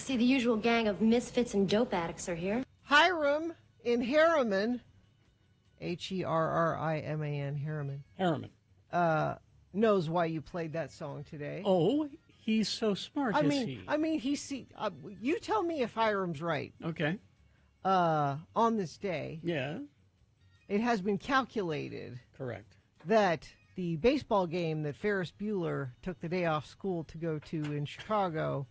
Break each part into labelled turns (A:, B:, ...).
A: See, the usual gang of misfits and dope addicts are here.
B: Hiram in Harriman, Herriman, Harriman, knows why you played that song today.
C: Oh, he's so smart, is he?
B: You tell me if Hiram's right.
C: Okay.
B: On this day,
C: Yeah.
B: it has been calculated
C: Correct.
B: that the baseball game that Ferris Bueller took the day off school to go to in Chicago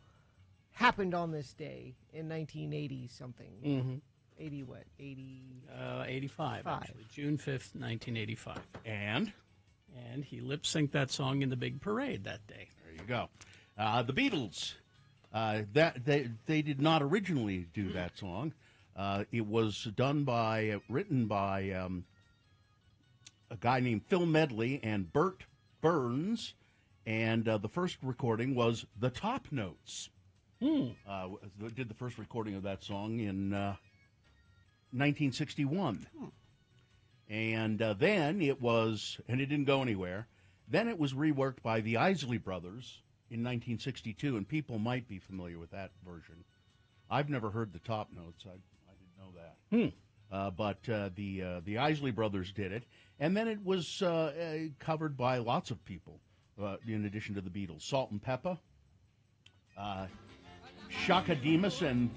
B: happened on this day in 1980 something.
C: Mm-hmm.
B: 80 what? 80.
C: 85, actually. June 5th, 1985.
D: And
C: he lip-synced that song in the big parade that day.
D: there you go. The Beatles, they did not originally do that song. It was written by a guy named Phil Medley and Bert Burns, and the first recording was The Top Notes. Did the first recording of that song in 1961. And then it was, and it didn't go anywhere, then it was reworked by the Isley Brothers in 1962, and people might be familiar with that version. I've never heard The Top Notes. I didn't know that. But the Isley Brothers did it, and then it was covered by lots of people, in addition to the Beatles. Salt and Pepper, Shaka Demus and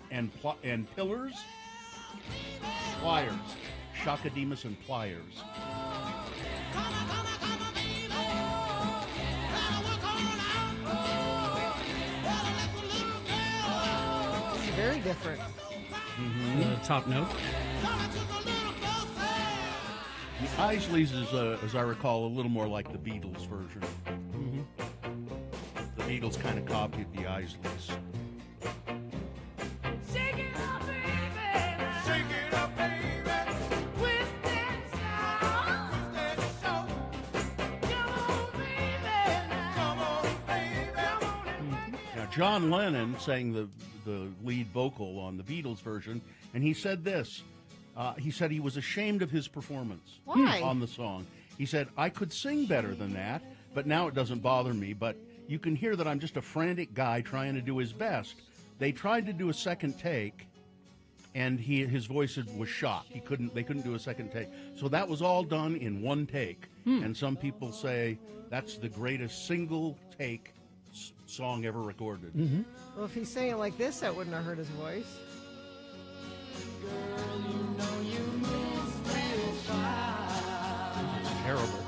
D: Pillars, Pliers, Shaka Demus and Pliers.
B: Very different.
C: Top note.
D: The Isleys is, as I recall, a little more like the Beatles version. The Beatles kind of copied the Isleys.
E: Shake it up, baby. Shake it up, baby. Twist and shout. Twist and shout. Come on, baby. Come on, baby. Come on.
D: Now, John Lennon sang the lead vocal on the Beatles version, and he said this. He said he was ashamed of his performance on the song. He said, I could sing better than that, but now it doesn't bother me, but you can hear that I'm just a frantic guy trying to do his best. They tried to do a second take, and his voice was shot. They couldn't do a second take. So that was all done in one take. And some people say that's the greatest single take song ever recorded.
B: Well, if he's saying it like this, that wouldn't have hurt his voice.
D: Terrible.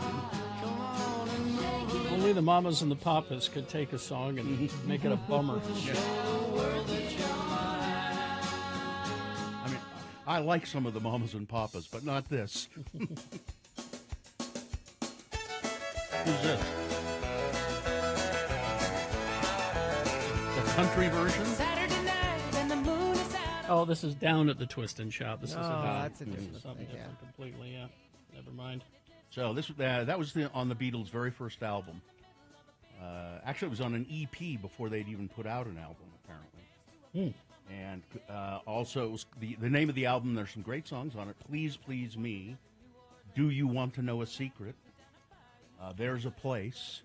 C: Only the Mamas and the Papas could take a song and make it a bummer.
D: I mean, I like some of the Mamas and Papas, but not this. Who's this? The country version?
E: Saturday night and the moon is out.
C: Oh, this is Down at the Twist and Shout. This is
B: that's a different
C: something
B: thing,
C: different completely, yeah. Never mind.
D: So that was on the Beatles' very first album. Actually, it was on an EP before they'd even put out an album, apparently. And also, it was the name of the album, there's some great songs on it. Please, Please Me. Do You Want to Know a Secret? There's a Place.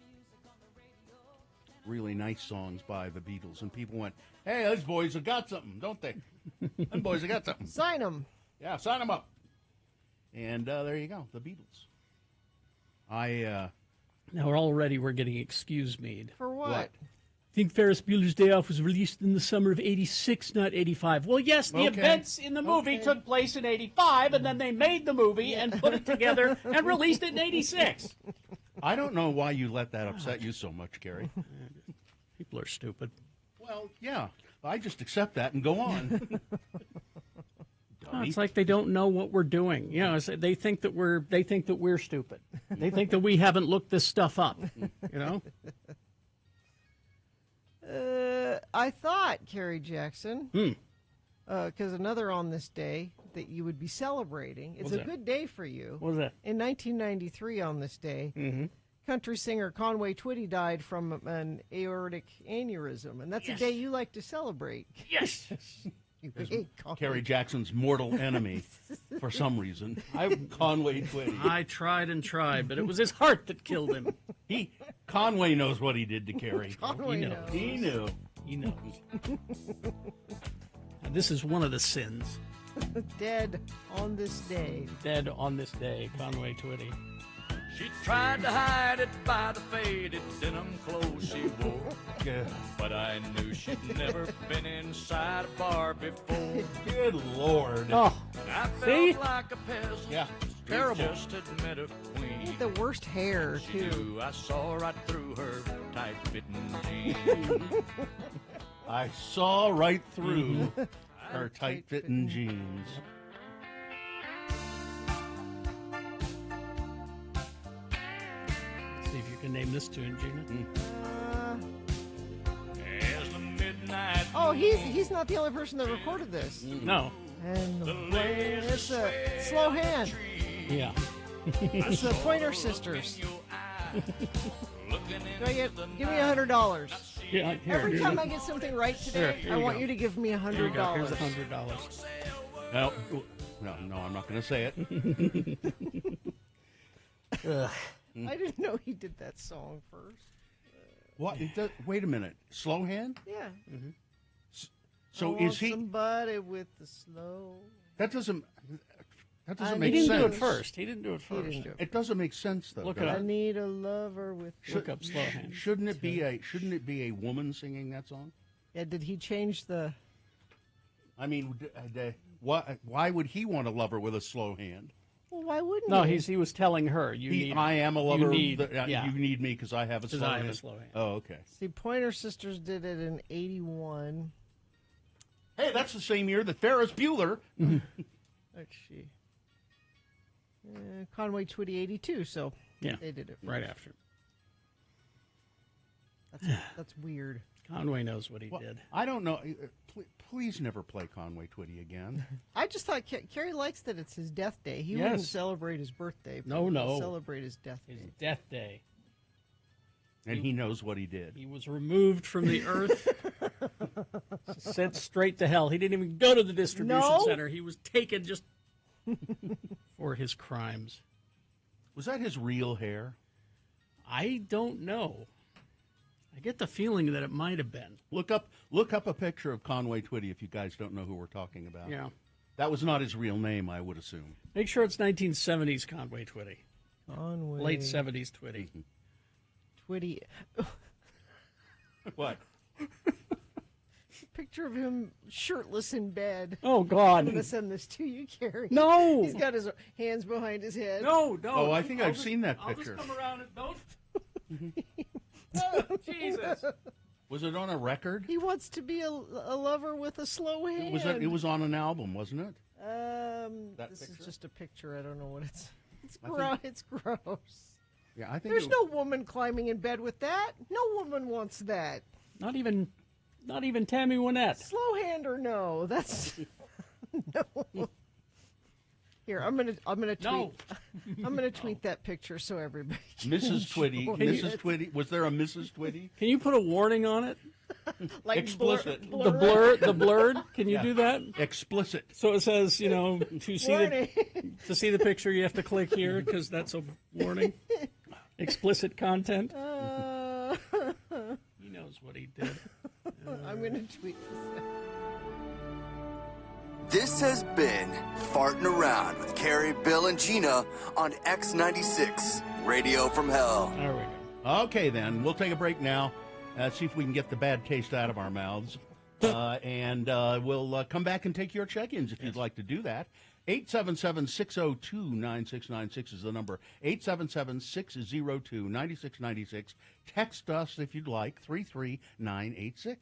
D: Really nice songs by the Beatles. And people went, hey, those boys have got something, don't they? Them boys have got something.
B: Sign him.
D: Yeah, sign them up. And there you go, the Beatles.
C: Now we're getting excuse me'd.
B: For what?
D: What?
C: I think Ferris Bueller's Day Off was released in the summer of 86, not 85. Well, yes, the events in the movie took place in 85, and then they made the movie and put it together and released it in 86.
D: I don't know why you let that upset you so much, Gary.
C: People are stupid.
D: Well, yeah, I just accept that and go on.
C: Oh, it's like they don't know what we're doing. You know, they think that we're stupid. They think that we haven't looked this stuff up. You know.
B: I thought, Kerry Jackson, because another on this day that you would be celebrating. It's a good day for you.
C: What was that?
B: In 1993 on this day, country singer Conway Twitty died from an aortic aneurysm, and that's a day you like to celebrate.
C: Yes.
D: Kerry Jackson's mortal enemy, for some reason. Conway Twitty.
C: I tried and tried, but it was his heart that killed him.
D: Conway knows what he did to Kerry.
B: Conway knows.
D: He knew.
C: He knows. And this is one of the sins.
B: Dead on this day.
C: Dead on this day, Conway Twitty.
E: She tried to hide it by the faded denim clothes she wore. But I knew she'd never been inside a bar before.
D: Good Lord.
C: Oh,
E: I felt
C: see?
E: like a peasant.
D: Yeah, it's
E: who
D: terrible.
E: Just had met a
B: He
E: queen.
B: had the worst hair,
E: She
B: too.
E: knew I saw right through her tight-fitting jeans.
D: I saw right through her tight-fitting jeans.
C: See if you can name this tune, Gina.
E: As the midnight
B: Oh, he's not the only person that recorded this.
C: No.
B: And it's a slow hand.
C: Yeah.
B: It's the Pointer Sisters. Do I get? Give me $100.
C: Yeah. Here,
B: Every
C: here's
B: time
C: a-
B: I get something right today,
C: Here
B: I
C: you
B: want
C: go.
B: you to give me
C: Here you go. Here's
B: $100.
C: $100.
D: No, no, I'm not going to say it.
B: I didn't know he did that song first.
D: What? Wait a minute. Slow hand?
B: Yeah.
D: So
B: I want
D: is he?
B: somebody with the slow?
D: That doesn't
B: He
C: He
D: make
C: didn't
D: sense.
C: do it first. He didn't do it
B: He
C: first.
B: didn't do it.
D: It doesn't make sense though.
C: Look
D: does
C: it
B: I
C: up.
B: need a lover with.
C: Look up slow hand.
D: Shouldn't it be a woman singing that song?
B: Yeah. Did he change the?
D: I mean, why would he want a lover with a slow hand?
B: Well, why wouldn't
C: No,
B: he?
C: he was telling her, you need.
D: I am a lover.
C: You need,
D: You need me because I have a
C: 'Cause
D: slow
C: I have a
D: hand.
C: slow hand.
D: Oh, okay.
B: See, Pointer Sisters did it in '81.
D: Hey, that's the same year that Ferris Bueller.
B: Actually, Conway Twitty '82. So
C: Yeah,
B: they did it
C: right
B: first.
C: after.
B: That's weird.
C: Conway knows what he
D: Well,
C: did.
D: I don't know. Please never play Conway Twitty again.
B: I just thought Kerry likes that it's his death day. He
C: Yes.
B: wouldn't celebrate his birthday. But
C: No,
B: he'll
C: no.
B: celebrate his death
C: His
B: day.
C: death day.
D: And he knows what he did.
C: He was removed from the earth, sent straight to hell. He didn't even go to the distribution
B: No.
C: center. He was taken just for his crimes.
D: Was that his real hair?
C: I don't know. I get the feeling that it might have been.
D: Look up a picture of Conway Twitty if you guys don't know who we're talking about.
C: Yeah.
D: That was not his real name, I would assume.
C: Make sure it's 1970s Conway Twitty.
B: Conway
C: Late 70s Twitty.
B: Twitty.
D: What?
B: Picture of him shirtless in bed.
C: Oh,
B: I'm
C: God.
B: gonna send this to you, Kerry.
C: No.
B: He's got his hands behind his head.
C: No, no.
D: Oh, I think I've
C: just-
D: seen that
C: I'll
D: picture.
C: just come around and don't. Oh, Jesus.
D: Was it on a record?
B: He wants to be a lover with a slow hand.
D: It was on an album, wasn't it? That
B: This
D: picture?
B: is just a picture. I don't know what it's. It's
D: I
B: gross.
D: think-
B: It's gross.
D: Yeah, I think
B: There's
D: it-
B: no woman climbing in bed with that. No woman wants that.
C: Not even Tammy Wynette.
B: Slow hand or no? That's no. Here, I'm gonna tweet.
C: No.
B: I'm gonna tweet that picture so everybody can
D: Mrs. Twitty.
B: enjoy
D: Mrs.
B: it.
D: Twitty. Was there a Mrs. Twitty?
C: Can you put a warning on it?
B: Like
D: Explicit.
C: The blurred. Can you do that?
D: Explicit.
C: So it says, to see
B: Warning.
C: the picture, you have to click here because that's a warning. Explicit content. He knows what he did.
B: I'm gonna tweet this.
F: This has been Farting Around with Carrie, Bill, and Gina on X96, Radio from Hell.
C: There we go.
D: Okay, then. We'll take a break now. See if we can get the bad taste out of our mouths. And we'll come back and take your check-ins if you'd like to do that. 877-602-9696 is the number. 877-602-9696. Text us if you'd like, 33986.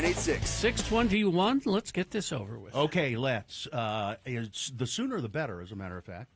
F: 986.
C: 621. Let's get this over with.
D: Okay, let's. It's the sooner the better, as a matter of fact.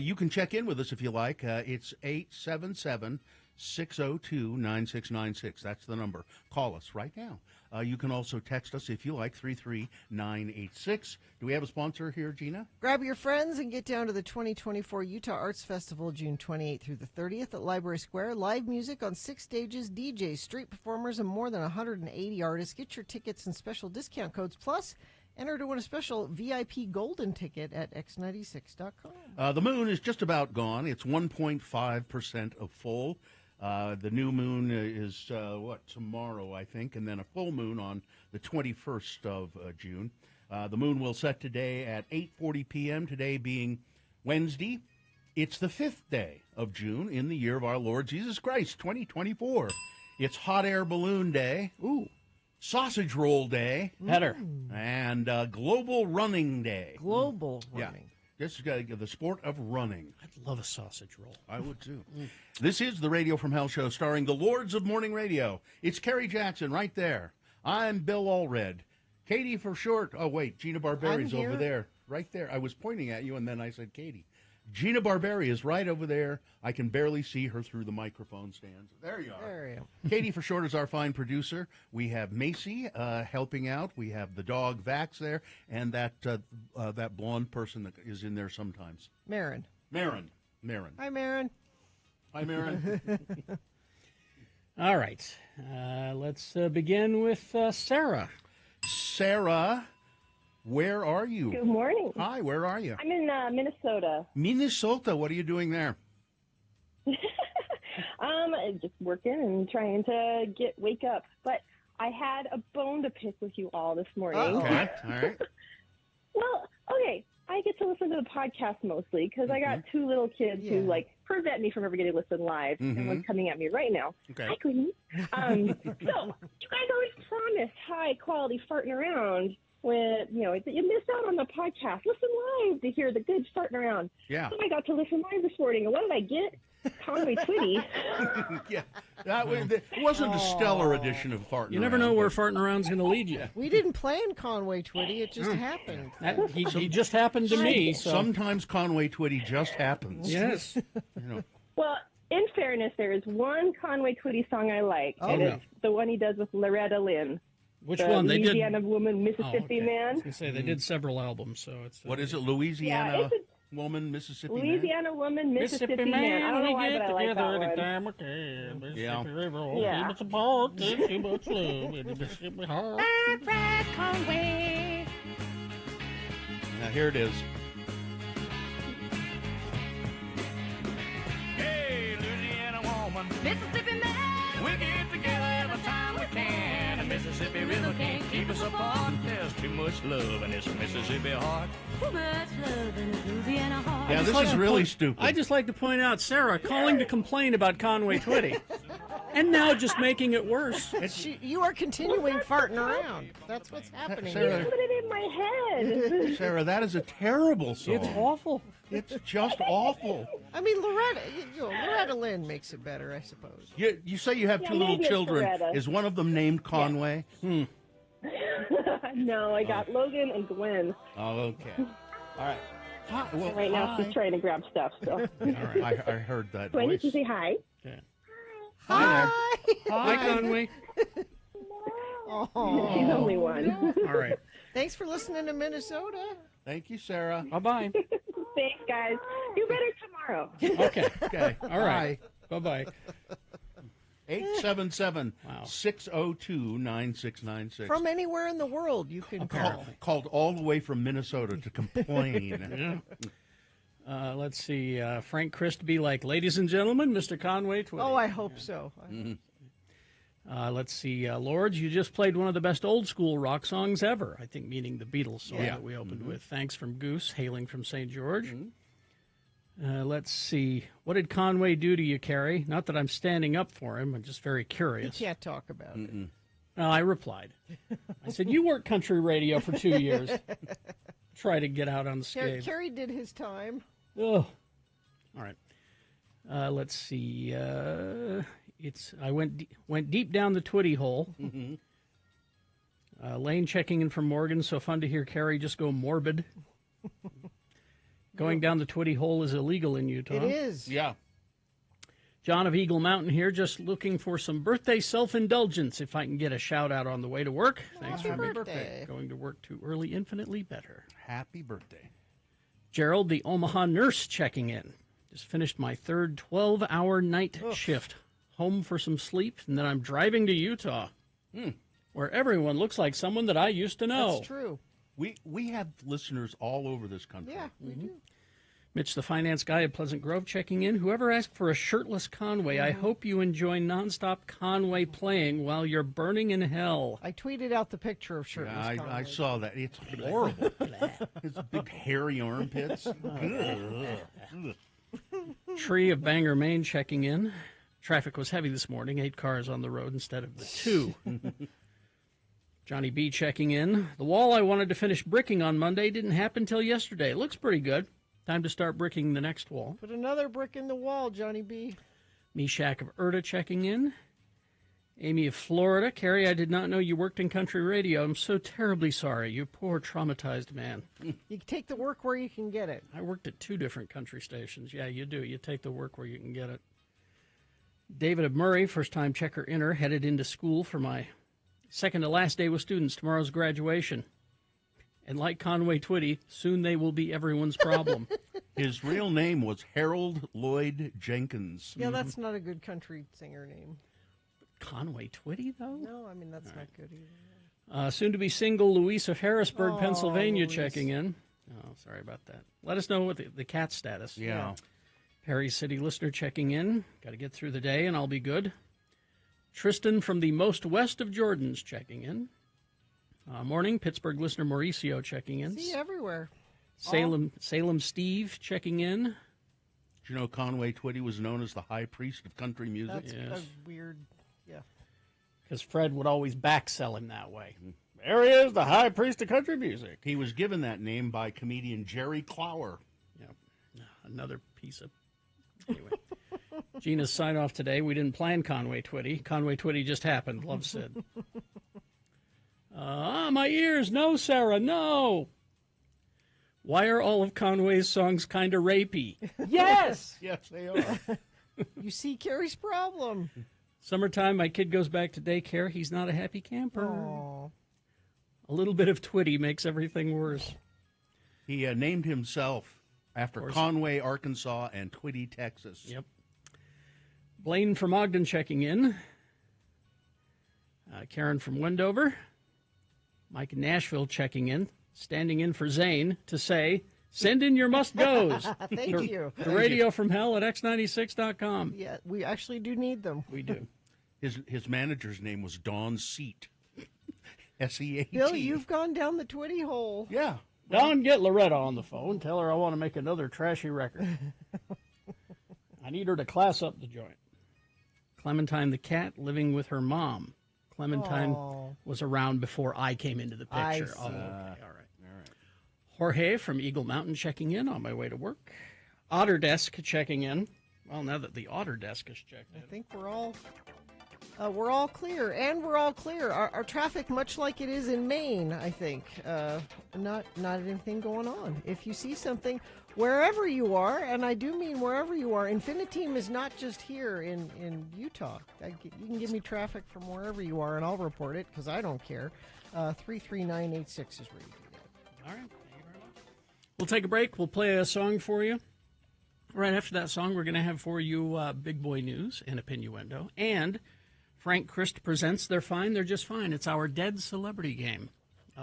D: You can check in with us if you like. It's 877-602-9696. That's the number. Call us right now. You can also text us if you like, 33986. Do we have a sponsor here, Gina?
B: Grab your friends and get down to the 2024 Utah Arts Festival, June 28th through the 30th at Library Square. Live music on 6 stages, DJs, street performers, and more than 180 artists. Get your tickets and special discount codes. Plus, enter to win a special VIP golden ticket at x96.com.
D: The moon is just about gone. It's 1.5% of full. The new moon is, tomorrow, I think, and then a full moon on the 21st of June. The moon will set today at 8:40 p.m., today being Wednesday. It's the 5th day of June in the year of our Lord Jesus Christ, 2024. It's Hot Air Balloon Day. Ooh. Sausage Roll Day.
C: Better.
D: And Global Running Day.
B: Global running.
D: Just the sport of running.
C: I'd love a sausage roll.
D: I would, too. This is the Radio from Hell show starring the Lords of Morning Radio. It's Kerry Jackson right there. I'm Bill Allred. Katie for short. Oh, wait, Gina Barberi's
B: I'm here.
D: over there. Right there. I was pointing at you, and then I said Katie. Gina Barberi is right over there. I can barely see her through the microphone stands. There you are.
B: There you go.
D: Katie for short is our fine producer. We have Macy helping out. We have the dog Vax there, and that blonde person that is in there sometimes.
B: Marin.
D: Marin.
B: Hi, Marin.
D: Hi, Marin.
C: All right. Let's begin with Sarah.
E: Sarah, where are you?
G: Good morning.
E: Hi, where are you?
G: I'm in Minnesota.
E: Minnesota. What are you doing there?
G: Just working and trying to wake up. But I had a bone to pick with you all this morning.
E: Okay, all right.
G: Well, okay. I get to listen to the podcast mostly because I got two little kids who prevent me from ever getting to listen live. And one's coming at me right now.
E: Okay.
G: Hi, Queenie. So you guys always promise high quality farting around. When you miss out on the podcast, listen live to hear the good farting around.
E: Yeah.
G: So I got to listen live this morning, and what did I get? Conway Twitty.
D: Yeah, it wasn't a stellar edition of farting.
C: You never
D: Around,
C: know where
D: but-
C: farting around's going to lead you.
B: We didn't plan Conway Twitty. It just happened.
C: He just happened to me. So.
D: Sometimes Conway Twitty just happens.
C: Yes.
G: Well, in fairness, there is one Conway Twitty song I like, and
C: yeah.
G: it's the one he does with Loretta Lynn.
C: Which
G: the
C: one? They did.
G: Louisiana Woman, Mississippi
C: I
G: Man.
C: was gonna say they did several albums, so it's.
D: What is it? Louisiana
G: Yeah, it's
D: woman, Mississippi
G: Louisiana Woman, Mississippi Man. I don't know why, but I like that one.
C: anytime we can.
D: Yeah.
C: Mississippi River,
G: Yeah.
C: keep us apart, too much love in the Mississippi heart.
D: Man? Now here it is.
E: Hey, Louisiana woman, Mississippi man, we get together every time we can. The Mississippi River can't keep us apart. There's too much love in this Mississippi heart.
A: Too much love in a Louisiana heart.
D: Yeah, this is really stupid.
C: I just like to point out Sarah calling to complain about Conway Twitty, and now just making it worse.
B: You are continuing farting around. That's what's happening.
D: Sarah,
G: Put it in my head.
D: Sarah, that is a terrible song.
C: It's awful.
D: It's just awful.
B: I mean, Loretta Lynn makes it better, I suppose.
D: You say you have
G: Yeah,
D: two little
G: maybe it's
D: children.
G: Loretta.
D: Is one of them named Conway?
G: No, I got Logan and Gwen.
D: Oh, okay. All right. Hi, well,
G: Right now,
D: hi.
G: she's trying to grab stuff. So,
C: All right.
D: I heard that
G: Gwen,
D: voice.
G: did you say hi?
C: Okay.
B: Hi.
C: Hi, Conway.
B: Oh.
G: She's only one.
C: All right.
B: Thanks for listening to Minnesota.
D: Thank you, Sarah.
C: Bye-bye.
G: Thanks, guys. Do better tomorrow.
C: Okay.
D: Okay.
C: All right. Bye-bye.
D: 877-602-9696.
B: From anywhere in the world, you can call.
D: Called all the way from Minnesota to complain.
C: Let's see. Frank Christ be like, ladies and gentlemen, Mr. Conway Twitty.
B: Oh, I hope so.
C: Let's see. Lords, you just played one of the best old school rock songs ever. I think meaning the Beatles song that we opened with. Thanks from Goose, hailing from St. George. Let's see. What did Conway do to you, Carrie? Not that I'm standing up for him. I'm just very
B: You
C: curious.
B: can't talk about it.
C: Well, I replied. I said, you worked country radio for 2 years. Try to get out unscathed.
B: Carrie did his time.
C: Oh. All right. Let's see. I went deep down the Twitty hole. Lane checking in from Morgan. So fun to hear Carrie just go morbid. Going down the Twitty hole is illegal in Utah.
B: It is.
D: Yeah.
C: John of Eagle Mountain here, just looking for some birthday self-indulgence. If I can get a shout out on the way to work. Thanks
B: Happy
C: for
B: birthday.
C: going to work too early, infinitely better.
D: Happy birthday.
C: Gerald, the Omaha nurse, checking in. Just finished my third 12-hour night shift. Home for some sleep, and then I'm driving to Utah, where everyone looks like someone that I used to know.
B: That's true.
D: We have listeners all over this country.
B: Yeah, we do.
C: Mitch, the finance guy at Pleasant Grove, checking in. Whoever asked for a shirtless Conway, I hope you enjoy nonstop Conway playing while you're burning in hell.
B: I tweeted out the picture of shirtless
D: I
B: Conway.
D: saw that. It's horrible. His big hairy armpits.
C: Tree of Bangor, Maine, checking in. Traffic was heavy this morning, 8 cars on the road instead of the 2. Johnny B checking in. The wall I wanted to finish bricking on Monday didn't happen till yesterday. It looks pretty good. Time to start bricking the next wall.
B: Put another brick in the wall, Johnny B.
C: Meshach of Erta checking in. Amy of Florida. Carrie, I did not know you worked in country radio. I'm so terribly sorry. You poor traumatized man.
B: You take the work where you can get it.
C: I worked at 2 different country stations. Yeah, you do. You take the work where you can get it. David of Murray, first-time checker inner, headed into school for my second to last day with students. Tomorrow's graduation. And like Conway Twitty, soon they will be everyone's problem.
D: His real name was Harold Lloyd Jenkins.
B: Yeah, that's not a good country singer name.
C: Conway Twitty, though?
B: No, I mean, that's not good either.
C: Soon to be single Louise of Harrisburg,
B: Oh,
C: Pennsylvania,
B: Louise.
C: checking in. Oh, sorry about that. Let us know what the cat status.
D: Yeah.
C: Perry City listener checking in. Got to get through the day and I'll be good. Tristan from the most west of Jordan's checking in. Morning. Pittsburgh listener Mauricio checking in.
B: See, everywhere.
C: Salem Steve checking in.
D: Did you know Conway Twitty was known as the high priest of country music?
B: That's
C: Yes.
B: a weird, yeah.
C: Because Fred would always backsell him that way. There he is, the high priest of country music.
D: He was given that name by comedian Jerry Clower.
C: Yep. Another piece of... Anyway. Gina's sign off today. We didn't plan Conway Twitty. Conway Twitty just happened. Love Sid. My ears. No, Sarah, no. Why are all of Conway's songs kind of rapey? Yes!
D: Yes, they are.
B: You see Carrie's problem.
C: Summertime, my kid goes back to daycare. He's not a happy camper.
B: Aw.
C: A little bit of Twitty makes everything worse.
D: He named himself after Conway, Arkansas, and Twitty, Texas.
C: Yep. Blaine from Ogden checking in. Karen from Wendover. Mike in Nashville checking in. Standing in for Zane to say, send in your must-goes.
B: Thank you.
C: The radio from hell at x96.com.
B: Yeah, we actually do need them.
C: We do.
D: His manager's name was Don Seat. S-E-A-T.
B: Bill, you've gone down the Twitty hole.
D: Yeah.
C: Don, get Loretta on the phone. Tell her I want to make another trashy record. I need her to class up the joint. Clementine the cat living with her mom. Clementine was around before I came into the picture.
B: I see.
C: Oh, okay. All right. Jorge from Eagle Mountain checking in on my way to work. Otter Desk checking in. Well, now that the Otter Desk is checked in.
B: I think we're all clear, and we're all clear. Our traffic, much like it is in Maine, I think, not anything going on. If you see something, wherever you are, and I do mean wherever you are, Infiniteam is not just here in Utah. You can give me traffic from wherever you are, and I'll report it because I don't care. 33986 is where you do that.
C: All right. Thank you very much. We'll take a break. We'll play a song for you. Right after that song, we're going to have for you Big Boy News and Opinioendo. And Frank Christ presents They're Fine, They're Just Fine. It's our Dead Celebrity Game.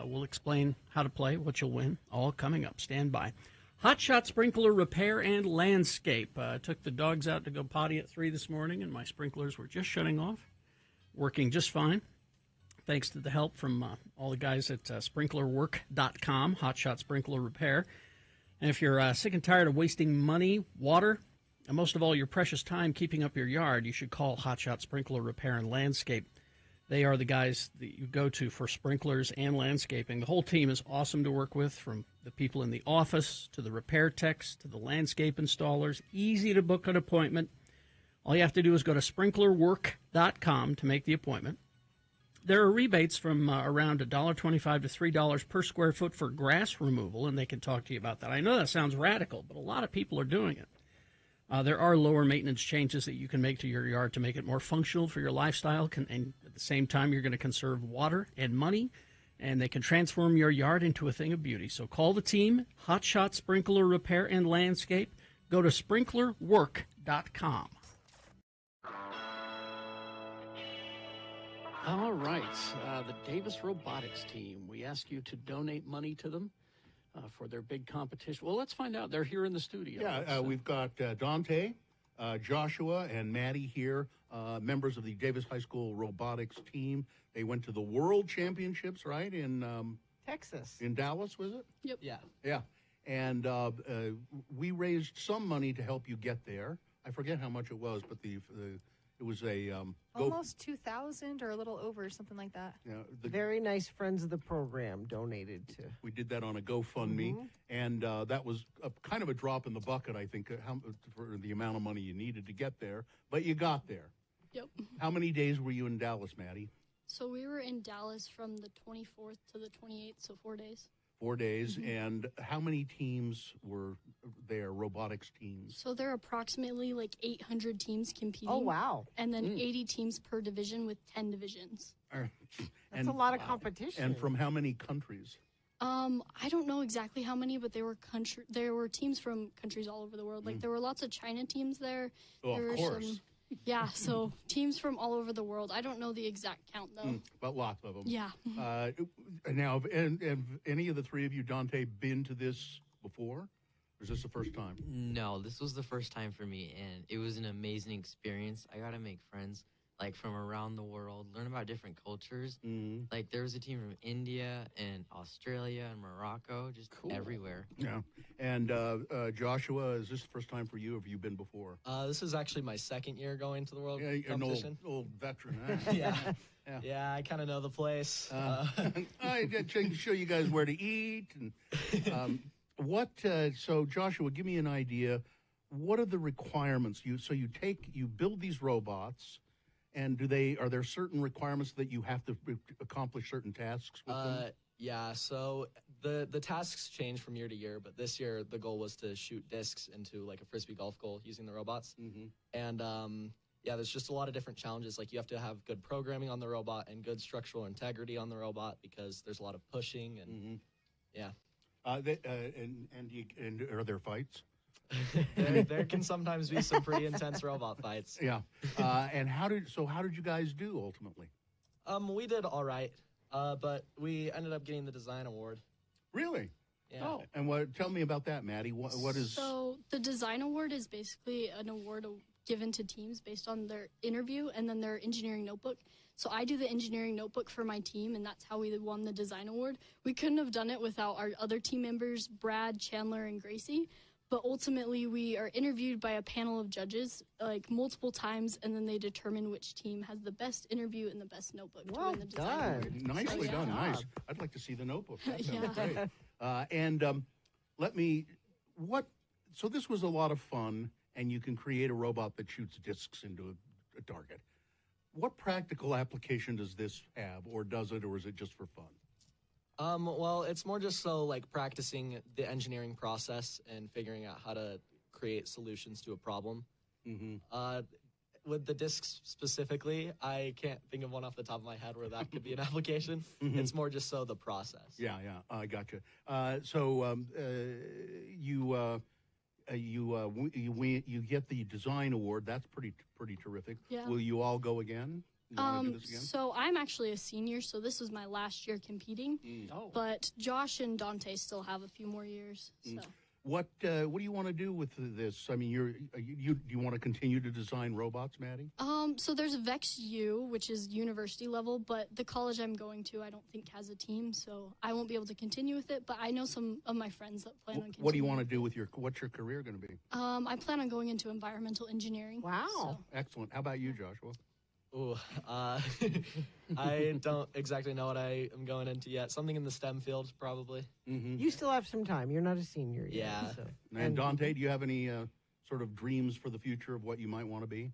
C: We'll explain how to play, what you'll win, all coming up. Stand by. Hot Shot Sprinkler Repair and Landscape. Took the dogs out to go potty at 3 this morning, and my sprinklers were just shutting off. Working just fine. Thanks to the help from all the guys at sprinklerwork.com, Hot Shot Sprinkler Repair. And if you're sick and tired of wasting money, water, and most of all your precious time keeping up your yard, you should call Hot Shot Sprinkler Repair and Landscape. They are the guys that you go to for sprinklers and landscaping. The whole team is awesome to work with, from the people in the office to the repair techs to the landscape installers. Easy to book an appointment. All you have to do is go to sprinklerwork.com to make the appointment. There are rebates from around $1.25 to $3 per square foot for grass removal, and they can talk to you about that. I know that sounds radical, but a lot of people are doing it. There are lower maintenance changes that you can make to your yard to make it more functional for your lifestyle, and at the same time, you're going to conserve water and money, and they can transform your yard into a thing of beauty. So call the team, Hot Shot Sprinkler Repair and Landscape. Go to sprinklerwork.com. All right, the Davis Robotics team. We ask you to donate money to them for their big competition. Well, let's find out. They're here in the studio.
D: Yeah, we've got Dante, Joshua, and Maddie here, members of the Davis High School Robotics team. They went to the World Championships, right, in
B: Texas.
D: In Dallas, was it?
C: Yep. Yeah.
D: Yeah. And we raised some money to help you get there. I forget how much it was, but it was a
H: almost 2,000 or a little over, something like that.
D: Yeah,
B: Very nice friends of the program donated to.
D: we did that on a GoFundMe, and that was kind of a drop in the bucket, I think, for the amount of money you needed to get there. But you got there.
I: Yep.
D: How many days were you in Dallas, Maddie?
I: So we were in Dallas from the 24th to the 28th, so 4 days.
D: 4 days. And how many teams were there, robotics teams?
I: So there are approximately like 800 teams competing.
B: Oh, wow.
I: And then 80 teams per division with 10 divisions.
B: That's a lot of competition.
D: And from how many countries?
I: I don't know exactly how many, but there were teams from countries all over the world. Like there were lots of China teams there.
D: Oh,
I: there
D: of
I: were
D: course.
I: Yeah, so teams from all over the world. I don't know the exact count, though.
D: But lots of them.
I: Yeah.
D: Now, have any of the three of you, Dante, been to this before? Or is this the first time?
J: No, this was the first time for me, and it was an amazing experience. I got to make friends, like, from around the world, learn about different cultures. Like, there was a team from India and Australia and Morocco, just everywhere.
D: Yeah. And Joshua, is this the first time for you, or have you been before?
K: This is actually my second year going to the World
D: An
K: Competition.
D: old veteran, huh?
K: Yeah, I kind of know the place.
D: I can show you guys where to eat. And, so, Joshua, give me an idea. what are the requirements? You build these robots, and are there certain requirements that you have to accomplish certain tasks with them?
K: Yeah, so the tasks change from year to year, but this year the goal was to shoot discs into like a frisbee golf goal using the robots. And yeah, there's just a lot of different challenges. Like you have to have good programming on the robot and good structural integrity on the robot because there's a lot of pushing and yeah.
D: And are there fights?
K: there can sometimes be some pretty intense robot fights.
D: Yeah. And how did you guys do ultimately?
K: We did all right, but we ended up getting the design award.
D: Really?
K: Yeah.
D: Oh. And tell me about that, Maddie. What is?
I: So the design award is basically an award given to teams based on their interview and then their engineering notebook. So I do the engineering notebook for my team, and that's how we won the design award. We couldn't have done it without our other team members, Brad, Chandler, and Gracie. But ultimately, we are interviewed by a panel of judges, like multiple times, and then they determine which team has the best interview and the best notebook to win the design award.
D: Nicely done. Nice. I'd like to see the notebook. That sounds great. So this was a lot of fun, and you can create a robot that shoots discs into a target. What practical application does this have, or is it just for fun?
K: Well, it's more just so like practicing the engineering process and figuring out how to create solutions to a problem. With the discs specifically, I can't think of one off the top of my head where that could be an application. It's more just so the process.
D: Yeah, I gotcha. You get the design award. That's pretty terrific.
I: Yeah.
D: Will you all go again? You wanna do this again?
I: So I'm actually a senior, so this was my last year competing. But Josh and Dante still have a few more years. So.
D: What do you want to do with this? I mean, do you want to continue to design robots, Maddie?
I: So there's Vex U, which is university level, but the college I'm going to, I don't think has a team, so I won't be able to continue with it. But I know some of my friends that plan on continuing.
D: What do you want to do with what's your career going to be?
I: I plan on going into environmental engineering.
B: Wow.
I: So.
D: Excellent. How about you, Joshua?
K: Ooh, I don't exactly know what I am going into yet. Something in the STEM field, probably.
B: You still have some time. You're not a senior yet.
K: Yeah.
B: So.
D: And Dante, do you have any sort of dreams for the future of what you might want to be?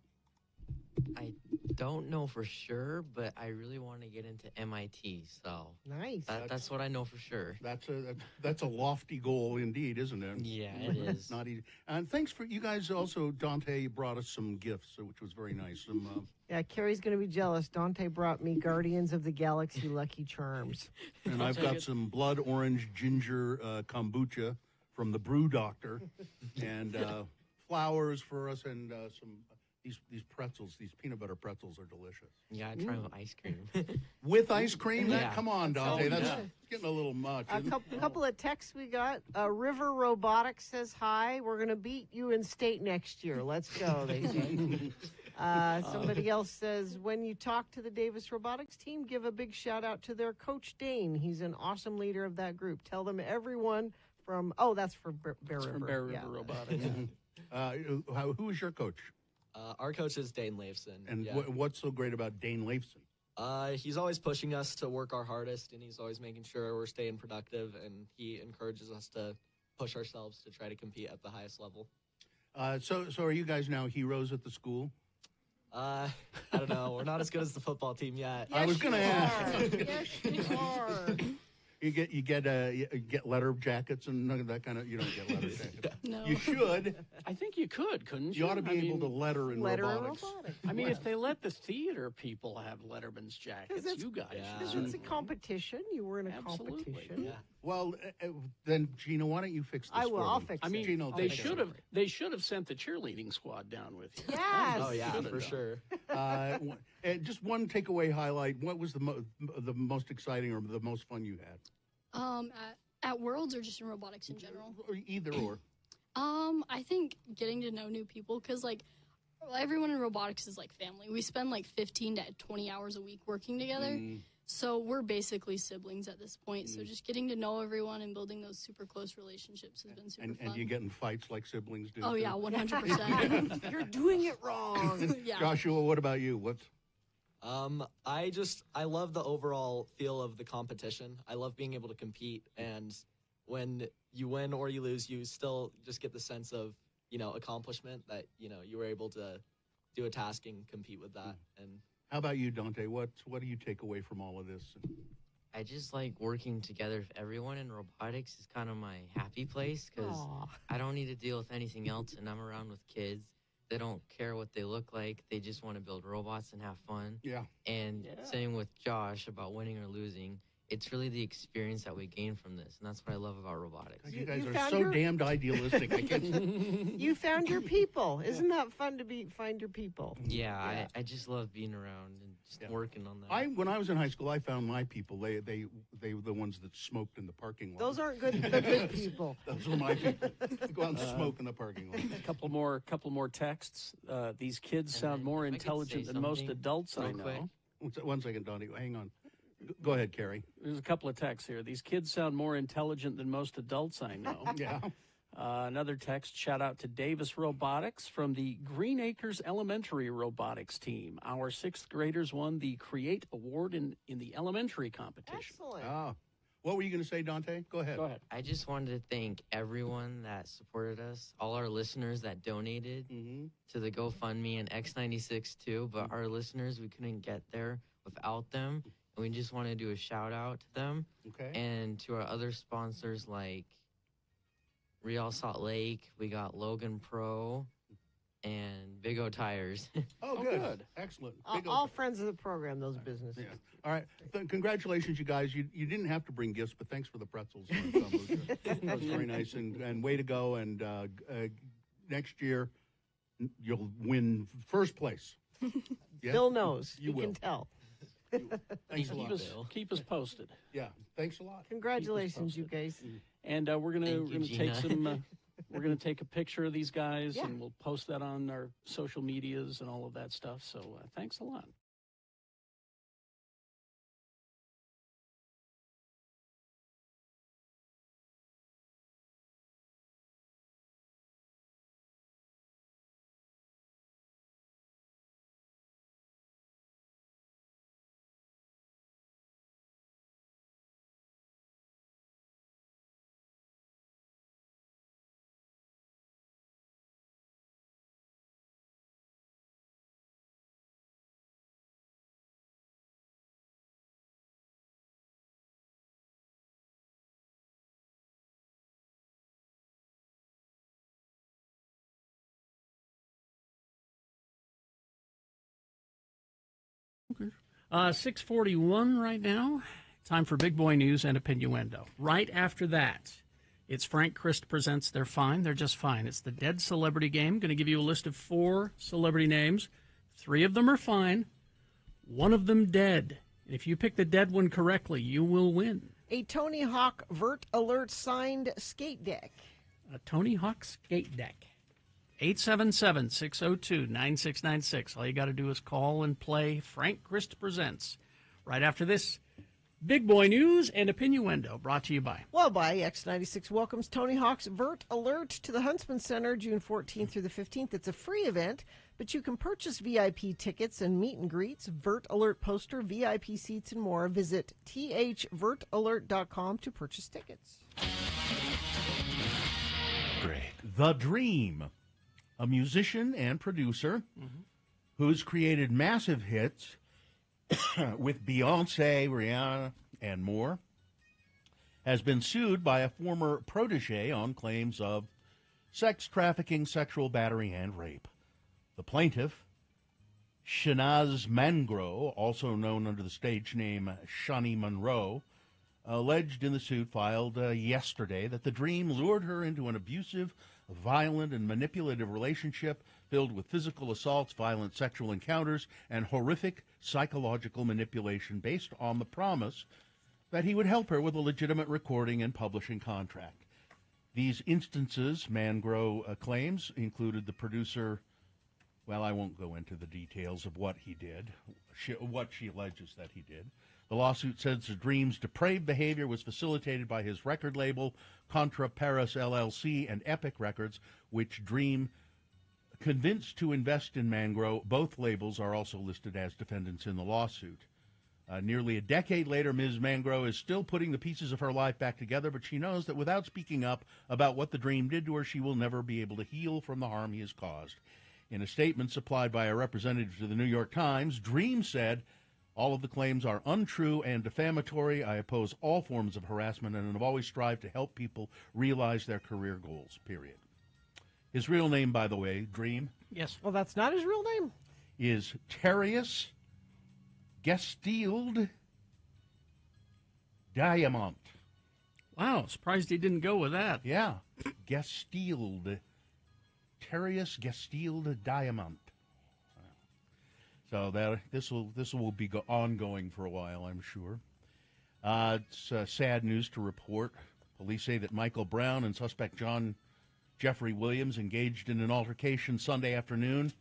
J: I don't know for sure, but I really want to get into MIT. So
B: nice.
J: That's what I know for sure.
D: That's a lofty goal indeed, isn't it?
J: Yeah, it is.
D: Not easy. And thanks for you guys. Also, Dante brought us some gifts, which was very nice.
B: Yeah, Carrie's going to be jealous. Dante brought me Guardians of the Galaxy Lucky Charms.
D: And I've got some blood orange ginger kombucha from the Brew Doctor, and flowers for us, and some. These pretzels, these peanut butter pretzels are delicious.
J: Yeah, I try them with ice cream.
D: With ice cream?
J: Yeah.
D: Come on, Dante. That's getting a little much.
B: A couple of texts we got. River Robotics says hi. We're going to beat you in state next year. Let's go, they say. Somebody else says, when you talk to the Davis Robotics team, give a big shout out to their coach, Dane. He's an awesome leader of that group. Tell them everyone from, that's for Bear River.
C: From Bear River Robotics.
D: Who is your coach?
K: Our coach is Dane Leifson.
D: And what's so great about Dane Leifson?
K: He's always pushing us to work our hardest, and he's always making sure we're staying productive, and he encourages us to push ourselves to try to compete at the highest level.
D: So are you guys now heroes at the school?
K: I don't know. We're not as good as the football team yet.
B: Yes,
D: I was going to ask.
B: Yes, you are.
D: You get letter jackets and that kind of. You don't get letter jackets.
I: No.
D: You should.
C: I think you could, couldn't you?
D: You ought to be able to letter in robotics.
C: I mean, if they let the theater people have Letterman's jackets, you guys.
B: Because it's a competition. You were in a competition.
K: Yeah.
D: Well, then Gina, why don't you fix this?
B: I will.
D: for
B: I'll
D: me?
B: fix
C: I mean,
B: it.
D: Gina will
C: they
D: take
C: should
D: care
C: have. They should have sent the cheerleading squad down with you.
B: Yes.
K: Oh yeah, for sure.
D: And just one takeaway highlight. What was the most exciting or the most fun you had?
I: At Worlds or just in robotics in general?
D: Or either or.
I: I think getting to know new people, because like everyone in robotics is like family. We spend like 15 to 20 hours a week working together. So we're basically siblings at this point. So just getting to know everyone and building those super close relationships has been super fun.
D: And you get in fights like siblings do?
I: Oh,
D: too?
I: yeah, 100%.
B: You're doing it wrong.
I: Yeah.
D: Joshua, what about you?
K: I love the overall feel of the competition. I love being able to compete, and when you win or you lose, you still just get the sense of accomplishment that, you were able to do a task and compete with that. And
D: how about you, Dante? What do you take away from all of this?
J: I just like working together with everyone, and robotics is kind of my happy place because I don't need to deal with anything else, and I'm around with kids. They don't care what they look like. They just want to build robots and have fun.
D: Yeah.
J: And same with Josh about winning or losing. It's really the experience that we gain from this, and that's what I love about robotics.
D: You guys are so damned idealistic. I can't.
B: You found your people. Isn't that fun to find your people?
J: Yeah. I just love being around and just working on that.
D: When I was in high school, I found my people. They were the ones that smoked in the parking lot.
B: Those aren't good people.
D: Those were my people. Go out and smoke in the parking lot.
C: A couple more texts. These kids sound more intelligent than most adults I know.
D: One second, Donnie. Hang on. Go ahead, Carrie.
C: There's a couple of texts here. These kids sound more intelligent than most adults I know.
D: Yeah.
C: Another text, shout out to Davis Robotics from the Green Acres Elementary Robotics team. Our 6th graders won the Create Award in the elementary competition.
B: Excellent.
D: What were you going to say, Dante? Go ahead.
J: I just wanted to thank everyone that supported us, all our listeners that donated to the GoFundMe and X96 too, but our listeners, we couldn't get there without them. And we just want to do a shout out to them and to our other sponsors like Real Salt Lake. We got Logan Pro and Big O Tires.
D: Good. Excellent.
B: All friends of the program, those businesses.
D: Yeah. All right. Congratulations, you guys. You didn't have to bring gifts, but thanks for the pretzels. That was very nice. And way to go. And next year, you'll win first place. Yeah?
B: Bill knows.
D: You will.
B: Can tell.
D: Thanks a lot,
C: Bill. Keep us posted.
D: Yeah, thanks a lot.
B: Congratulations, you guys.
C: And we're gonna take some. We're gonna take a picture of these guys, and we'll post that on our social medias and all of that stuff. So thanks a lot. Okay. 6:41 right now. Time for Big Boy News and Opinioendo. Right after that, it's Frank Christ Presents They're Fine, They're Just Fine. It's the Dead Celebrity Game. Going to give you a list of 4 celebrity names. 3 of them are fine. 1 of them dead. And if you pick the dead one correctly, you will win.
B: A Tony Hawk Vert Alert signed skate deck.
C: A Tony Hawk skate deck. 877-602-9696. All you got to do is call and play Frank Christ Presents. Right after this, Big Boy News and Opinioendo, brought to you by.
B: Well, by X96 welcomes Tony Hawk's Vert Alert to the Huntsman Center June 14th through the 15th. It's a free event, but you can purchase VIP tickets and meet and greets, Vert Alert poster, VIP seats, and more. Visit thvertalert.com to purchase tickets.
D: Great. The Dream, a musician and producer who's created massive hits with Beyonce, Rihanna, and more, has been sued by a former protege on claims of sex trafficking, sexual battery, and rape. The plaintiff, Shanaz Mangro, also known under the stage name Shani Monroe, alleged in the suit filed yesterday that the Dream lured her into an abusive, violent, and manipulative relationship filled with physical assaults, violent sexual encounters, and horrific psychological manipulation based on the promise that he would help her with a legitimate recording and publishing contract. These instances, Mangro claims, included the producer. Well, I won't go into the details of what he did, what she alleges that he did. The lawsuit says the Dream's depraved behavior was facilitated by his record label, Contra Paris LLC, and Epic Records, which Dream convinced to invest in Mangro. Both labels are also listed as defendants in the lawsuit. Nearly a decade later, Ms. Mangro is still putting the pieces of her life back together, but she knows that without speaking up about what the dream did to her, she will never be able to heal from the harm he has caused. In a statement supplied by a representative to the New York Times, Dream said, "All of the claims are untrue and defamatory. I oppose all forms of harassment and have always strived to help people realize their career goals," period. His real name, by the way, Dream.
C: Yes.
B: Well, that's not his real name.
D: Is Terrius Gestild Diamant.
C: Wow, surprised he didn't go with that.
D: Yeah, Gestild. Terrius Gestild Diamant. So that this will be ongoing for a while, I'm sure. It's sad news to report. Police say that Michael Brown and suspect John Jeffrey Williams engaged in an altercation Sunday afternoon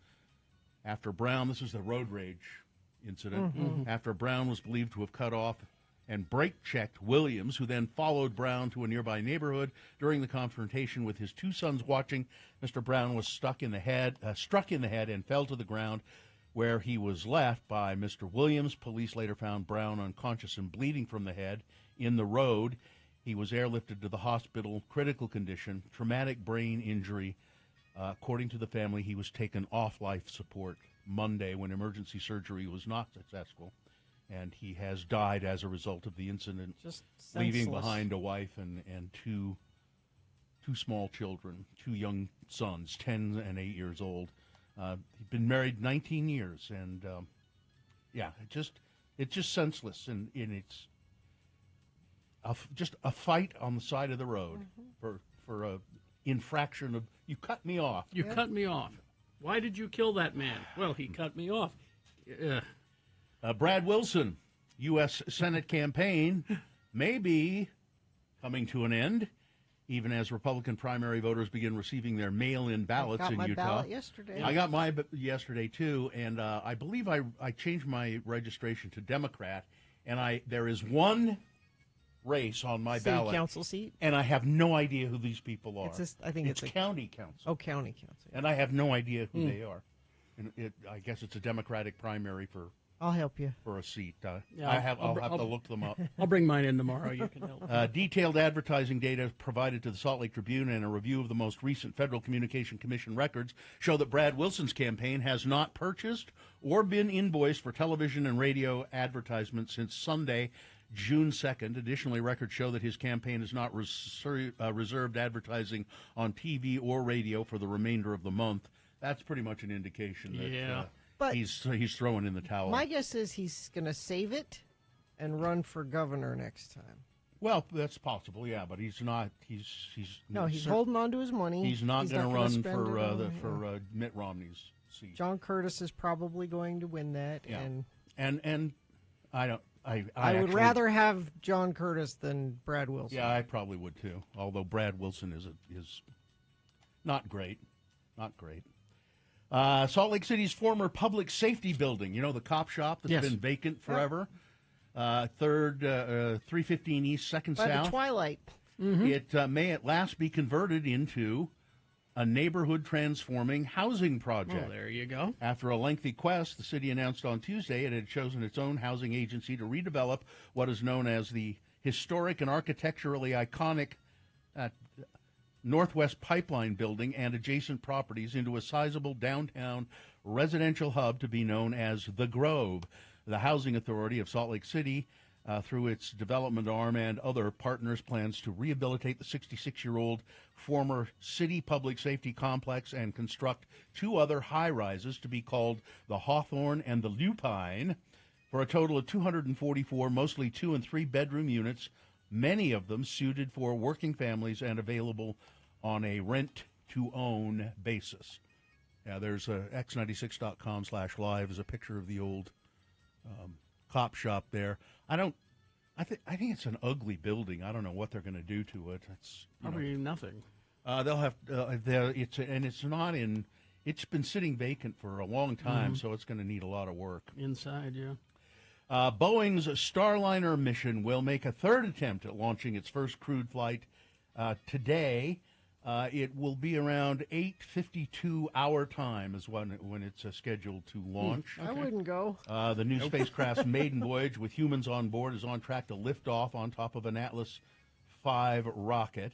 D: after Brown, this is the road rage incident, after Brown was believed to have cut off and brake-checked Williams, who then followed Brown to a nearby neighborhood. During the confrontation with his two sons watching, Mr. Brown was struck in the head and fell to the ground, where he was left by Mr. Williams. Police later found Brown unconscious and bleeding from the head in the road. He was airlifted to the hospital, critical condition, traumatic brain injury. According to the family, he was taken off life support Monday when emergency surgery was not successful, and he has died as a result of the incident,
B: Just
D: leaving
B: senseless.
D: behind a wife and two small children, two young sons, 10 and 8 years old. He'd been married 19 years, and it's just senseless, and it's just a fight on the side of the road for a infraction of, you cut me off.
C: You cut me off. Why did you kill that man? Well, he cut me off.
D: Brad Wilson, U.S. Senate campaign may be coming to an end, even as Republican primary voters begin receiving their mail-in ballots
B: got
D: in
B: my
D: Utah.
B: ballot yesterday.
D: I got mine yesterday, too, and I believe I changed my registration to Democrat, and there is one race on my
B: City
D: ballot.
B: council seat?
D: And I have no idea who these people are.
B: I think
D: it's county council.
B: Oh, county council.
D: And I have no idea who they are. And I guess it's a Democratic primary for
B: I'll help you.
D: for a seat.
C: Yeah,
D: I'll have to look them up.
C: I'll bring mine in tomorrow. You can help.
D: Detailed advertising data provided to the Salt Lake Tribune and a review of the most recent Federal Communication Commission records show that Brad Wilson's campaign has not purchased or been invoiced for television and radio advertisements since Sunday, June 2nd. Additionally, records show that his campaign has not reserved advertising on TV or radio for the remainder of the month. That's pretty much an indication that
B: But
D: he's throwing in the towel.
B: my guess is he's going to save it and run for governor next time.
D: Well, that's possible, yeah, but he's not. He's
B: holding on to his money.
D: He's not going to
B: gonna
D: run
B: spend it
D: for
B: on-
D: Mitt Romney's seat.
B: John Curtis is probably going to win that,
D: Yeah.
B: and
D: I don't. I
B: would
D: actually-
B: rather have John Curtis than Brad Wilson.
D: Yeah, I probably would too. Although Brad Wilson is not great, not great. Salt Lake City's former public safety building, the cop shop that's been vacant forever. 315 East, 2nd
B: By
D: South.
B: the Twilight.
D: It may at last be converted into a neighborhood transforming housing project.
C: Oh, there you go.
D: After a lengthy quest, the city announced on Tuesday it had chosen its own housing agency to redevelop what is known as the historic and architecturally iconic Northwest Pipeline building and adjacent properties into a sizable downtown residential hub to be known as The Grove. The Housing Authority of Salt Lake City, through its development arm and other partners, plans to rehabilitate the 66-year-old former city public safety complex and construct two other high-rises to be called the Hawthorne and the Lupine for a total of 244, mostly 2- and 3-bedroom units, many of them suited for working families and available on a rent-to-own basis. Yeah, there's x96.com/live is a picture of the old cop shop there. I think it's an ugly building. I don't know what they're going to do to it. It's
C: Probably nothing.
D: they'll have it's been sitting vacant for a long time, so it's going to need a lot of work.
C: Inside, yeah.
D: Boeing's Starliner mission will make a third attempt at launching its first crewed flight today. It will be around 8:52 our time is when it's scheduled to launch.
B: I wouldn't go.
D: The new spacecraft's maiden voyage with humans on board is on track to lift off on top of an Atlas V rocket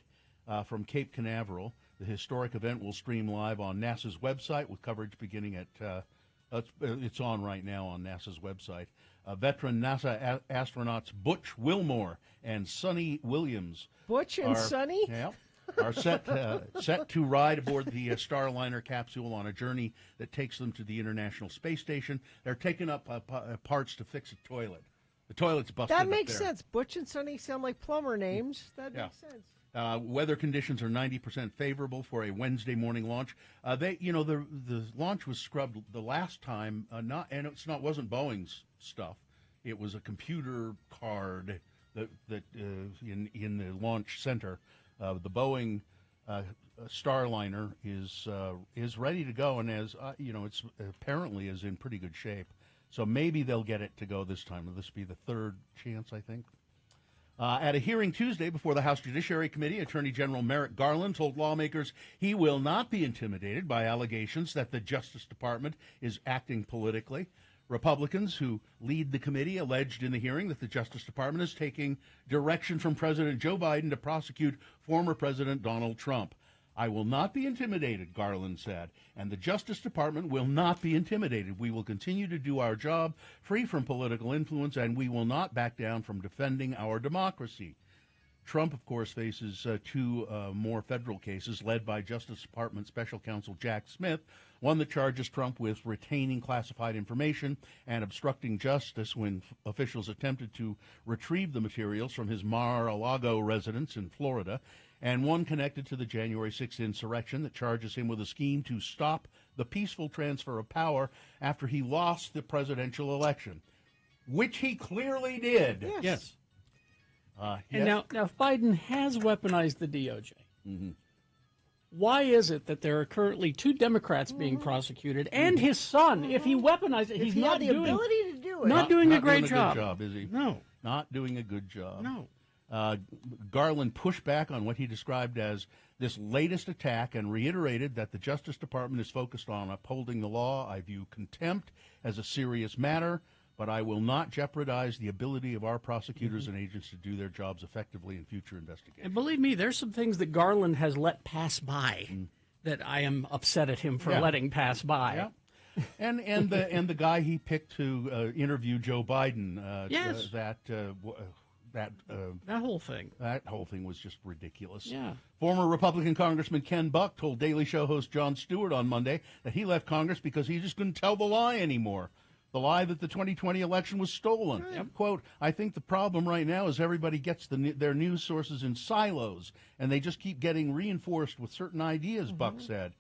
D: from Cape Canaveral. The historic event will stream live on NASA's website with coverage beginning at, it's on right now on NASA's website. Veteran NASA astronauts Butch Wilmore and Sonny Williams.
B: Butch and Sonny?
D: Yeah. Are set to ride aboard the Starliner capsule on a journey that takes them to the International Space Station. They're taking up parts to fix a toilet. The toilet's busted.
B: That makes
D: up there.
B: sense. Butch and Sonny sound like plumber names. That makes sense.
D: Weather conditions are 90% favorable for a Wednesday morning launch. The launch was scrubbed the last time, wasn't Boeing's stuff. It was a computer card that in the launch center. The Boeing Starliner is ready to go, and it's apparently is in pretty good shape. So maybe they'll get it to go this time. Will this be the third chance, I think? At a hearing Tuesday before the House Judiciary Committee, Attorney General Merrick Garland told lawmakers he will not be intimidated by allegations that the Justice Department is acting politically. Republicans who lead the committee alleged in the hearing that the Justice Department is taking direction from President Joe Biden to prosecute former President Donald Trump. I will not be intimidated, Garland said, and the Justice Department will not be intimidated. We will continue to do our job free from political influence, and we will not back down from defending our democracy. Trump, of course, faces two more federal cases led by Justice Department Special Counsel Jack Smith, one that charges Trump with retaining classified information and obstructing justice when officials attempted to retrieve the materials from his Mar-a-Lago residence in Florida, and one connected to the January 6th insurrection that charges him with a scheme to stop the peaceful transfer of power after he lost the presidential election, which he clearly did.
C: Yes.
D: Yes.
C: And now, if Biden has weaponized the DOJ, why is it that there are currently two Democrats being prosecuted and his son? If he weaponized it, he's not
B: the
C: doing
B: ability to do it.
C: not doing a great
D: Good job, is he?
C: No.
D: Not doing a good job.
C: No.
D: Garland pushed back on what he described as this latest attack and reiterated that the Justice Department is focused on upholding the law. I view contempt as a serious matter, but I will not jeopardize the ability of our prosecutors and agents to do their jobs effectively in future investigations.
C: And believe me, there's some things that Garland has let pass by that I am upset at him for letting pass by.
D: Yeah. And the guy he picked to interview Joe Biden.
C: Yes.
D: That
C: whole thing.
D: That whole thing was just ridiculous.
C: Yeah.
D: Former Republican Congressman Ken Buck told Daily Show host Jon Stewart on Monday that he left Congress because he just couldn't tell the lie anymore. The lie that the 2020 election was stolen. Quote, I think the problem right now is everybody gets their news sources in silos, and they just keep getting reinforced with certain ideas, Buck said.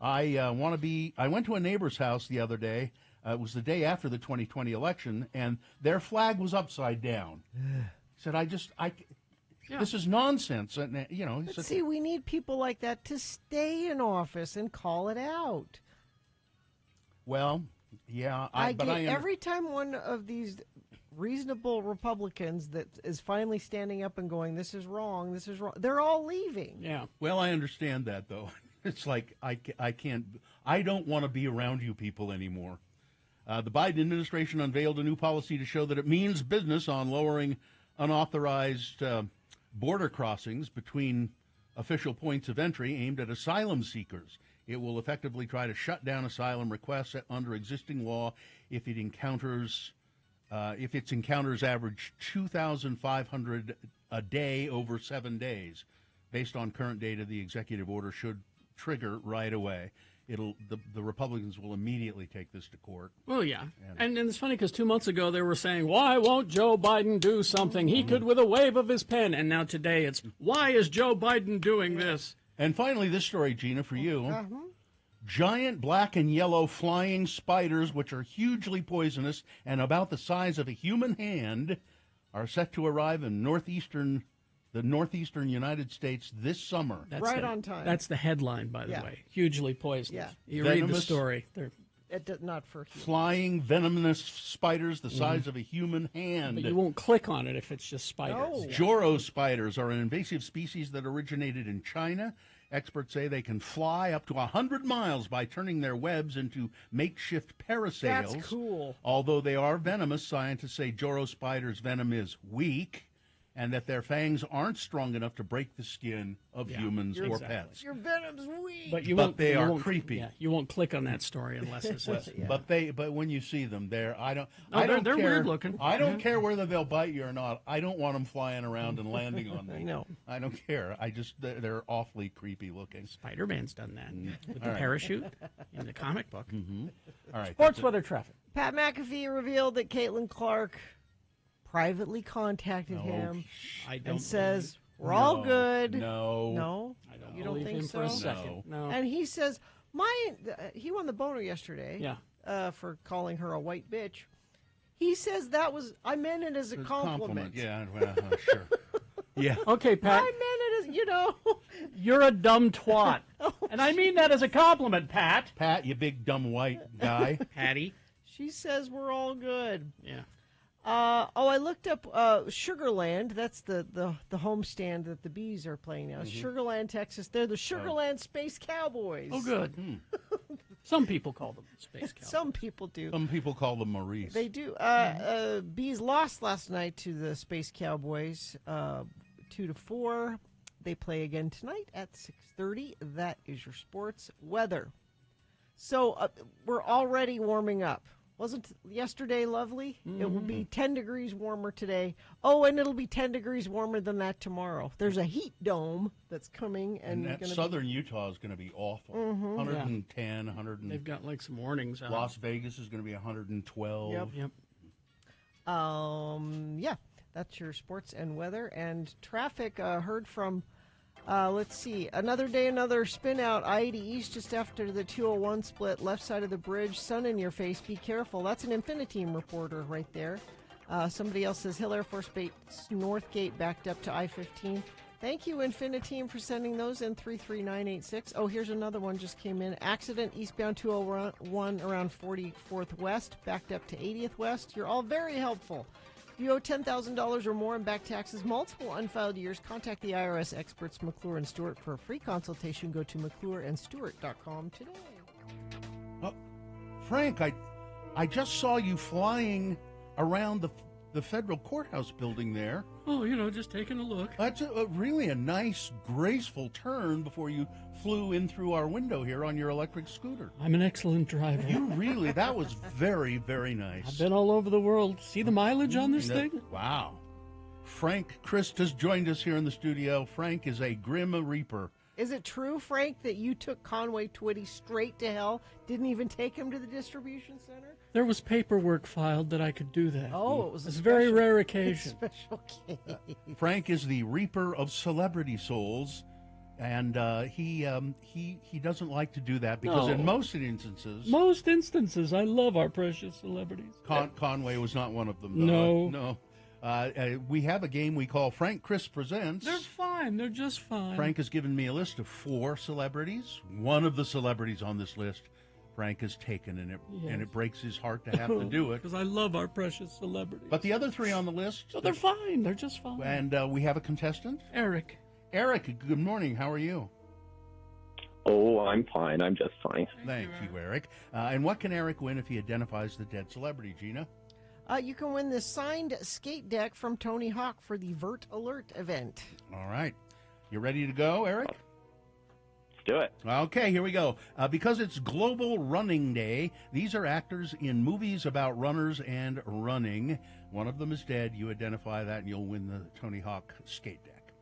D: I went to a neighbor's house the other day. It was the day after the 2020 election, and their flag was upside down. He said, this is nonsense. And,
B: See, we need people like that to stay in office and call it out.
D: Well, yeah.
B: Every time one of these reasonable Republicans that is finally standing up and going, this is wrong, they're all leaving.
C: Yeah.
D: Well, I understand that, though. It's like I don't want to be around you people anymore. The Biden administration unveiled a new policy to show that it means business on lowering unauthorized border crossings between official points of entry aimed at asylum seekers. It will effectively try to shut down asylum requests under existing law if its encounters average 2,500 a day over 7 days. Based on current data, the executive order should trigger right away. The Republicans will immediately take this to court.
C: Well, yeah. And it's funny because 2 months ago they were saying, why won't Joe Biden do something? He could with a wave of his pen. And now today it's, why is Joe Biden doing this?
D: And finally, this story, Gina, for you. Giant black and yellow flying spiders, which are hugely poisonous and about the size of a human hand, are set to arrive in the northeastern United States this summer.
B: On time.
C: That's the headline, by the way. Hugely poisonous.
B: Yeah.
C: You read the story.
B: Not for humans.
D: Flying venomous spiders the size of a human hand.
C: But you won't click on it if it's just spiders.
B: No.
D: Joro spiders are an invasive species that originated in China Experts say they can fly up to 100 miles by turning their webs into makeshift parasails.
B: That's cool.
D: Although they are venomous, scientists say Joro spiders' venom is weak and that their fangs aren't strong enough to break the skin of humans or pets.
B: Your venom's weak.
C: But
D: they are creepy.
C: Yeah, you won't click on that story unless it says.
D: But when you see them, they're
C: they're
D: care,
C: weird looking.
D: I don't care whether they'll bite you or not. I don't want them flying around and landing on me.
B: No,
D: I don't care. They're awfully creepy looking.
C: Spider-Man's done that with the parachute in the comic book.
D: All right,
C: Sports weather traffic.
B: Pat McAfee revealed that Caitlin Clark privately contacted him and says, we're all good.
D: No.
C: I don't
B: You don't
C: believe
B: think
C: him for a
B: so?
C: second. No.
B: And he says, he won the boner yesterday for calling her a white bitch. He says I meant it as a compliment.
D: Yeah, well, sure. Yeah.
C: Okay, Pat.
B: I meant it as,
C: You're a dumb twat. And I mean that as a compliment, Pat.
D: Pat, you big dumb white guy.
C: Patty.
B: She says we're all good.
C: Yeah.
B: I looked up Sugarland. That's the homestand that the Bees are playing now. Sugarland, Texas. They're the Sugarland Space Cowboys.
C: Oh, good. Some people call them Space Cowboys.
B: Some people do.
D: Some people call them Maurice.
B: They do. Bees lost last night to the Space Cowboys, 2-4. They play again tonight at 6:30. That is your sports weather. So we're already warming up. Wasn't yesterday lovely? It will be 10 degrees warmer today. Oh, and it'll be 10 degrees warmer than that tomorrow. There's a heat dome that's coming. And
D: that southern Utah is going to be awful. 110, 100.
C: They've got like some warnings out.
D: Las Vegas is going to be 112.
C: Yep.
B: Yeah, that's your sports and weather. And traffic, heard from... let's see. Another day, another spin out. I-80 East just after the 201 split. Left side of the bridge. Sun in your face. Be careful. That's an Infiniteam reporter right there. Somebody else says Hill Air Force Base North Gate backed up to I-15. Thank you, Infiniteam, for sending those in 33986. Oh, here's another one just came in. Accident eastbound 201 around 44th West. Backed up to 80th West. You're all very helpful. If you owe $10,000 or more in back taxes, multiple unfiled years, contact the IRS experts McClure and Stewart for a free consultation. Go to McClureandStewart.com today.
D: Frank, I just saw you flying around the federal courthouse building there.
C: Oh, just taking a look.
D: That's really a nice, graceful turn before you flew in through our window here on your electric scooter.
C: I'm an excellent driver.
D: That was very, very nice.
C: I've been all over the world. See the mileage on this thing?
D: Wow. Frank Christ has joined us here in the studio. Frank is a grim reaper.
B: Is it true, Frank, that you took Conway Twitty straight to hell? Didn't even take him to the distribution center?
C: There was paperwork filed that I could do that.
B: Oh, it was
C: a very rare occasion.
B: Special case.
D: Frank is the reaper of celebrity souls, and he doesn't like to do that because in most instances,
C: I love our precious celebrities.
D: Conway was not one of them. Though. No. We have a game we call Frank Chris Presents.
C: They're fine. They're just fine.
D: Frank has given me a list of 4 celebrities. One of the celebrities on this list, Frank has taken, and it breaks his heart to have to do it.
C: Because I love our precious celebrities.
D: But the other 3 on the list...
C: So they're fine. They're just fine.
D: And we have a contestant?
C: Eric.
D: Eric, good morning. How are you?
L: Oh, I'm fine. I'm just fine.
D: Thank you, Eric. And what can Eric win if he identifies the dead celebrity, Gina?
B: You can win the signed skate deck from Tony Hawk for the Vert Alert event.
D: All right. You ready to go, Eric?
L: Let's do it.
D: Okay, here we go. Because it's Global Running Day, these are actors in movies about runners and running. One of them is dead. You identify that, and you'll win the Tony Hawk skate deck.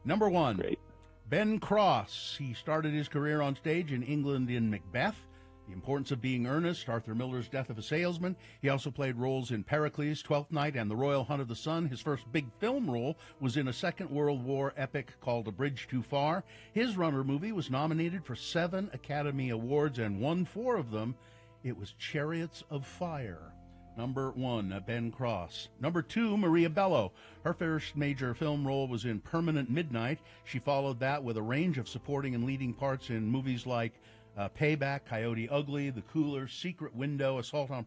D: Number 1,
L: Great.
D: Ben Cross. He started his career on stage in England in Macbeth. The Importance of Being Earnest, Arthur Miller's Death of a Salesman. He also played roles in Pericles, Twelfth Night, and The Royal Hunt of the Sun. His first big film role was in a Second World War epic called A Bridge Too Far. His runner movie was nominated for 7 Academy Awards and won 4 of them. It was Chariots of Fire. Number 1, Ben Cross. Number 2, Maria Bello. Her first major film role was in Permanent Midnight. She followed that with a range of supporting and leading parts in movies like Payback, Coyote Ugly, The Cooler, Secret Window, Assault on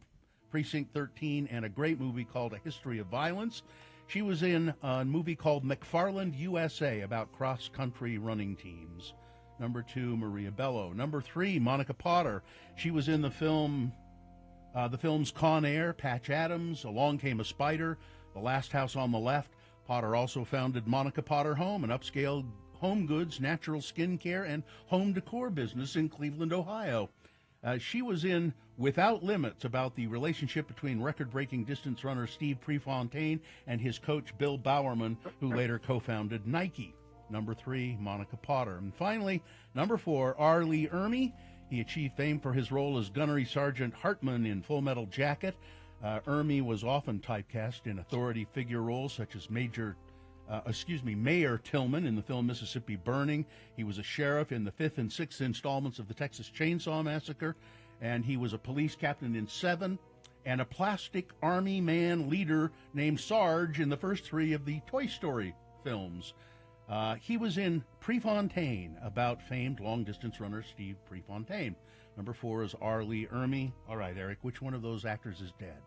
D: Precinct 13, and a great movie called A History of Violence. She was in a movie called McFarland USA about cross-country running teams. Number 2, Maria Bello. Number 3, Monica Potter. She was in the films Con Air, Patch Adams, Along Came a Spider, The Last House on the Left. Potter also founded Monica Potter Home, an upscale home goods, natural skincare, and home decor business in Cleveland, Ohio. She was in Without Limits, about the relationship between record-breaking distance runner Steve Prefontaine and his coach Bill Bowerman, who later co-founded Nike. Number 3, Monica Potter. And finally, number 4, R. Lee Ermey. He achieved fame for his role as Gunnery Sergeant Hartman in Full Metal Jacket. Ermey was often typecast in authority figure roles such as Mayor Tillman in the film Mississippi Burning. He was a sheriff in the 5th and 6th installments of the Texas Chainsaw Massacre, and he was a police captain in 7, and a plastic army man leader named Sarge in the first 3 of the Toy Story films. He was in Prefontaine, about famed long-distance runner Steve Prefontaine. Number 4 is R. Lee Ermey. All right, Eric, which one of those actors is dead?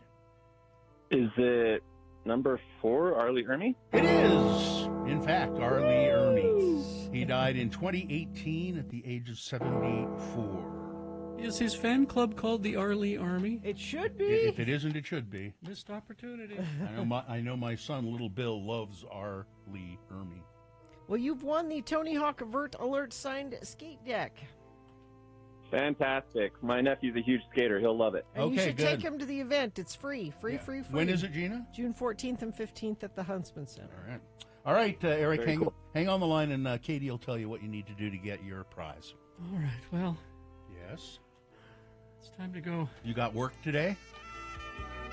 L: Is it number 4, R. Lee Ermey?
D: It is, in fact, R. Lee Ermey. He died in 2018 at the age of 74.
C: Is his fan club called the R. Lee Army?
B: It should be.
D: If it isn't, it should be.
C: Missed opportunity.
D: I know my son, little Bill, loves R. Lee Ermey.
B: Well, you've won the Tony Hawk Avert Alert signed skate deck.
L: Fantastic. My nephew's a huge skater. He'll love it.
B: And you should take him to the event. It's free. Free.
D: When is it, Gina?
B: June 14th and 15th at the Huntsman Center.
D: All right, Eric,
L: Very
D: hang on the line, and Katie will tell you what you need to do to get your prize.
C: All right, well.
D: Yes?
C: It's time to go.
D: You got work today?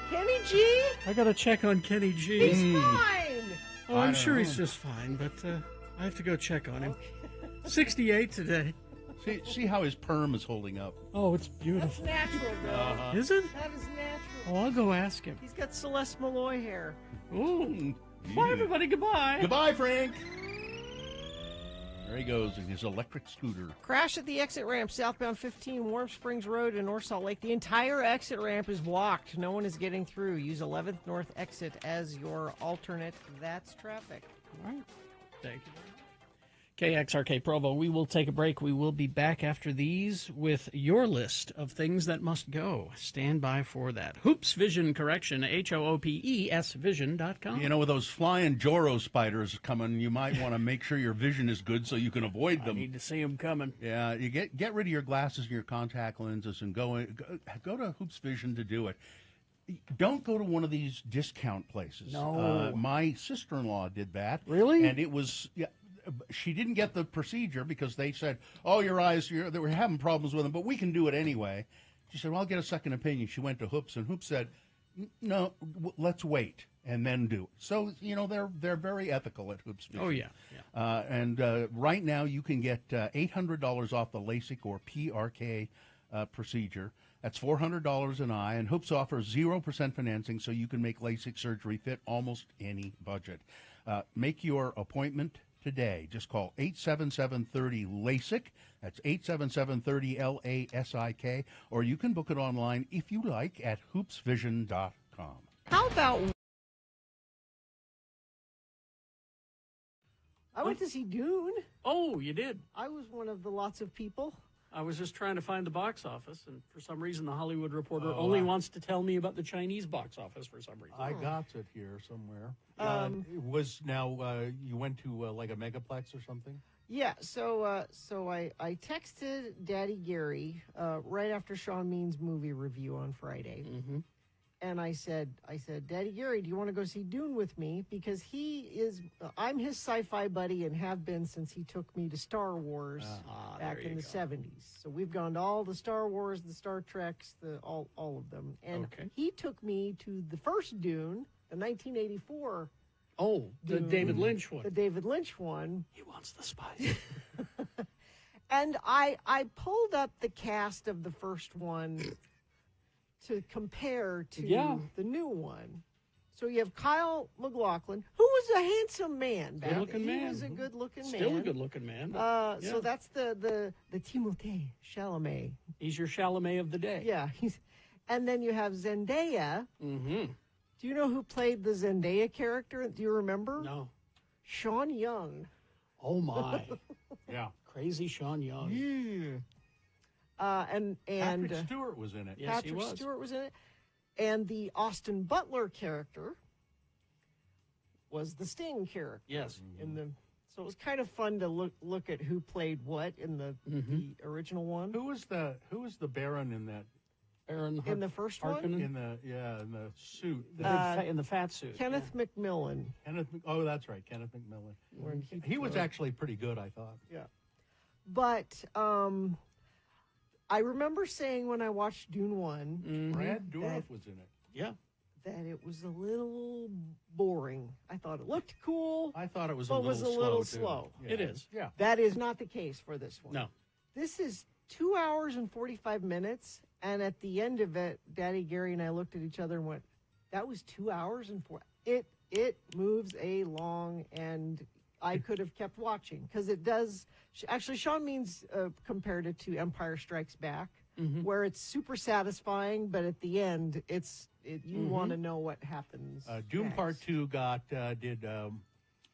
B: Kenny G?
C: I got to check on Kenny G.
B: He's fine.
C: Oh, I'm sure he's just fine, but I have to go check on him. 68 today.
D: See how his perm is holding up.
C: Oh, it's beautiful.
B: That's natural, though.
C: Is it?
B: That is natural.
C: Oh, I'll go ask him.
B: He's got Celeste Malloy hair.
C: Ooh. Bye, everybody. Goodbye.
D: Goodbye, Frank. There he goes in his electric scooter.
B: Crash at the exit ramp, southbound 15, Warm Springs Road in North Salt Lake. The entire exit ramp is blocked. No one is getting through. Use 11th North exit as your alternate. That's traffic.
C: All right. Thank you. KXRK Provo. We will take a break. We will be back after these with your list of things that must go. Stand by for that. Hoops Vision Correction, HOOPES Vision.com.
D: You know, with those flying Joro spiders coming, you might want to make sure your vision is good so you can avoid them.
C: I need to see them coming.
D: Yeah, you get rid of your glasses and your contact lenses and go to Hoops Vision to do it. Don't go to one of these discount places.
C: No.
D: My sister-in-law did that.
C: Really?
D: And it was... Yeah, she didn't get the procedure because they said, "Oh, your eyes, they were having problems with them, but we can do it anyway." She said, "Well, I'll get a second opinion." She went to Hoops, and Hoops said, "No, let's wait and then do it." So they're very ethical at Hoops.
C: Oh yeah.
D: And right now you can get $800 off the LASIK or PRK procedure. That's $400 an eye, and Hoops offers 0% financing, so you can make LASIK surgery fit almost any budget. Make your appointment today. Just call 877-30-LASIK. That's 877-30-LASIK. Or you can book it online, if you like, at hoopsvision.com.
B: How about... I went to see Dune.
C: Oh, you did?
B: I was one of the lots of people.
C: I was just trying to find the box office, and for some reason the Hollywood Reporter only wants to tell me about the Chinese box office for some reason.
D: I got it here somewhere. It was you went to like a megaplex or something?
B: Yeah, so I texted Daddy Gary right after Sean Mean's movie review on Friday.
C: Mm-hmm.
B: And I said, Daddy Gary, do you want to go see Dune with me? Because I'm his sci-fi buddy and have been since he took me to Star Wars back in the 70s. So we've gone to all the Star Wars, the Star Treks, all of them. And he took me to the first Dune, the 1984.
C: Oh, the
B: Dune,
C: David Lynch one.
B: The David Lynch one.
C: He wants the spice.
B: And I pulled up the cast of the first one to compare to the new one. So you have Kyle MacLachlan, who was a handsome man back then. He was a good-looking man.
C: Still a good-looking man.
B: So that's the Timothée Chalamet.
C: He's your Chalamet of the day.
B: Yeah. And then you have Zendaya.
C: Mm-hmm.
B: Do you know who played the Zendaya character? Do you remember?
C: No.
B: Sean Young.
C: Oh, my.
D: Yeah.
C: Crazy Sean Young.
B: And
D: Patrick Stewart was in it.
C: Yes,
B: Patrick
C: he was.
B: Stewart was in it. And the Austin Butler character was the Sting character.
C: Yes.
B: So it was kind of fun to look at who played what in the original one.
D: Who was the Baron in that?
C: Baron
B: In the first one?
C: Harkonnen?
D: In the suit.
C: In the fat suit.
B: Kenneth McMillan.
D: Oh, that's right, Kenneth McMillan. He was actually pretty good, I thought.
B: Yeah. But I remember saying when I watched Dune 1,
D: Brad Dourif was in it.
C: Yeah.
B: that it was a little boring. I thought it looked cool.
D: I thought it was
B: but
D: a
B: was a
D: little
B: little
D: slow,
B: slow.
D: too. Yeah.
C: It is.
D: Yeah.
B: That is not the case for this one.
C: No.
B: This is 2 hours and 45 minutes, and at the end of it, Daddy Gary and I looked at each other and went, "That was 2 hours and 4." It moves along, and I could have kept watching because it does. Actually, Sean Means compared it to Empire Strikes Back, where it's super satisfying, but at the end, you want to know what happens.
D: Doom
B: next.
D: Part 2 did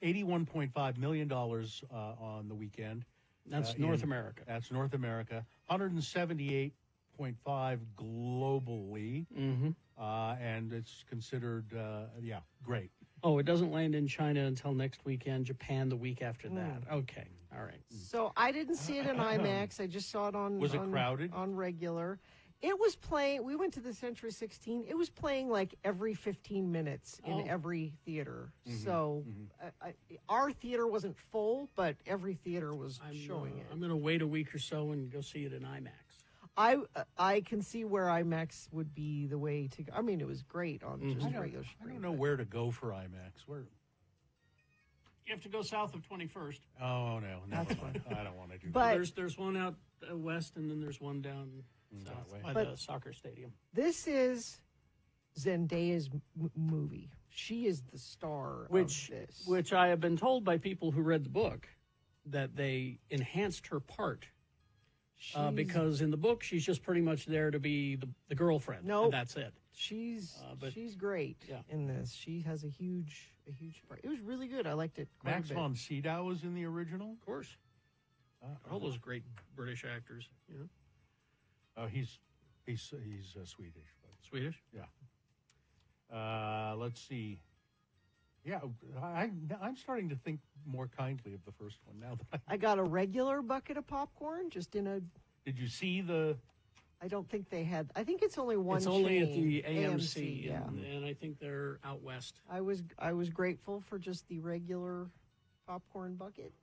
D: $81.5 million on the weekend.
C: That's North America.
D: That's North America. 178.5 globally. And it's considered, great.
C: Oh, it doesn't land in China until next weekend. Japan the week after that. Okay. All right.
B: So I didn't see it in IMAX. I just saw it on.
D: Was it crowded?
B: On regular. It was playing. We went to the Century 16. It was playing like every 15 minutes in every theater. So our theater wasn't full, but every theater was showing it.
C: I'm going to wait a week or so and go see it in IMAX.
B: I can see where IMAX would be the way to go. I mean, it was great on just regular screen.
D: I don't know where to go for IMAX. Where?
C: You have to go south of 21st.
D: Oh, no. Never mind. I don't want to do
B: But-
D: that.
C: There's one out west, and then there's one down south
D: way.
C: by
B: But-
C: the soccer stadium.
B: This is Zendaya's movie. She is the star of this.
C: Which I have been told by people who read the book that they enhanced her part. Because in the book, she's just pretty much there to be the girlfriend.
B: Nope.
C: And that's it.
B: She's
C: but-
B: she's great in this. She has a huge part. It was really good. I liked it quite
D: Max
B: a bit.
D: von Sydow was in the original?
C: Of course. All those great British actors. You know?
D: Oh, he's Swedish. But,
C: Swedish?
D: yeah. Let's see. Yeah, I'm starting to think more kindly of the first one now. That
B: I got a regular bucket of popcorn, just in a.
D: Did you see the?
B: I don't think they had. I think it's only one.
C: It's only at
B: chain,
C: the AMC,
B: yeah.
C: and I think they're out west.
B: I was grateful for just the regular popcorn bucket.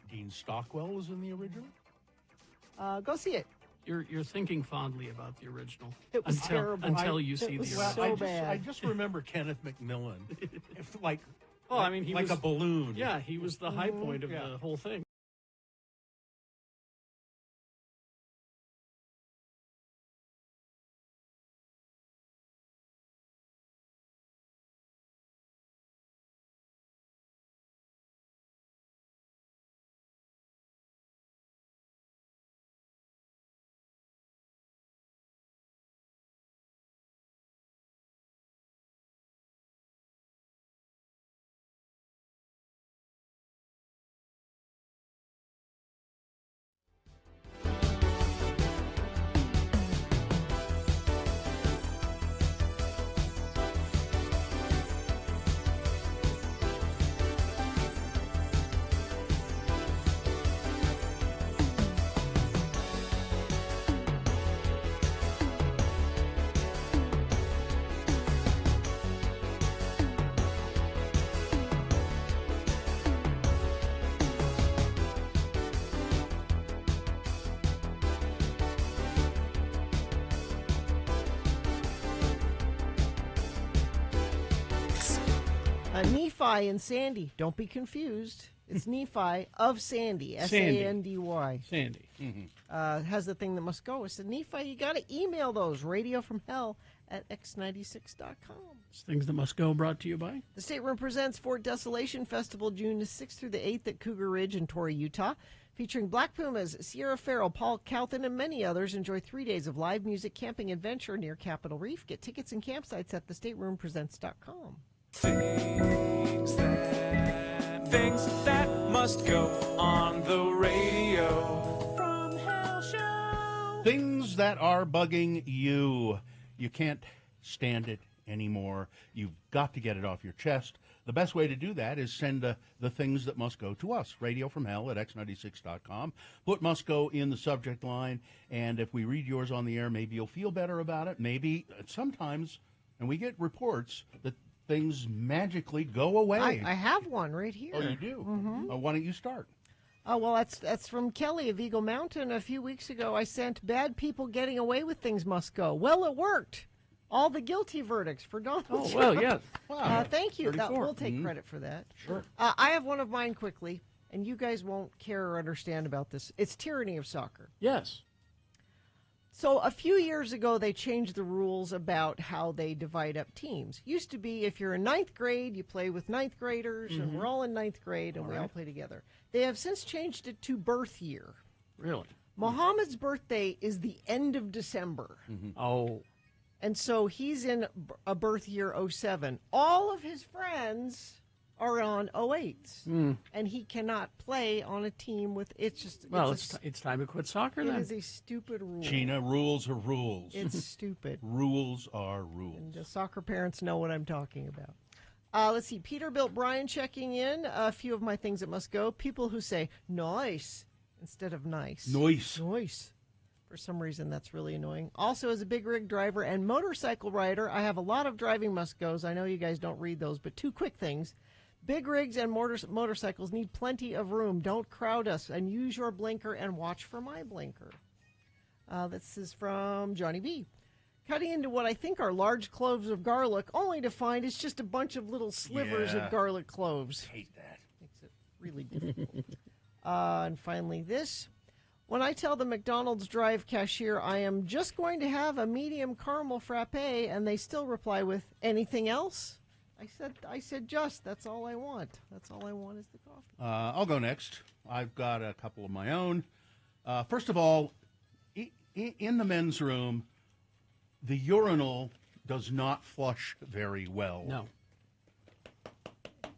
D: Dean Stockwell was in the original.
B: Go see it.
C: You're thinking fondly about the original.
B: It was terrible.
C: Until you
B: It
C: see the
B: was
C: original.
B: so bad.
D: I just remember Kenneth McMillan, like
C: he
D: like
C: was
D: a balloon.
C: Yeah, he was the high point of the whole thing.
B: Nephi and Sandy. Don't be confused. It's Nephi of Sandy. Sandy.
C: Sandy.
B: Has the thing that must go. I said, Nephi, you got to email those. radiofromhell@x96.com.
C: It's Things That Must Go, brought to you by
B: The Stateroom presents Fort Desolation Festival, June 6th through the 8th at Cougar Ridge in Torrey, Utah. Featuring Black Pumas, Sierra Farrell, Paul Calthan, and many others. Enjoy 3 days of live music, camping adventure near Capitol Reef. Get tickets and campsites at thestateroompresents.com.
E: Things that must go on the radio. Radio from Hell Show.
D: Things that are bugging you. You can't stand it anymore. You've got to get it off your chest. The best way to do that is send the things that must go to us. Radio from Hell at x96.com. Put must go in the subject line, and if we read yours on the air, maybe you'll feel better about it. Maybe sometimes, and we get reports that things magically go away.
B: I have one right here.
D: Oh, you do?
B: Mm-hmm.
D: Why don't you start?
B: Oh, well, that's from Kelly of Eagle Mountain. A few weeks ago, I sent bad people getting away with things must go. Well, it worked. All the guilty verdicts for Donald Trump.
C: well, yeah.
D: Wow.
B: Thank you.
C: 34.
B: We'll take credit for that.
D: Sure.
B: I have one of mine quickly, and you guys won't care or understand about this. It's tyranny of soccer.
C: Yes.
B: So a few years ago, they changed the rules about how they divide up teams. Used to be if you're in ninth grade, you play with ninth graders, and we're all in ninth grade, and we all play together. They have since changed it to birth year.
C: Really?
B: Muhammad's birthday is the end of December.
C: Oh.
B: And so he's in a birth year 07. All of his friends are on 08s. And he cannot play on a team with, it's just...
C: Well, it's time to quit soccer then.
B: It is a stupid rule.
D: Gina, rules are rules.
B: It's stupid.
D: Rules are rules.
B: And the soccer parents know what I'm talking about. Let's see. Peterbilt Brian checking in. A few of my things that must go. People who say nice instead of nice.
D: Nice.
B: Nice. For some reason, that's really annoying. Also, as a big rig driver and motorcycle rider, I have a lot of driving must-goes. I know you guys don't read those, but two quick things. Big rigs and motorcycles need plenty of room. Don't crowd us, and use your blinker and watch for my blinker. This is from Johnny B. Cutting into what I think are large cloves of garlic, only to find it's just a bunch of little slivers
D: Yeah.
B: of garlic cloves.
D: Hate that.
B: Makes it really difficult. And finally, this. When I tell the McDonald's drive cashier I am just going to have a medium caramel frappe, and they still reply with anything else, I said just. That's all I want. That's all I want is the coffee.
D: I'll go next. I've got a couple of my own. First of all, in the men's room, the urinal does not flush very well.
C: No.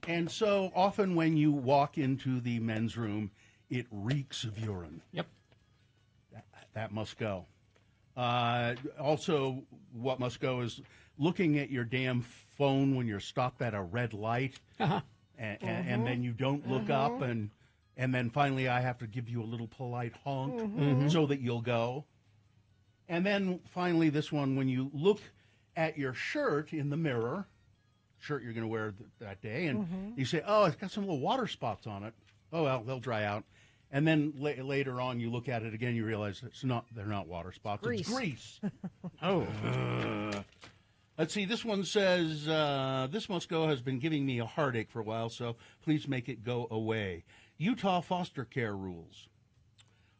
D: And so often when you walk into the men's room, it reeks of urine.
C: Yep.
D: That must go. Also, what must go is looking at your damn phone when you're stopped at a red light, and then you don't look up, and then finally I have to give you a little polite honk so that you'll go. And then finally this one, when you look at your shirt in the mirror, shirt you're going to wear that day, and you say, oh, it's got some little water spots on it. Oh, well, they'll dry out. And then later on, you look at it again, you realize they're not water spots.
B: Grease.
D: It's grease.
C: Oh.
D: Let's see. This one says, this must go has been giving me a heartache for a while, so please make it go away. Utah foster care rules.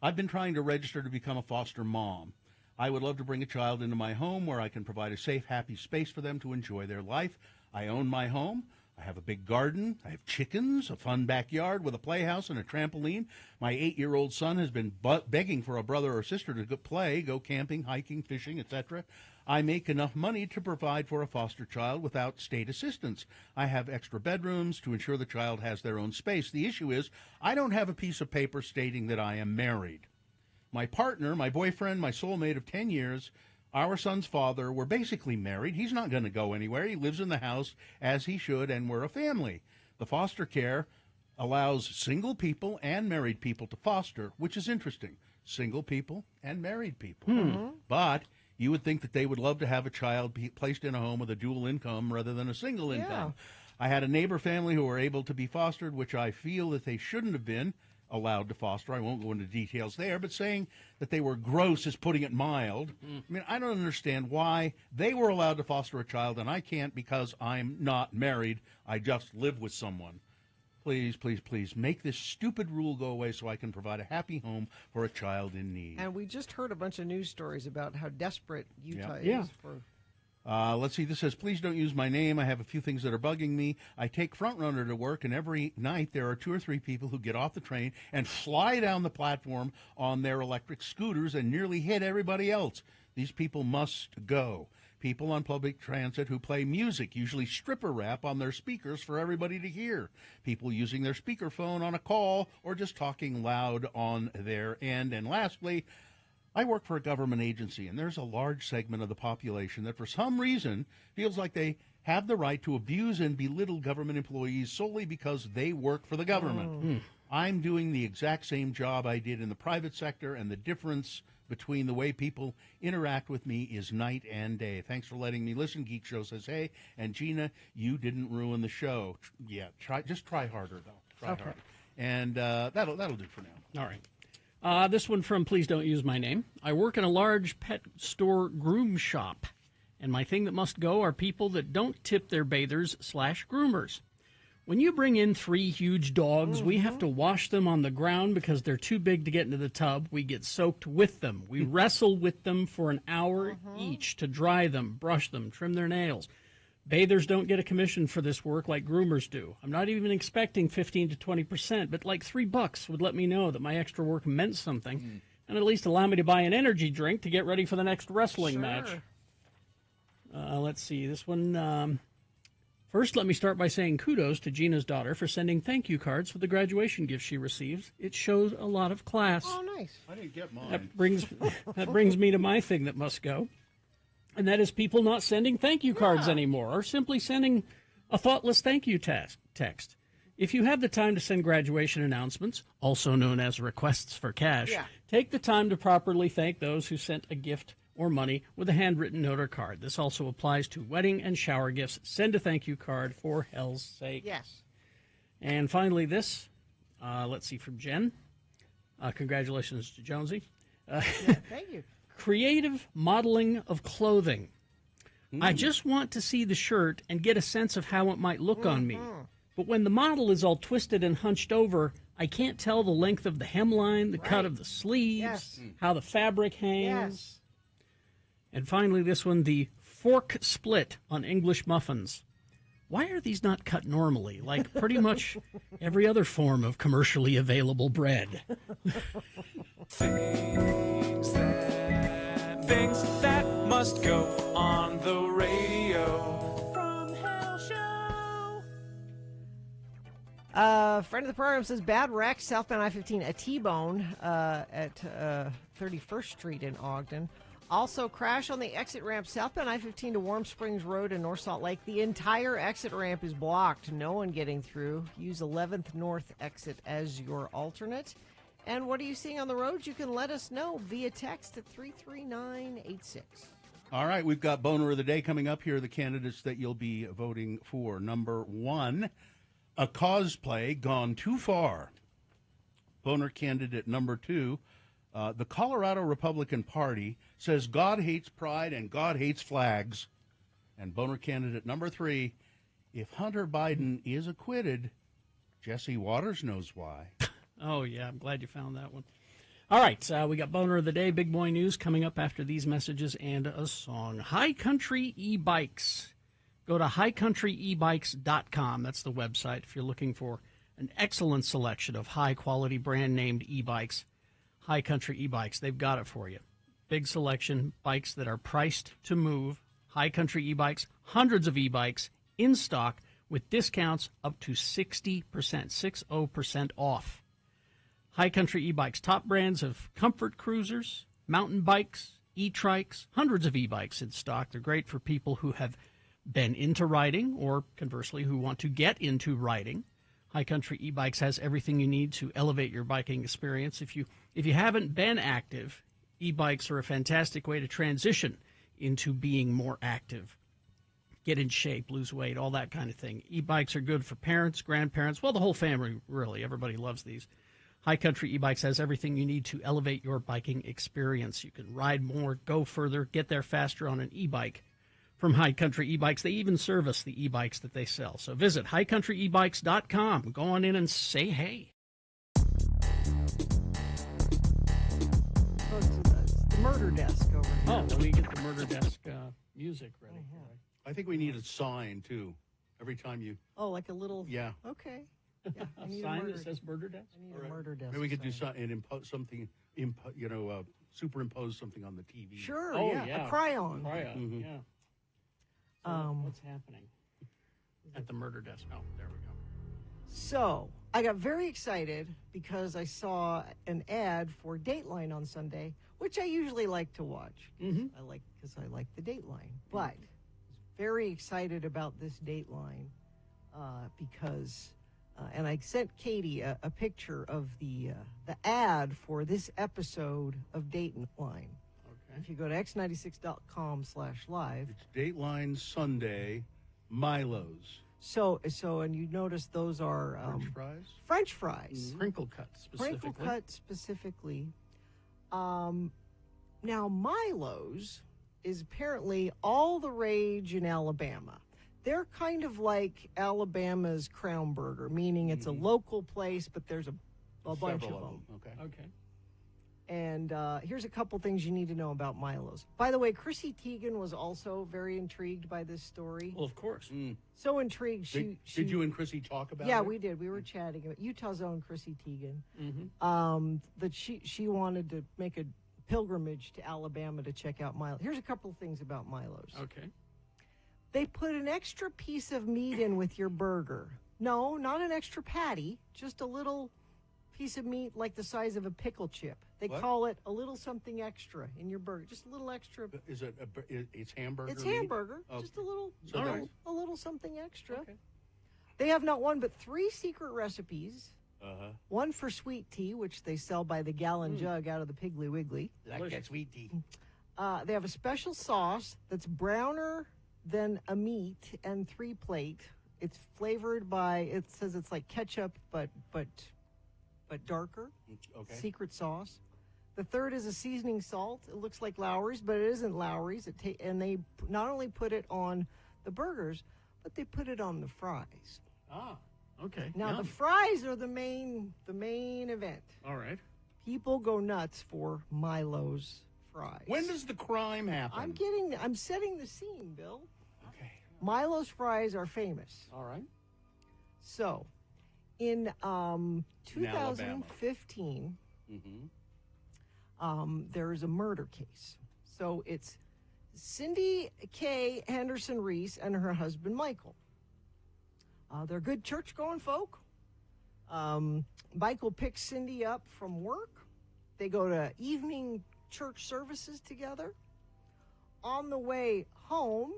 D: I've been trying to register to become a foster mom. I would love to bring a child into my home where I can provide a safe, happy space for them to enjoy their life. I own my home. I have a big garden. I have chickens, a fun backyard with a playhouse and a trampoline. My 8-year-old son has been begging for a brother or sister to go camping, hiking, fishing, etc. I make enough money to provide for a foster child without state assistance. I have extra bedrooms to ensure the child has their own space. The issue is I don't have a piece of paper stating that I am married. My partner, my boyfriend, my soulmate of 10 years, our son's father, we're basically married. He's not going to go anywhere. He lives in the house as he should, and we're a family. The foster care allows single people and married people to foster, which is interesting. Single people and married people. But you would think that they would love to have a child be placed in a home with a dual income rather than a single income. I had a neighbor family who were able to be fostered, which I feel that they shouldn't have been allowed to foster. I won't go into details there, but saying that they were gross is putting it mild. I mean, I don't understand why they were allowed to foster a child and I can't because I'm not married. I just live with someone. Please, please, please make this stupid rule go away so I can provide a happy home for a child in need.
B: And we just heard a bunch of news stories about how desperate Utah
D: Yeah.
B: is for...
D: Let's see. This says, please don't use my name. I have a few things that are bugging me. I take Front Runner to work, and every night there are 2 or 3 people who get off the train and fly down the platform on their electric scooters and nearly hit everybody else. These people must go. People on public transit who play music, usually stripper rap, on their speakers for everybody to hear. People using their speakerphone on a call or just talking loud on their end. And lastly, I work for a government agency, and there's a large segment of the population that for some reason feels like they have the right to abuse and belittle government employees solely because they work for the government. I'm doing the exact same job I did in the private sector, and the difference between the way people interact with me is night and day. Thanks for letting me listen. Geek Show says, hey, and Gina, you didn't ruin the show. Just try harder, though. Try harder. And that'll do for now.
C: All right. This one from Please Don't Use My Name. I work in a large pet store groom shop, and my thing that must go are people that don't tip their bathers/groomers. When you bring in 3 huge dogs, we have to wash them on the ground because they're too big to get into the tub. We get soaked with them. We wrestle with them for an hour each to dry them, brush them, trim their nails. Bathers don't get a commission for this work like groomers do. I'm not even expecting 15 to 20%, but like $3 would let me know that my extra work meant something and at least allow me to buy an energy drink to get ready for the next wrestling match. Let's see, this one... First, let me start by saying kudos to Gina's daughter for sending thank you cards for the graduation gift she receives. It shows a lot of class.
B: Oh, nice.
D: I didn't get mine.
C: That brings me to my thing that must go, and that is people not sending thank you cards anymore, or simply sending a thoughtless thank you text. If you have the time to send graduation announcements, also known as requests for cash, take the time to properly thank those who sent a gift or money with a handwritten note or card. This also applies to wedding and shower gifts. Send a thank you card for hell's sake.
B: Yes.
C: And finally this, let's see, from Jen. Congratulations to Jonesy.
B: Thank you.
C: Creative modeling of clothing. I just want to see the shirt and get a sense of how it might look on me. But when the model is all twisted and hunched over, I can't tell the length of the hemline, the cut of the sleeves, how the fabric hangs. And finally, this one, the fork split on English muffins. Why are these not cut normally, like pretty much every other form of commercially available bread?
E: Things that must go on the radio. From Hell Show.
B: Friend of the program says bad wreck, southbound I-15, a T-bone at 31st Street in Ogden. Also, crash on the exit ramp southbound I-15 to Warm Springs Road in North Salt Lake. The entire exit ramp is blocked. No one getting through. Use 11th North exit as your alternate. And what are you seeing on the roads? You can let us know via text at 33986.
D: All right, we've got Boner of the Day coming up. Here are the candidates that you'll be voting for. Number 1, a cosplay gone too far. Boner candidate number 2, the Colorado Republican Party says God hates pride and God hates flags. And Boner candidate number 3, if Hunter Biden is acquitted, Jesse Waters knows why.
C: Oh, yeah, I'm glad you found that one. All right, we got Boner of the Day, Big Boy News coming up after these messages and a song. High Country E-Bikes. Go to highcountryebikes.com. That's the website if you're looking for an excellent selection of high-quality brand-named e-bikes. High Country E-Bikes, they've got it for you. Big selection, bikes that are priced to move. High Country E-Bikes, hundreds of e-bikes in stock with discounts up to 60%, 60% off. High Country E-Bikes, top brands of comfort cruisers, mountain bikes, e-trikes, hundreds of e-bikes in stock. They're great for people who have been into riding or, conversely, who want to get into riding. High Country E-Bikes has everything you need to elevate your biking experience. If you haven't been active, e-bikes are a fantastic way to transition into being more active. Get in shape, lose weight, all that kind of thing. E-bikes are good for parents, grandparents, well, the whole family, really. Everybody loves these. High Country E-Bikes has everything you need to elevate your biking experience. You can ride more, go further, get there faster on an e-bike. From High Country E-Bikes, they even service the e-bikes that they sell. So visit highcountryebikes.com. Go on in and say hey.
B: Go to the murder desk over here.
C: Oh, let me get the murder desk music ready.
D: I think we need a sign, too, every time you...
B: Oh, like a little...
D: Yeah.
B: Okay. Yeah, I need
C: sign
B: murder.
C: that says murder desk?
B: I need a murder desk.
D: Maybe we could do
B: sign.
D: something, superimpose something on the TV.
B: Sure,
C: Oh,
B: yeah. A cryon.
C: Cryon, yeah. What's happening at the murder desk? Oh, there we go.
B: So I got very excited because I saw an ad for Dateline on Sunday, which I usually like to watch. Because I like the Dateline. But I was very excited about this Dateline because, and I sent Katie a picture of the ad for this episode of Dateline. If you go to x96.com/live.
D: It's Dateline Sunday, Milo's.
B: So, and you notice those are
D: French fries?
B: French fries.
C: Crinkle cut specifically.
B: Crinkle cut specifically. Now, Milo's is apparently all the rage in Alabama. They're kind of like Alabama's Crown Burger, meaning it's a local place, but there's a bunch of them.
C: Okay.
B: And here's a couple things you need to know about Milo's. By the way, Chrissy Teigen was also very intrigued by this story.
C: Well, of course.
B: So intrigued. She
D: did you and Chrissy talk about it?
B: Yeah, we did. We were chatting about Utah's own Chrissy Teigen. That she wanted to make a pilgrimage to Alabama to check out Milo. Here's a couple of things about Milo's.
C: Okay.
B: They put an extra piece of meat in with your burger. No, not an extra patty, just a little piece of meat like the size of a pickle chip. They call it a little something extra in your burger. Just a little extra.
D: Is it? It's hamburger.
B: It's
D: meat?
B: hamburger.
D: Okay.
B: Just a little,
D: So
B: a little something extra. Okay. They have not one but 3 secret recipes. One for sweet tea, which they sell by the gallon jug out of the Piggly Wiggly.
D: Like that sweet tea.
B: They have a special sauce that's browner than a meat and 3-plate. It's flavored by. It says it's like ketchup, but darker.
D: Okay.
B: Secret sauce. The third is a seasoning salt. It looks like Lowry's, but it isn't Lowry's. And they not only put it on the burgers, but they put it on the fries.
C: Ah, okay.
B: Now
C: Yum.
B: the fries are the main event.
C: All right.
B: People go nuts for Milo's fries.
D: When does the crime happen?
B: I'm setting the scene, Bill.
D: Okay.
B: Milo's fries are famous.
C: All right.
B: So, in 2015, there is a murder case. So it's Cindy Kay Henderson Reese and her husband Michael. They're good church-going folk. Michael picks Cindy up from work. They go to evening church services together. On the way home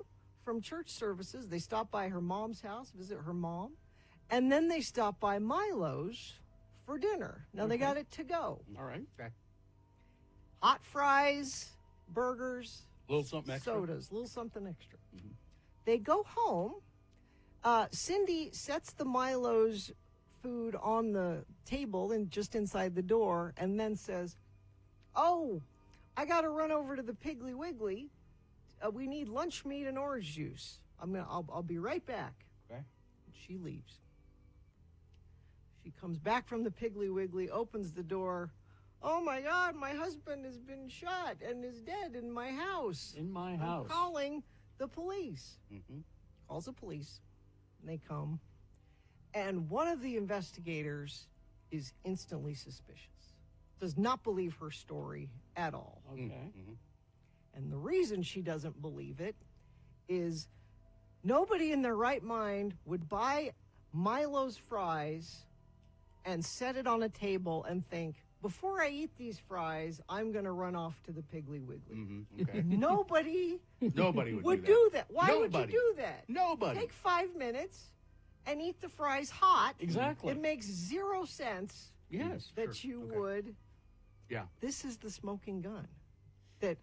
B: from church services, they stop by her mom's house, visit her mom, and then they stop by Milo's for dinner. Now, they got it to go.
C: All right. Okay.
B: Hot fries, burgers,
D: little something extra.
B: sodas, little something extra. They go home. Cindy sets the Milo's food on the table and just inside the door, and then says, "Oh, I got to run over to the Piggly Wiggly. We need lunch meat and orange juice. I'll be right back."
D: Okay.
B: She leaves. She comes back from the Piggly Wiggly, opens the door. "Oh my God, my husband has been shot and is dead in my house.
C: In my
B: I'm
C: house.
B: calling the police." Calls the police, and they come. And one of the investigators is instantly suspicious. Does not believe her story at all.
C: Okay.
B: And the reason she doesn't believe it is nobody in their right mind would buy Milo's fries and set it on a table and think, before I eat these fries, I'm going to run off to the Piggly Wiggly.
D: Okay.
B: Nobody
D: would
B: do that. Why would you
D: Nobody.
B: do that?
D: Nobody.
B: Take 5 minutes and eat the fries hot.
C: Exactly.
B: It makes 0 sense
C: Yes.
B: that you would.
D: Yeah.
B: This is the smoking gun. That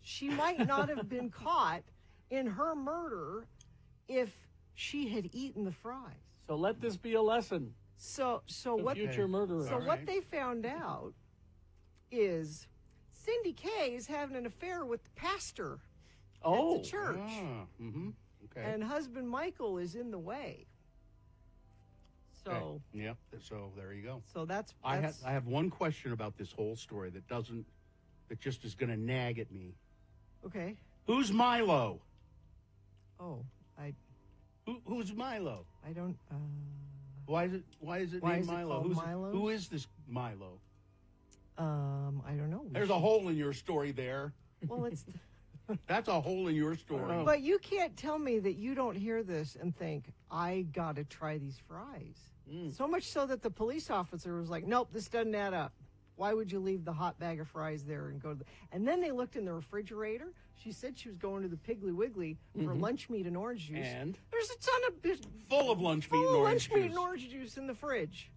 B: she might not have been caught in her murder if she had eaten the fries.
C: So let this be a lesson.
B: So
C: to
B: what
C: future murderers.
B: So what they found out is Cindy Kay is having an affair with the pastor at the church.
D: Okay.
B: And husband Michael is in the way. So
D: Okay. Yep. So there you go.
B: So that's
D: I have one question about this whole story that just is going to nag at me.
B: okay.
D: Who's Milo?
B: Oh,
D: Who's Milo?
B: I don't.
D: Why is it
B: Why
D: named
B: is it
D: Milo?
B: called Milo's?
D: Who is this Milo?
B: I don't know.
D: There's a hole in your story there.
B: Well, it's
D: That's a hole in your story.
B: But you can't tell me that you don't hear this and think, I got to try these fries. So much so that the police officer was like, nope, this doesn't add up. Why would you leave the hot bag of fries there and go to the... And then they looked in the refrigerator. She said she was going to the Piggly Wiggly for lunch meat and orange juice.
C: And?
B: There's a ton of...
D: Full of lunch meat and orange
B: meat
D: juice.
B: and orange juice in the fridge.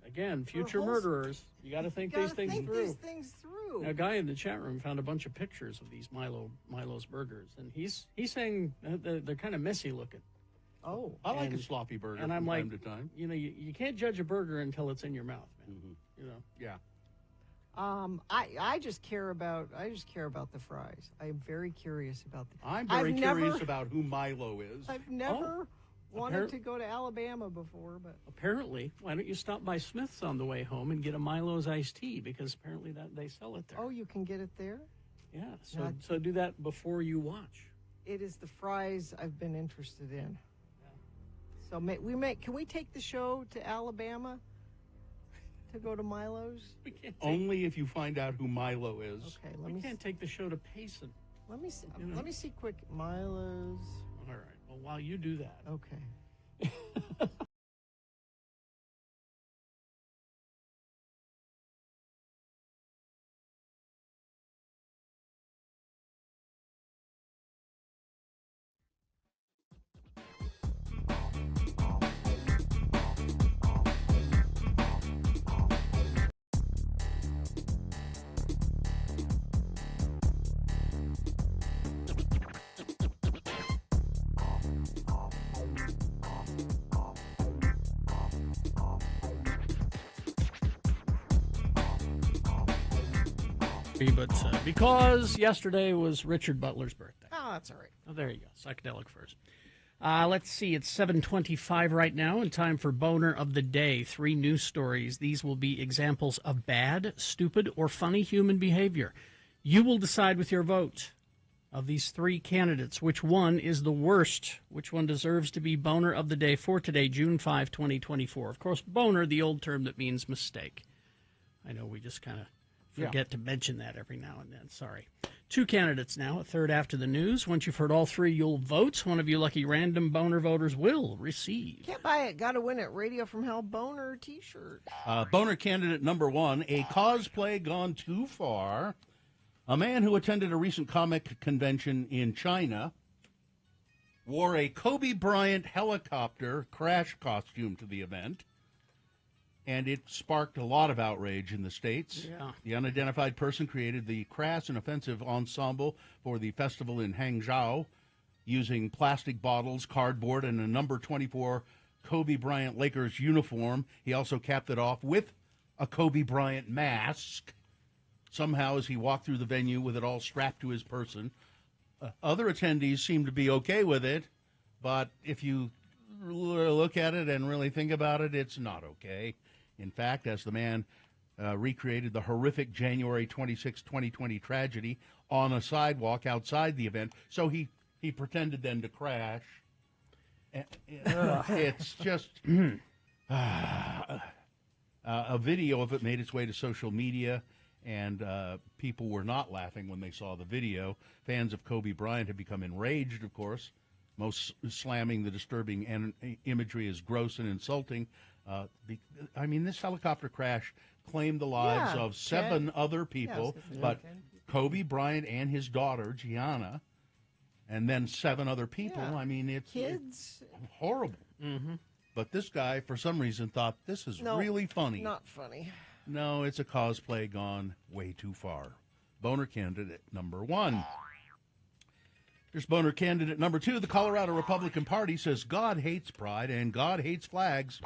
C: Again, future murderers. You got to think these things through. A guy in the chat room found a bunch of pictures of these Milo's burgers, and he's saying they're kind of messy looking.
B: Oh,
D: I like a sloppy burger
C: and I'm
D: from
C: like,
D: time to time.
C: You know, you can't judge a burger until it's in your mouth, man. You know.
D: Yeah.
B: I just care about the fries. I'm very curious about the.
D: I'm very curious about who Milo is.
B: I've never wanted to go to Alabama before, but
C: apparently, why don't you stop by Smith's on the way home and get a Milo's iced tea, because apparently that they sell it there.
B: Oh, you can get it there?
C: Yeah. So do that before you watch.
B: It is the fries I've been interested in. So can we take the show to Alabama to go to Milo's?
D: Only if you find out who Milo is.
B: Okay,
C: we can't take the show to Payson.
B: Let me see. Let me see quick. Milo's.
C: All right. Well, while you do that.
B: Okay.
C: But because yesterday was Richard Butler's birthday.
B: Oh, that's all right.
C: Oh, there you go. Psychedelic first. Let's see. It's 7:25 right now, and time for Boner of the Day. 3 news stories. These will be examples of bad, stupid, or funny human behavior. You will decide with your vote of these 3 candidates which one is the worst, which one deserves to be Boner of the Day for today, June 5, 2024. Of course, boner, the old term that means mistake. I know we just kind of forget to mention that every now and then. Sorry. 2 candidates now, a third after the news. Once you've heard all 3, you'll vote. One of you lucky random boner voters will receive.
B: Can't buy it. Got to win it. Radio from Hell boner T-shirt.
D: Boner candidate number 1, a cosplay gone too far. A man who attended a recent comic convention in China wore a Kobe Bryant helicopter crash costume to the event. And it sparked a lot of outrage in the States.
C: Yeah.
D: The unidentified person created the crass and offensive ensemble for the festival in Hangzhou using plastic bottles, cardboard, and a number 24 Kobe Bryant Lakers uniform. He also capped it off with a Kobe Bryant mask, somehow as he walked through the venue with it all strapped to his person. Other attendees seemed to be okay with it, but if you look at it and really think about it, it's not okay. In fact, as the man recreated the horrific January 26, 2020 tragedy on a sidewalk outside the event, so he pretended then to crash. It's just a video of it made its way to social media, and people were not laughing when they saw the video. Fans of Kobe Bryant have become enraged, of course, most slamming the disturbing imagery as gross and insulting. This helicopter crash claimed the lives of 7 other people, but Kobe Bryant and his daughter, Gianna, and then 7 other people.
B: Yeah.
D: It's
B: kids.
D: Horrible. Mm-hmm. But this guy, for some reason, thought this is really funny.
B: Not funny.
D: No, it's a cosplay gone way too far. Boner candidate number 1. Here's Boner candidate number 2. The Colorado Republican Party says God hates pride and God hates flags.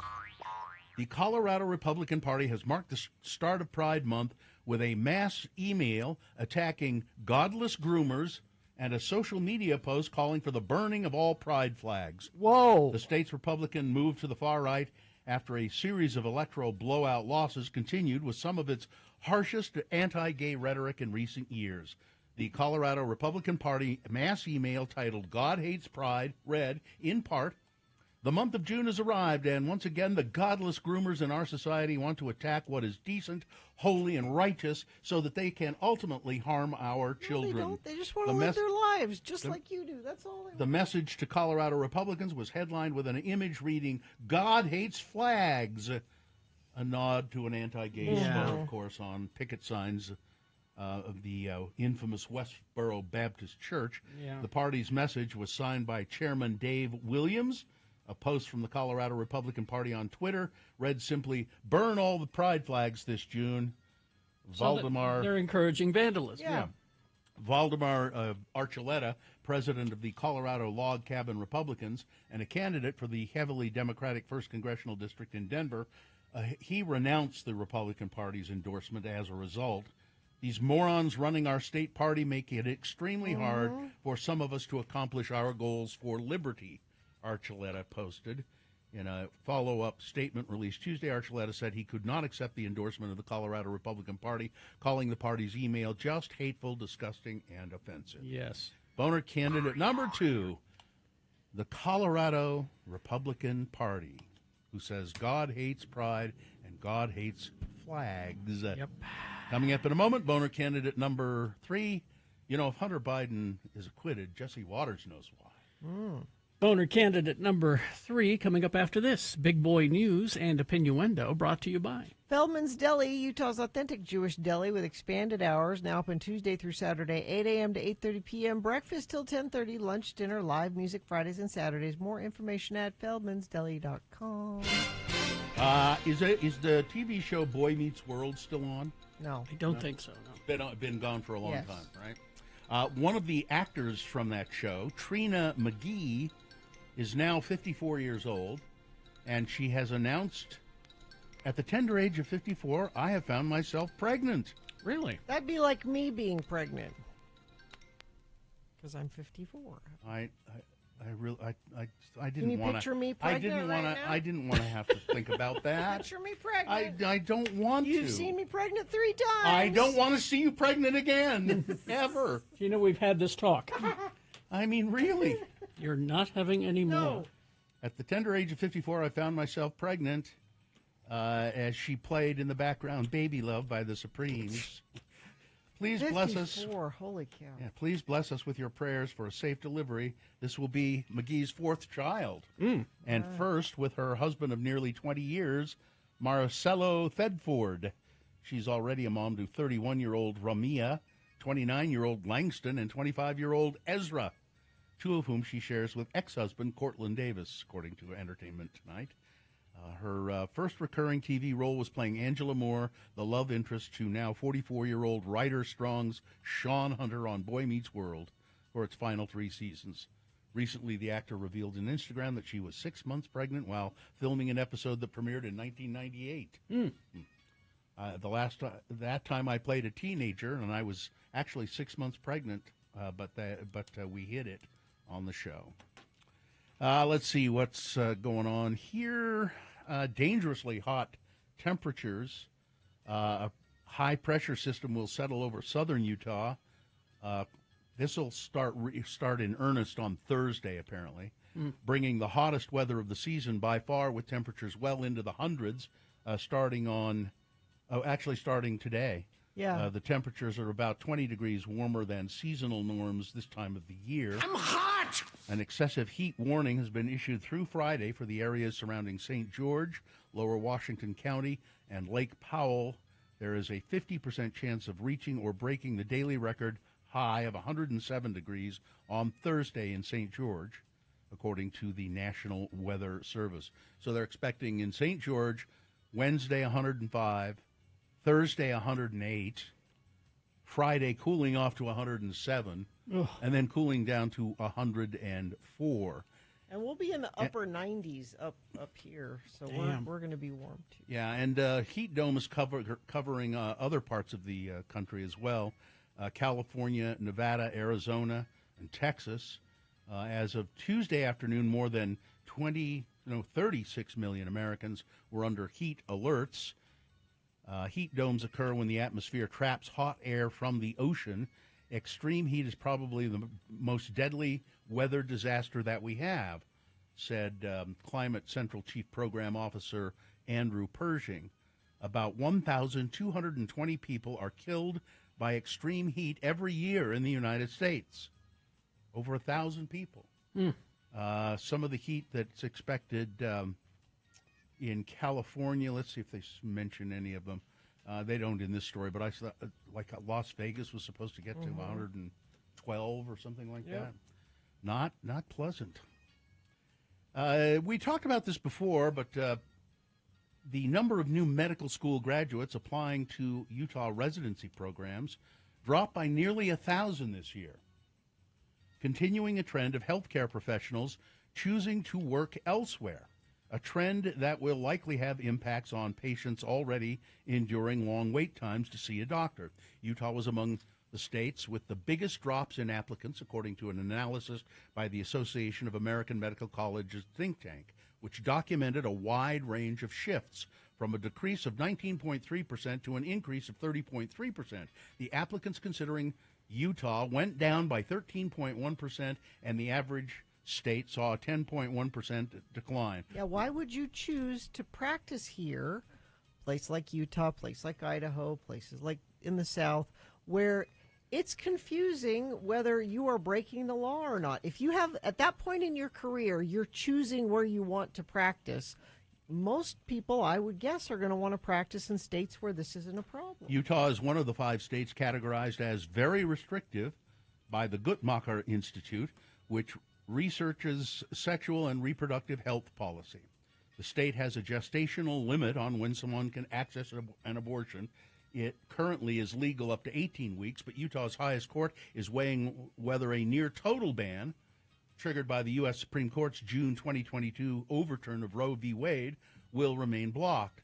D: The Colorado Republican Party has marked the start of Pride Month with a mass email attacking godless groomers and a social media post calling for the burning of all pride flags.
C: Whoa!
D: The state's Republican move to the far right after a series of electoral blowout losses continued with some of its harshest anti-gay rhetoric in recent years. The Colorado Republican Party mass email titled God Hates Pride read, in part, The month of June has arrived, and once again, the godless groomers in our society want to attack what is decent, holy, and righteous so that they can ultimately harm our children.
B: They don't. They just want to live their lives just like you do. That's all they want.
D: The message to Colorado Republicans was headlined with an image reading, "God hates flags," a nod to an anti-gay slur, of course, on picket signs of the infamous Westboro Baptist Church.
C: Yeah.
D: The party's message was signed by Chairman Dave Williams. A post from the Colorado Republican Party on Twitter read simply, "Burn all the pride flags this June." Valdemar.
C: They're encouraging vandalism.
D: Yeah. Valdemar Archuleta, president of the Colorado Log Cabin Republicans and a candidate for the heavily Democratic 1st Congressional District in Denver, he renounced the Republican Party's endorsement as a result. These morons running our state party make it extremely hard for some of us to accomplish our goals for liberty, Archuleta posted. In a follow-up statement released Tuesday, Archuleta said he could not accept the endorsement of the Colorado Republican Party, calling the party's email just hateful, disgusting, and offensive.
C: Yes.
D: Boner candidate number 2, the Colorado Republican Party, who says God hates pride and God hates flags.
C: Yep.
D: Coming up in a moment, Boner candidate number 3. You know, if Hunter Biden is acquitted, Jesse Waters knows why.
C: Boner candidate number 3 coming up after this. Big Boy News and Opinioendo brought to you by
B: Feldman's Deli, Utah's authentic Jewish deli with expanded hours, now open Tuesday through Saturday, 8 a.m. to 8:30 p.m., breakfast till 10:30, lunch, dinner, live music Fridays and Saturdays. More information at feldmansdeli.com.
D: Is the TV show Boy Meets World still on?
B: No.
C: I don't think so, no.
D: Been gone for a long
B: Yes.
D: time, right? One of the actors from that show, Trina McGee, is now 54 years old, and she has announced, at the tender age of 54, I have found myself pregnant.
C: Really?
B: That'd be like me being pregnant. Because I'm 54.
D: I
B: Can
D: didn't
B: you
D: want
B: picture
D: to.
B: me
D: I
B: pregnant
D: didn't want
B: right
D: to.
B: now?
D: I didn't want to have to think about that.
B: Picture me pregnant.
D: I don't want to.
B: You've seen me pregnant 3 times.
D: I don't want to see you pregnant again, ever.
C: You know, we've had this talk.
D: I mean, really.
C: You're not having any more.
D: At the tender age of 54, I found myself pregnant as she played in the background "Baby Love" by the Supremes. Please bless us.
B: 54, holy cow.
D: Yeah, please bless us with your prayers for a safe delivery. This will be McGee's 4th child. And first with her husband of nearly 20 years, Marcelo Thedford. She's already a mom to 31-year-old Ramia, 29-year-old Langston, and 25-year-old Ezra, 2 of whom she shares with ex-husband Cortland Davis, according to Entertainment Tonight. Her first recurring TV role was playing Angela Moore, the love interest to now 44-year-old Ryder Strong's Sean Hunter on Boy Meets World for its final 3 seasons. Recently, the actor revealed on Instagram that she was 6 months pregnant while filming an episode that premiered in 1998. That time I played a teenager, and I was actually 6 months pregnant, but we hid it on the show. Let's see what's going on here. Dangerously hot temperatures. A high-pressure system will settle over southern Utah. This will start in earnest on Thursday, apparently, bringing the hottest weather of the season by far, with temperatures well into the hundreds, starting today.
B: Yeah.
D: The temperatures are about 20 degrees warmer than seasonal norms this time of the year.
E: I'm hot!
D: An excessive heat warning has been issued through Friday for the areas surrounding St. George, Lower Washington County, and Lake Powell. There is a 50% chance of reaching or breaking the daily record high of 107 degrees on Thursday in St. George, according to the National Weather Service. So they're expecting in St. George, Wednesday 105, Thursday 108, Friday cooling off to 107, and then cooling down to 104.
B: And we'll be in the upper 90s up here, so we're going to be warm too.
D: Yeah, and heat dome is covering other parts of the country as well. California, Nevada, Arizona, and Texas. As of Tuesday afternoon, more than 36 million Americans were under heat alerts. Heat domes occur when the atmosphere traps hot air from the ocean. Extreme heat is probably the most deadly weather disaster that we have. said Climate Central Chief Program Officer Andrew Pershing. About 1,220 people are killed by extreme heat every year in the United States. Over 1,000 people. Some of the heat that's expected in California, let's see if they mention any of them. They don't in this story, but I saw like Las Vegas was supposed to get to 112 or something like that. Not pleasant. We talked about this before, but the number of new medical school graduates applying to Utah residency programs dropped by nearly 1,000 this year, continuing a trend of healthcare professionals choosing to work elsewhere, a trend that will likely have impacts on patients already enduring long wait times to see a doctor. Utah was among the states with the biggest drops in applicants, according to an analysis by the Association of American Medical Colleges think tank, which documented a wide range of shifts, from a decrease of 19.3% to an increase of 30.3%. The applicants considering Utah went down by 13.1%, and the average state saw a 10.1% decline.
B: Yeah, why would you choose to practice here, place like Utah, place like Idaho, places like in the South, where it's confusing whether you are breaking the law or not? If you have, at that point in your career, you're choosing where you want to practice, most people, I would guess, are going to want to practice in states where this isn't a problem.
D: Utah is one of the 5 states categorized as very restrictive by the Guttmacher Institute, which researches sexual and reproductive health policy. The state has a gestational limit on when someone can access an abortion. It currently is legal up to 18 weeks, but Utah's highest court is weighing whether a near-total ban, triggered by the U.S. Supreme Court's June 2022 overturn of Roe v. Wade, will remain blocked.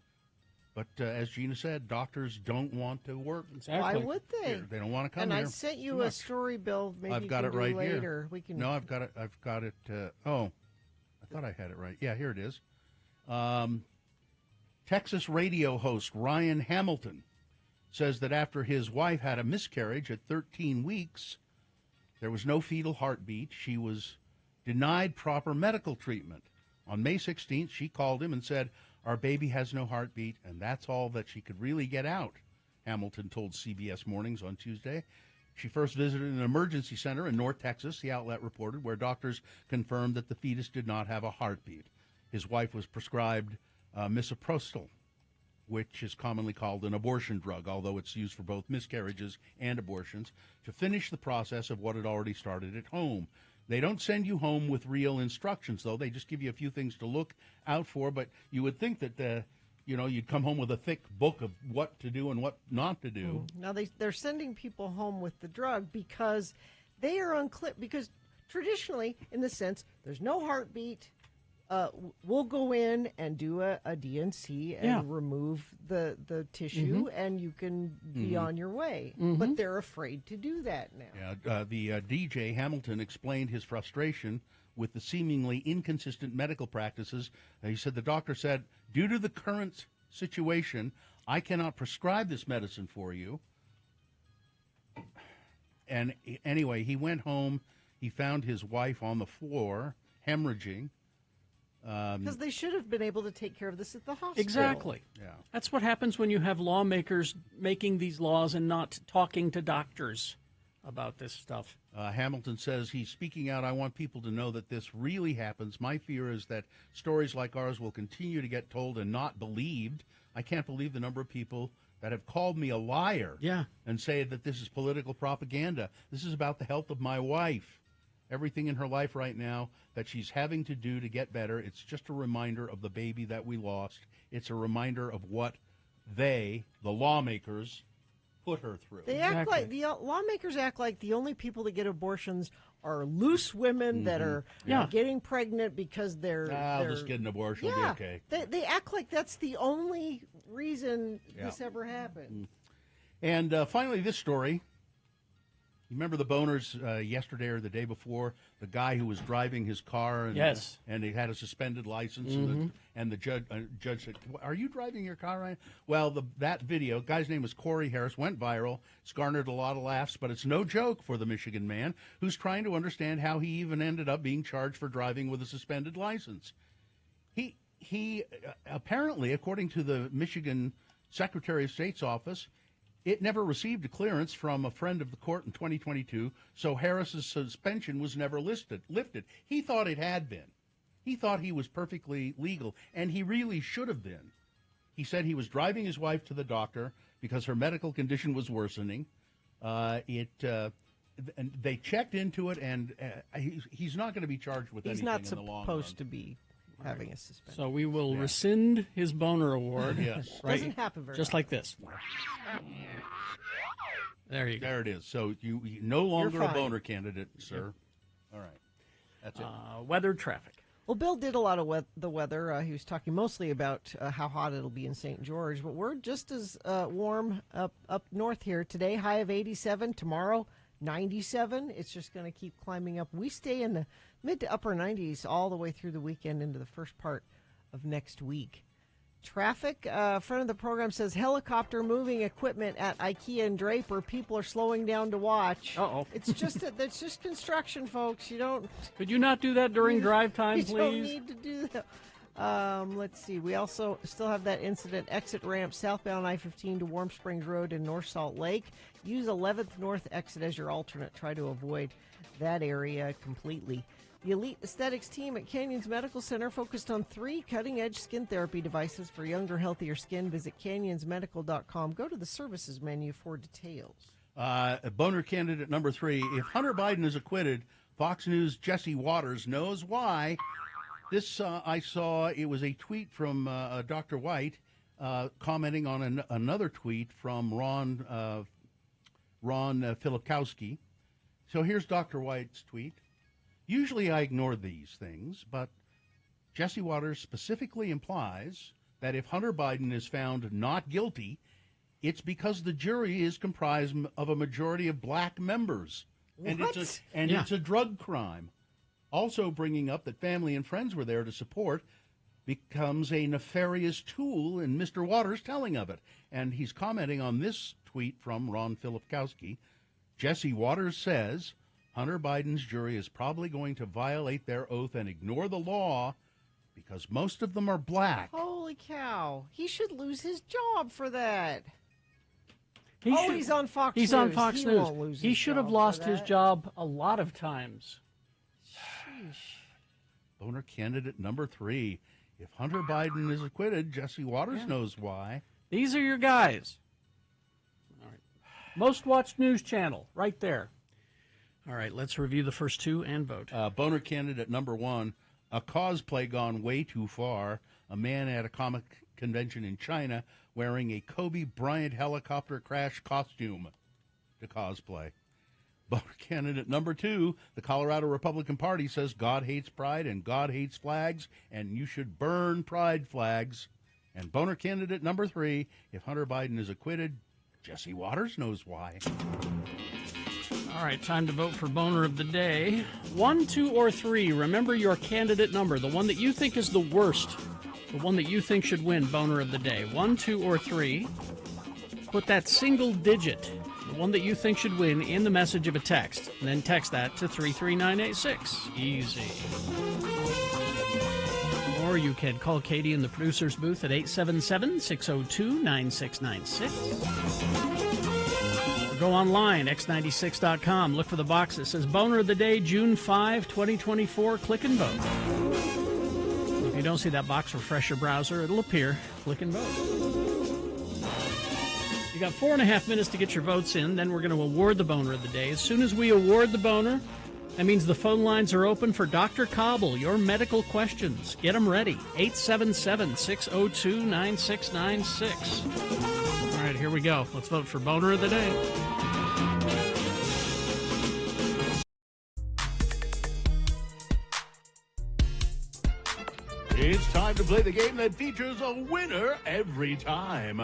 D: But as Gina said, doctors don't want to work.
C: Exactly.
B: Why would they?
D: Here. They don't want to come
B: and
D: here.
B: I sent you a story, Bill. Maybe
D: I've
B: you
D: got
B: can
D: it
B: do
D: right
B: later.
D: here.
B: We can.
D: No, I've got it. Oh, I thought I had it right. Yeah, here it is. Texas radio host Ryan Hamilton says that after his wife had a miscarriage at 13 weeks, there was no fetal heartbeat. She was denied proper medical treatment. On May 16th, she called him and said, "Our baby has no heartbeat," and that's all that she could really get out, Hamilton told CBS Mornings on Tuesday. She first visited an emergency center in North Texas, the outlet reported, where doctors confirmed that the fetus did not have a heartbeat. His wife was prescribed misoprostol, which is commonly called an abortion drug, although it's used for both miscarriages and abortions, to finish the process of what had already started at home. They don't send you home with real instructions, though. They just give you a few things to look out for, but you would think that, you'd come home with a thick book of what to do and what not to do.
B: Now, they're sending people home with the drug because they are unclear, because traditionally, in the sense, there's no heartbeat, we'll go in and do a DNC and remove the tissue, and you can be on your way. But they're afraid to do that now.
D: Yeah, the DJ Hamilton explained his frustration with the seemingly inconsistent medical practices. He said the doctor said, "Due to the current situation, I cannot prescribe this medicine for you." And anyway, he went home. He found his wife on the floor, hemorrhaging.
B: Because they should have been able to take care of this at the hospital.
C: Exactly.
D: Yeah.
C: That's what happens when you have lawmakers making these laws and not talking to doctors about this stuff.
D: Hamilton says he's speaking out. "I want people to know that this really happens. My fear is that stories like ours will continue to get told and not believed. I can't believe the number of people that have called me a liar and say that this is political propaganda. This is about the health of my wife. Everything in her life right now that she's having to do to get better. It's just a reminder of the baby that we lost. It's a reminder of what the lawmakers, put her through."
B: They act like the lawmakers act like the only people that get abortions are loose women that are getting pregnant because they're
D: just get an abortion. It'll be okay.
B: They act like that's the only reason this ever happened.
D: And finally, this story. You remember the boners yesterday or the day before? The guy who was driving his car, and
C: Yes.
D: and he had a suspended license,
C: Mhm.
D: and the judge said, "Are you driving your car right?" Well, that video, guy's name was Corey Harris, went viral. It's garnered a lot of laughs, but it's no joke for the Michigan man who's trying to understand how he even ended up being charged for driving with a suspended license. He apparently, according to the Michigan Secretary of State's office, it never received a clearance from a friend of the court in 2022, so Harris's suspension was never lifted. He thought it had been. He thought he was perfectly legal, and he really should have been. He said he was driving his wife to the doctor because her medical condition was worsening. And they checked into it, and he's not going to be charged with anything in the long run.
B: He's not supposed to be having a suspension.
C: So we will rescind his boner award.
D: Yes.
C: Right?
B: Doesn't happen very
C: Just
B: often.
C: like this. There you go.
D: There it is. So you no longer a
B: fine.
D: boner candidate, sir. All right. That's it.
C: Weather, traffic.
B: Well, Bill did a lot of the weather. He was talking mostly about how hot it'll be in St. George, but we're just as warm up north here today. High of 87. Tomorrow, 97. It's just going to keep climbing up. We stay in the mid to upper 90s all the way through the weekend into the first part of next week. Traffic, friend of the program says helicopter moving equipment at IKEA and Draper. People are slowing down to watch.
C: Uh-oh.
B: It's just it's just construction, folks. You don't.
C: Could you not do that during drive time,
B: You don't
C: please?
B: need to do that. Let's see. We also still have that incident exit ramp southbound I-15 to Warm Springs Road in North Salt Lake. Use 11th North exit as your alternate. Try to avoid that area completely. The Elite Aesthetics team at Canyons Medical Center focused on 3 cutting-edge skin therapy devices for younger, healthier skin. Visit canyonsmedical.com. Go to the services menu for details.
D: Boner candidate number 3. If Hunter Biden is acquitted, Fox News' Jesse Waters knows why. This I saw. It was a tweet from Dr. White commenting on another tweet from Ron Filipkowski. So here's Dr. White's tweet. Usually I ignore these things, but Jesse Waters specifically implies that if Hunter Biden is found not guilty, it's because the jury is comprised of a majority of black members. And
B: What?
D: It's a drug crime. Also bringing up that family and friends were there to support becomes a nefarious tool in Mr. Waters' telling of it. And he's commenting on this tweet from Ron Filipkowski. Jesse Waters says Hunter Biden's jury is probably going to violate their oath and ignore the law because most of them are black.
B: Holy cow. He should lose his job for that.
C: Should-
B: He's on Fox News.
C: He's on Fox
B: He
C: News.
B: won't lose
C: He
B: his
C: should have
B: job
C: lost
B: for
C: his
B: that.
C: job a lot of times.
D: Boner candidate number 3. If Hunter Biden is acquitted, Jesse Waters knows why.
C: These are your guys. All right. Most watched news channel, right there. All right, let's review the first 2 and vote.
D: Boner candidate number 1. A cosplay gone way too far. A man at a comic convention in China wearing a Kobe Bryant helicopter crash costume to cosplay. Boner candidate number 2, the Colorado Republican Party says God hates pride and God hates flags, and you should burn pride flags. And boner candidate number 3, if Hunter Biden is acquitted, Jesse Waters knows why.
C: All right, time to vote for Boner of the Day. 1, 2, or 3. Remember your candidate number, the one that you think is the worst, the one that you think should win Boner of the Day. 1, 2, or 3. Put that single digit, the one that you think should win, in the message of a text, and then text that to 33986. Easy. Or you can call Katie in the producer's booth at 877-602-9696. Go online, x96.com. Look for the box that says Boner of the Day, June 5, 2024. Click and vote. If you don't see that box, refresh your browser. It'll appear. Click and vote. You got 4.5 minutes to get your votes in. Then we're going to award the Boner of the Day. As soon as we award the Boner, that means the phone lines are open for Dr. Cobble, your medical questions. Get them ready. 877-602-9696. All right, here we go. Let's vote for Boner of the Day.
D: It's time to play the game that features a winner every time.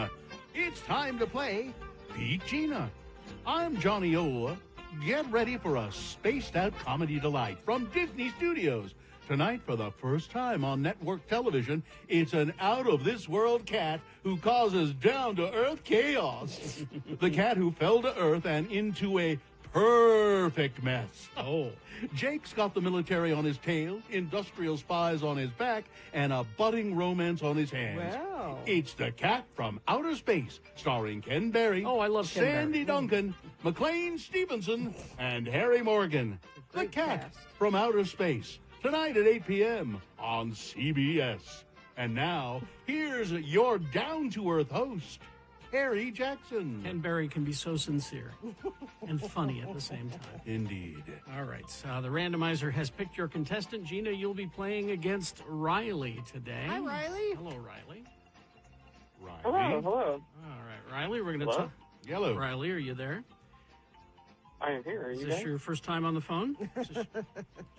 D: It's time to play Beat Gina. I'm Johnny O, Get ready for a spaced-out comedy delight from Disney Studios. Tonight, for the first time on network television, it's an out-of-this-world cat who causes down-to-earth chaos. The cat who fell to earth and into a perfect mess. Oh. Jake's got the military on his tail, industrial spies on his back, and a budding romance on his hands.
B: Wow.
D: It's The Cat from Outer Space, starring Ken Berry.
C: Oh, I love Ken
D: Sandy
C: Berry.
D: Duncan, McLean Stevenson, and Harry Morgan. The Cat from Outer Space, tonight at 8 p.m. on CBS. And now, here's your down-to-earth host, Harry Jackson.
C: Ken Berry can be so sincere and funny at the same time.
D: Indeed.
C: All right. The randomizer has picked your contestant. Gina, you'll be playing against Riley today.
B: Hi, Riley.
C: Hello, Riley.
L: Hello, hello.
C: All right, Riley, we're going to
L: Hello?
C: talk.
D: Hello.
C: Riley, are you there?
L: I am here. Are
C: Is
L: you
C: this
L: guys?
C: your first time on the phone? Is this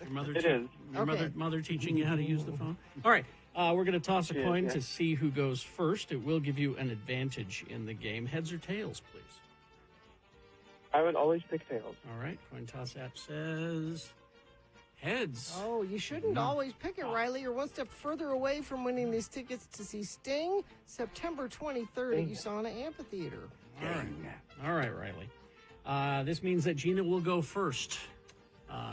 C: your mother
L: It is.
C: Your
B: Okay.
C: mother teaching you how to use the phone? All right. We're going to toss a
L: Yes,
C: coin
L: yes.
C: to see who goes first. It will give you an advantage in the game. Heads or tails, please.
L: I would always pick tails.
C: All right. Coin toss app says heads.
B: Oh, you shouldn't always pick it, Riley. You're one step further away from winning these tickets to see Sting September 23rd at USANA Amphitheater.
C: All right, Riley. This means that Gina will go first.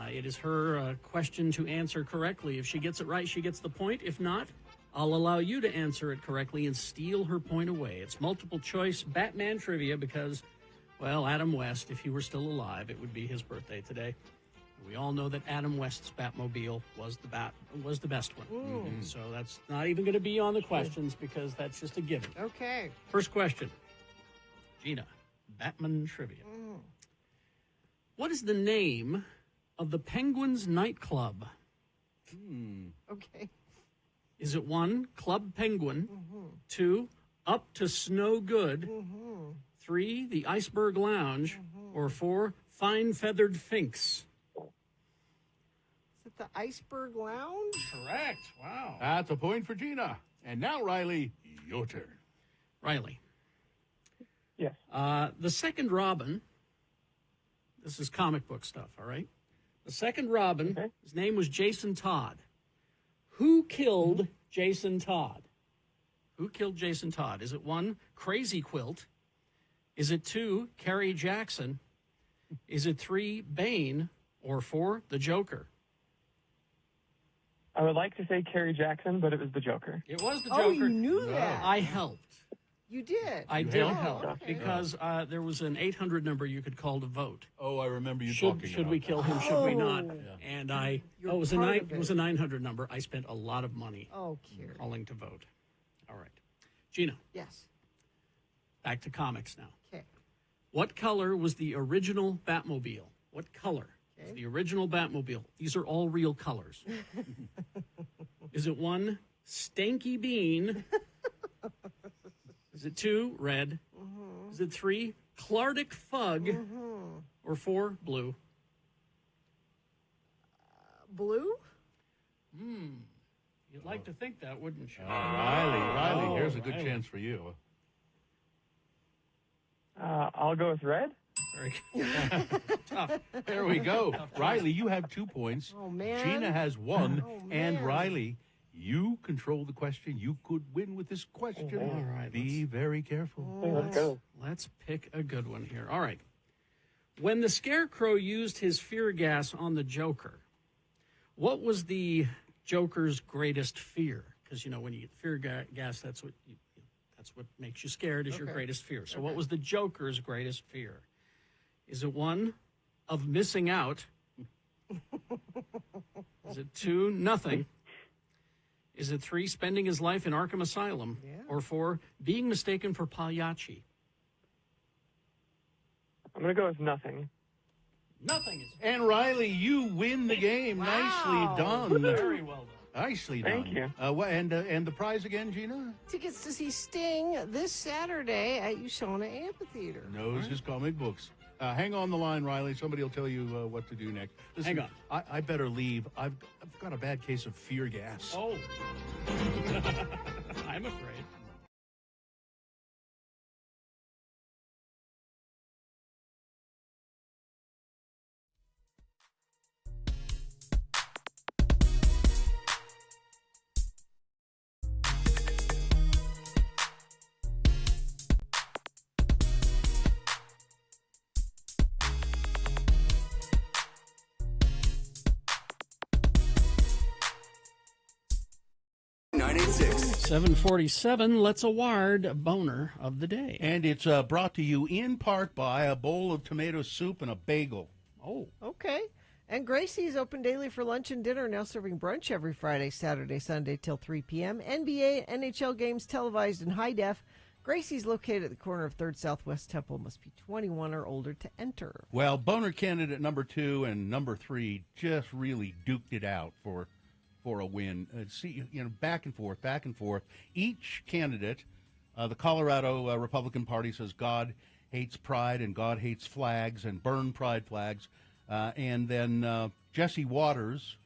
C: It is her question to answer correctly. If she gets it right, she gets the point. If not, I'll allow you to answer it correctly and steal her point away. It's multiple choice Batman trivia because, well, Adam West, if he were still alive, it would be his birthday today. We all know that Adam West's Batmobile was the best one. So that's not even going to be on the questions because that's just a given.
B: Okay.
C: First question. Gina, Batman trivia. What is the name of the Penguins nightclub?
B: Okay.
C: Is it 1, Club Penguin, 2, Up to Snow Good, 3, the Iceberg Lounge, or 4, Fine Feathered Finks?
B: Is it the Iceberg Lounge?
C: Correct. Wow.
D: That's a point for Gina. And now, Riley, your turn.
C: Riley.
L: Yes.
C: The second Robin, this is comic book stuff, all right? The second Robin, his name was Jason Todd. Who killed Jason Todd? Who killed Jason Todd? Is it 1, Crazy Quilt? Is it 2, Carrie Jackson? Is it 3, Bane? Or 4, the Joker?
L: I would like to say Carrie Jackson, but it was the Joker.
C: It was the Joker.
B: Oh, you knew that.
C: I helped.
B: You did.
C: I did
B: Oh,
C: help
B: okay.
C: because there was an 800 number you could call to vote.
D: Oh, I remember you
C: Should
D: talking
C: we
D: about
C: kill him? Should we not?
B: Oh.
C: And it was
B: part
C: it
B: of
C: was a 900 number. I spent a lot of money
B: Oh, Carrie.
C: calling to vote. All right, Gina,
B: Yes.
C: back to comics now.
B: Okay.
C: What color was the original Batmobile? What color was the original Batmobile? These are all real colors. Is it 1, Stanky Bean? Is it 2, red? Is it 3, Clardic Fug? Or 4, blue?
B: Blue?
C: You'd like to think that, wouldn't you?
D: Riley, here's a good
C: Riley.
D: chance for you.
L: I'll go with red.
C: Very good. Tough.
D: There we go. Riley, you have 2 points.
B: Oh, man.
D: Gina has 1.
B: Oh,
D: And
B: man.
D: Riley, you control the question. You could win with this question.
C: All right,
D: Be very careful.
L: Let's go.
C: Let's pick a good one here. All right. When the Scarecrow used his fear gas on the Joker, what was the Joker's greatest fear? Because, when you get fear gas, that's what makes you scared is your
B: Okay.
C: greatest fear. So what was the Joker's greatest fear? Is it 1, of missing out? Is it 2, nothing? Is it 3, spending his life in Arkham Asylum?
B: Yeah.
C: Or 4, being mistaken for Pagliacci?
L: I'm going to go with nothing.
C: Nothing is
D: And Riley, you win the game.
B: Wow.
D: Nicely done.
C: very well done.
D: Nicely done.
L: Thank you.
D: And the prize again, Gina?
B: Tickets to see Sting this Saturday at USANA Amphitheater.
D: Knows his comic books. Hang on the line, Riley. Somebody will tell you what to do next. Listen,
C: Hang on.
D: I better leave. I've got a bad case of fear gas.
C: Oh. I'm afraid.
F: X96.
C: 747, let's award boner of the day.
D: And it's brought to you in part by a bowl of tomato soup and a bagel.
C: Oh.
B: Okay. And Gracie's open daily for lunch and dinner, now serving brunch every Friday, Saturday, Sunday till 3 p.m. NBA, NHL games televised in high def. Gracie's located at the corner of 3rd Southwest Temple. Must be 21 or older to enter.
D: Well, boner candidate number 2 and number 3 just really duked it out for a win. See, back and forth. Each candidate, the Colorado Republican Party says God hates pride and God hates flags and burn pride flags. And then Jesse Waters,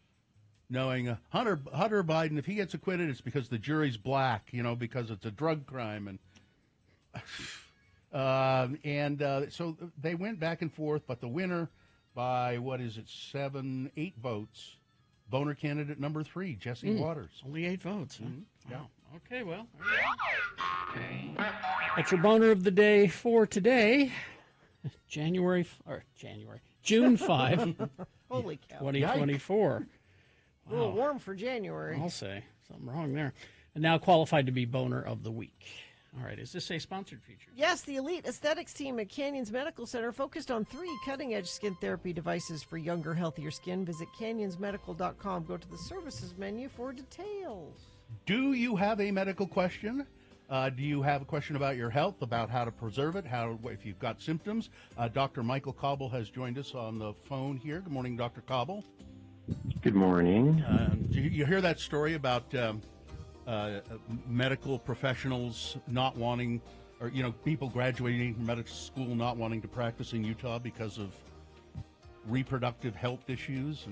D: knowing Hunter Biden, if he gets acquitted, it's because the jury's black, because it's a drug crime. So they went back and forth, but the winner by, 8 votes, boner candidate number 3, Jesse Waters.
C: Only 8 votes. Huh?
D: Mm-hmm.
C: Wow. Okay, well. That's your boner of the day for today, June 5,
B: Holy cow.
C: 2024.
B: A little warm for January.
C: I'll say. Something wrong there. And now qualified to be boner of the week. All right, is this a sponsored feature?
B: Yes, the elite aesthetics team at Canyons Medical Center focused on 3 cutting-edge skin therapy devices for younger, healthier skin. Visit canyonsmedical.com. Go to the services menu for details.
D: Do you have a medical question? Do you have a question about your health, about how to preserve it, if you've got symptoms? Dr. Michael Cobble has joined us on the phone here. Good morning, Dr. Cobble.
L: Good morning.
D: You hear that story about medical professionals not wanting, or people graduating from medical school not wanting to practice in Utah because of reproductive health issues?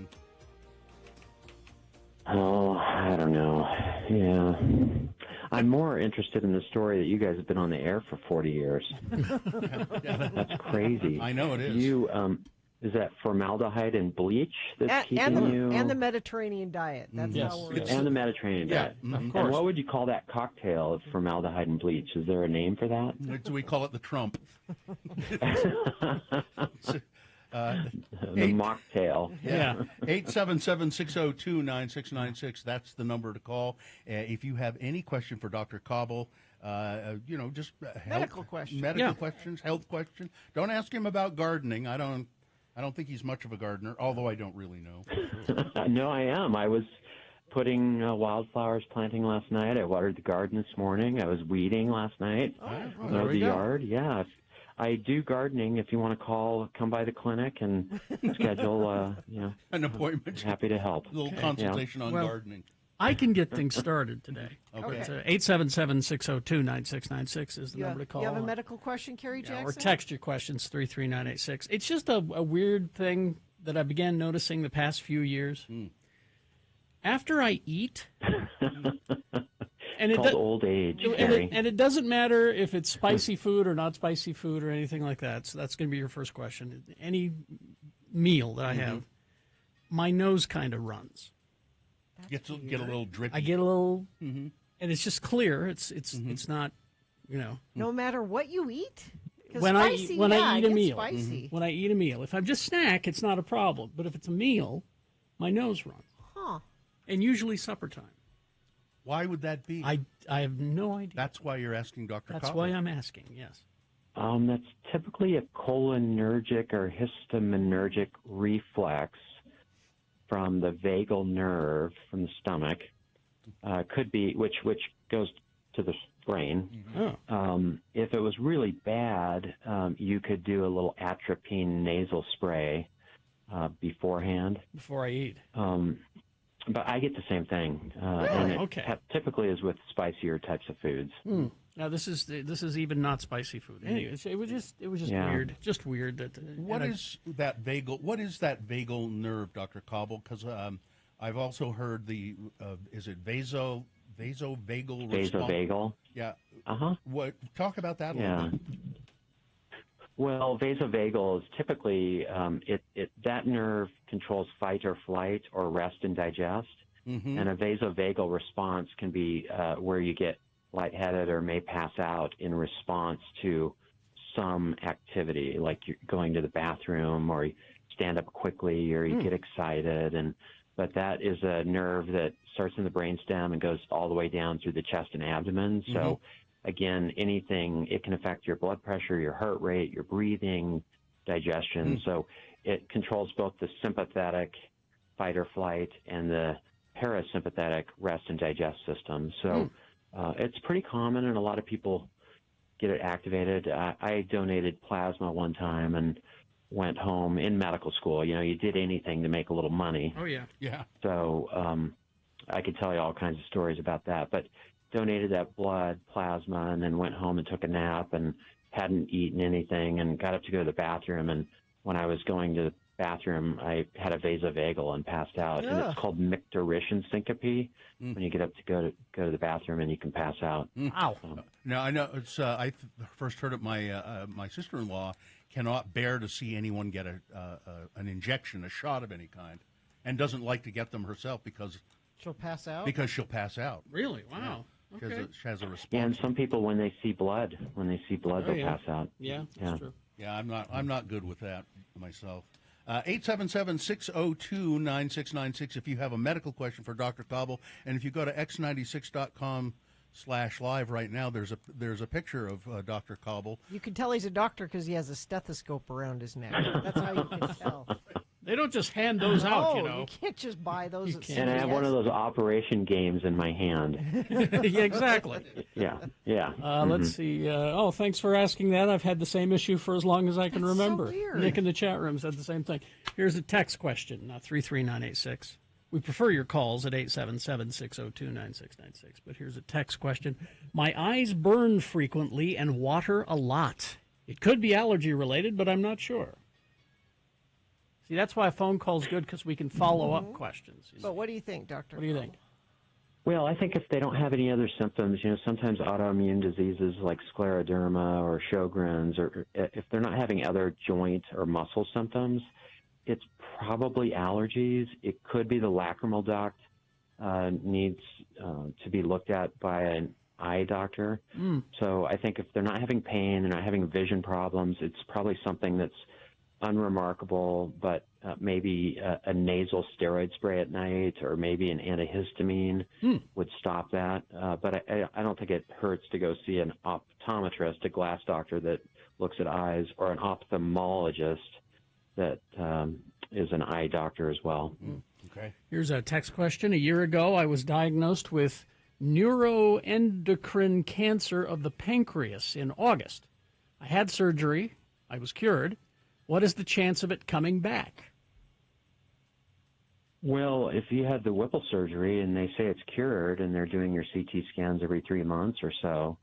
L: Oh, I don't know. Yeah. I'm more interested in the story that you guys have been on the air for 40 years. That's crazy.
D: I know it is.
L: Is that formaldehyde and bleach that's keeping you?
B: And the Mediterranean diet. That's how we're...
L: And the Mediterranean diet.
C: Of course.
L: And what would you call that cocktail of formaldehyde and bleach? Is there a name for that?
D: We call it the Trump.
L: The mocktail.
D: Yeah. 877-602-9696. That's the number to call. If you have any question for Dr. Cobble, just
B: medical questions.
D: Questions, health questions. Don't ask him about gardening. I don't think he's much of a gardener, although I don't really know.
L: No, I am. I was putting wildflowers planting last night. I watered the garden this morning. I was weeding last night.
D: There we
L: the
D: go.
L: yard. Yeah. I do gardening. If you want to come by the clinic and schedule,
D: an appointment.
L: Happy to help.
D: A little consultation on gardening.
C: I can get things started today.
D: Okay.
C: 877-602-9696 is the number to call.
B: You have a medical question, Carrie Jackson?
C: Or text your questions, 33986. It's just a weird thing that I began noticing the past few years. After I eat...
L: It's called old age, Carrie.
C: And it doesn't matter if it's spicy food or not spicy food or anything like that. So that's going to be your first question. Any meal that I have, my nose kind of runs.
D: Get a little drippy.
C: I get a little, and it's just clear. It's not,
B: No matter what you eat?
C: When I eat a meal.
B: Spicy.
C: When I eat a meal. If I'm just snack, it's not a problem. But if it's a meal, my nose runs.
B: Huh.
C: And usually supper time.
D: Why would that be?
C: I have no idea.
D: That's why you're asking Dr.
C: That's
D: Cobble.
C: why I'm asking, yes.
L: That's typically a cholinergic or histaminergic reflex from the vagal nerve from the stomach. Could be, which goes to the brain. If it was really bad, you could do a little atropine nasal spray beforehand.
C: Before I eat.
L: But I get the same thing, and it typically is with spicier types of foods.
C: Now this is even not spicy food. Anyway, it was just weird, just weird that.
D: What is that vagal nerve, Dr. Cobble? Because I've also heard is it vasovagal response?
L: Vasovagal.
D: Yeah. What? Talk about that a little bit.
L: Well, vasovagal is typically that nerve controls fight or flight or rest and digest, and a vasovagal response can be where you get lightheaded or may pass out in response to some activity, like you're going to the bathroom or you stand up quickly or you get excited, and but that is a nerve that starts in the brainstem and goes all the way down through the chest and abdomen. So, again, anything, it can affect your blood pressure, your heart rate, your breathing, digestion. So it controls both the sympathetic fight or flight and the parasympathetic rest and digest system. So it's pretty common, and a lot of people get it activated. I donated plasma one time and went home in medical school. You know, you did anything to make a little money.
C: Oh, yeah. Yeah.
L: So I could tell you all kinds of stories about that. But donated that blood plasma and then went home and took a nap and hadn't eaten anything and got up to go to the bathroom. And when I was going to the bathroom, I had a vasovagal and passed out. And it's called micturition syncope when you get up to go to the bathroom and you can pass out.
C: Wow.
D: Now, I know it's. I first heard of my my sister-in-law cannot bear to see anyone get an injection, a shot of any kind, and doesn't like to get them herself because
B: she'll pass out.
D: Because she'll pass out.
C: Really? Wow.
D: Because she has a response.
L: Yeah, and some people when they see blood, they'll pass out.
C: Yeah, that's true.
D: Yeah, I'm not good with that myself. 877-602-9696 if you have a medical question for Dr. Cobble, and if you go to x96.com/live right now, there's a picture of Dr. Cobble.
B: You can tell he's a doctor because he has a stethoscope around his neck. That's how you can tell.
C: They don't just hand those out, you know.
B: You can't just buy those.
L: And I have one of those operation games in my hand.
C: Yeah, exactly.
L: Yeah.
C: Let's see. Thanks for asking that. I've had the same issue for as long as I can remember.
B: So weird.
C: Nick in the chat room said the same thing. Here's a text question, 33986. We prefer your calls at 877-602-9696. But here's a text question. My eyes burn frequently and water a lot. It could be allergy related, but I'm not sure. See, that's why a phone call is good, because we can follow up questions.
B: But what do you think, Doctor?
C: What do you think?
L: Well, I think if they don't have any other symptoms, sometimes autoimmune diseases like scleroderma or Sjogren's, or if they're not having other joint or muscle symptoms, it's probably allergies. It could be the lacrimal duct needs to be looked at by an eye doctor. So I think if they're not having pain, they're not having vision problems, it's probably something that's unremarkable, but maybe a nasal steroid spray at night or maybe an antihistamine would stop that. But I don't think it hurts to go see an optometrist, a glass doctor that looks at eyes, or an ophthalmologist that is an eye doctor as well.
D: Okay.
C: Here's a text question. A year ago, I was diagnosed with neuroendocrine cancer of the pancreas in August. I had surgery. I was cured. What is the chance of it coming back?
L: Well, if you had the Whipple surgery and they say it's cured and they're doing your CT scans every 3 months or so,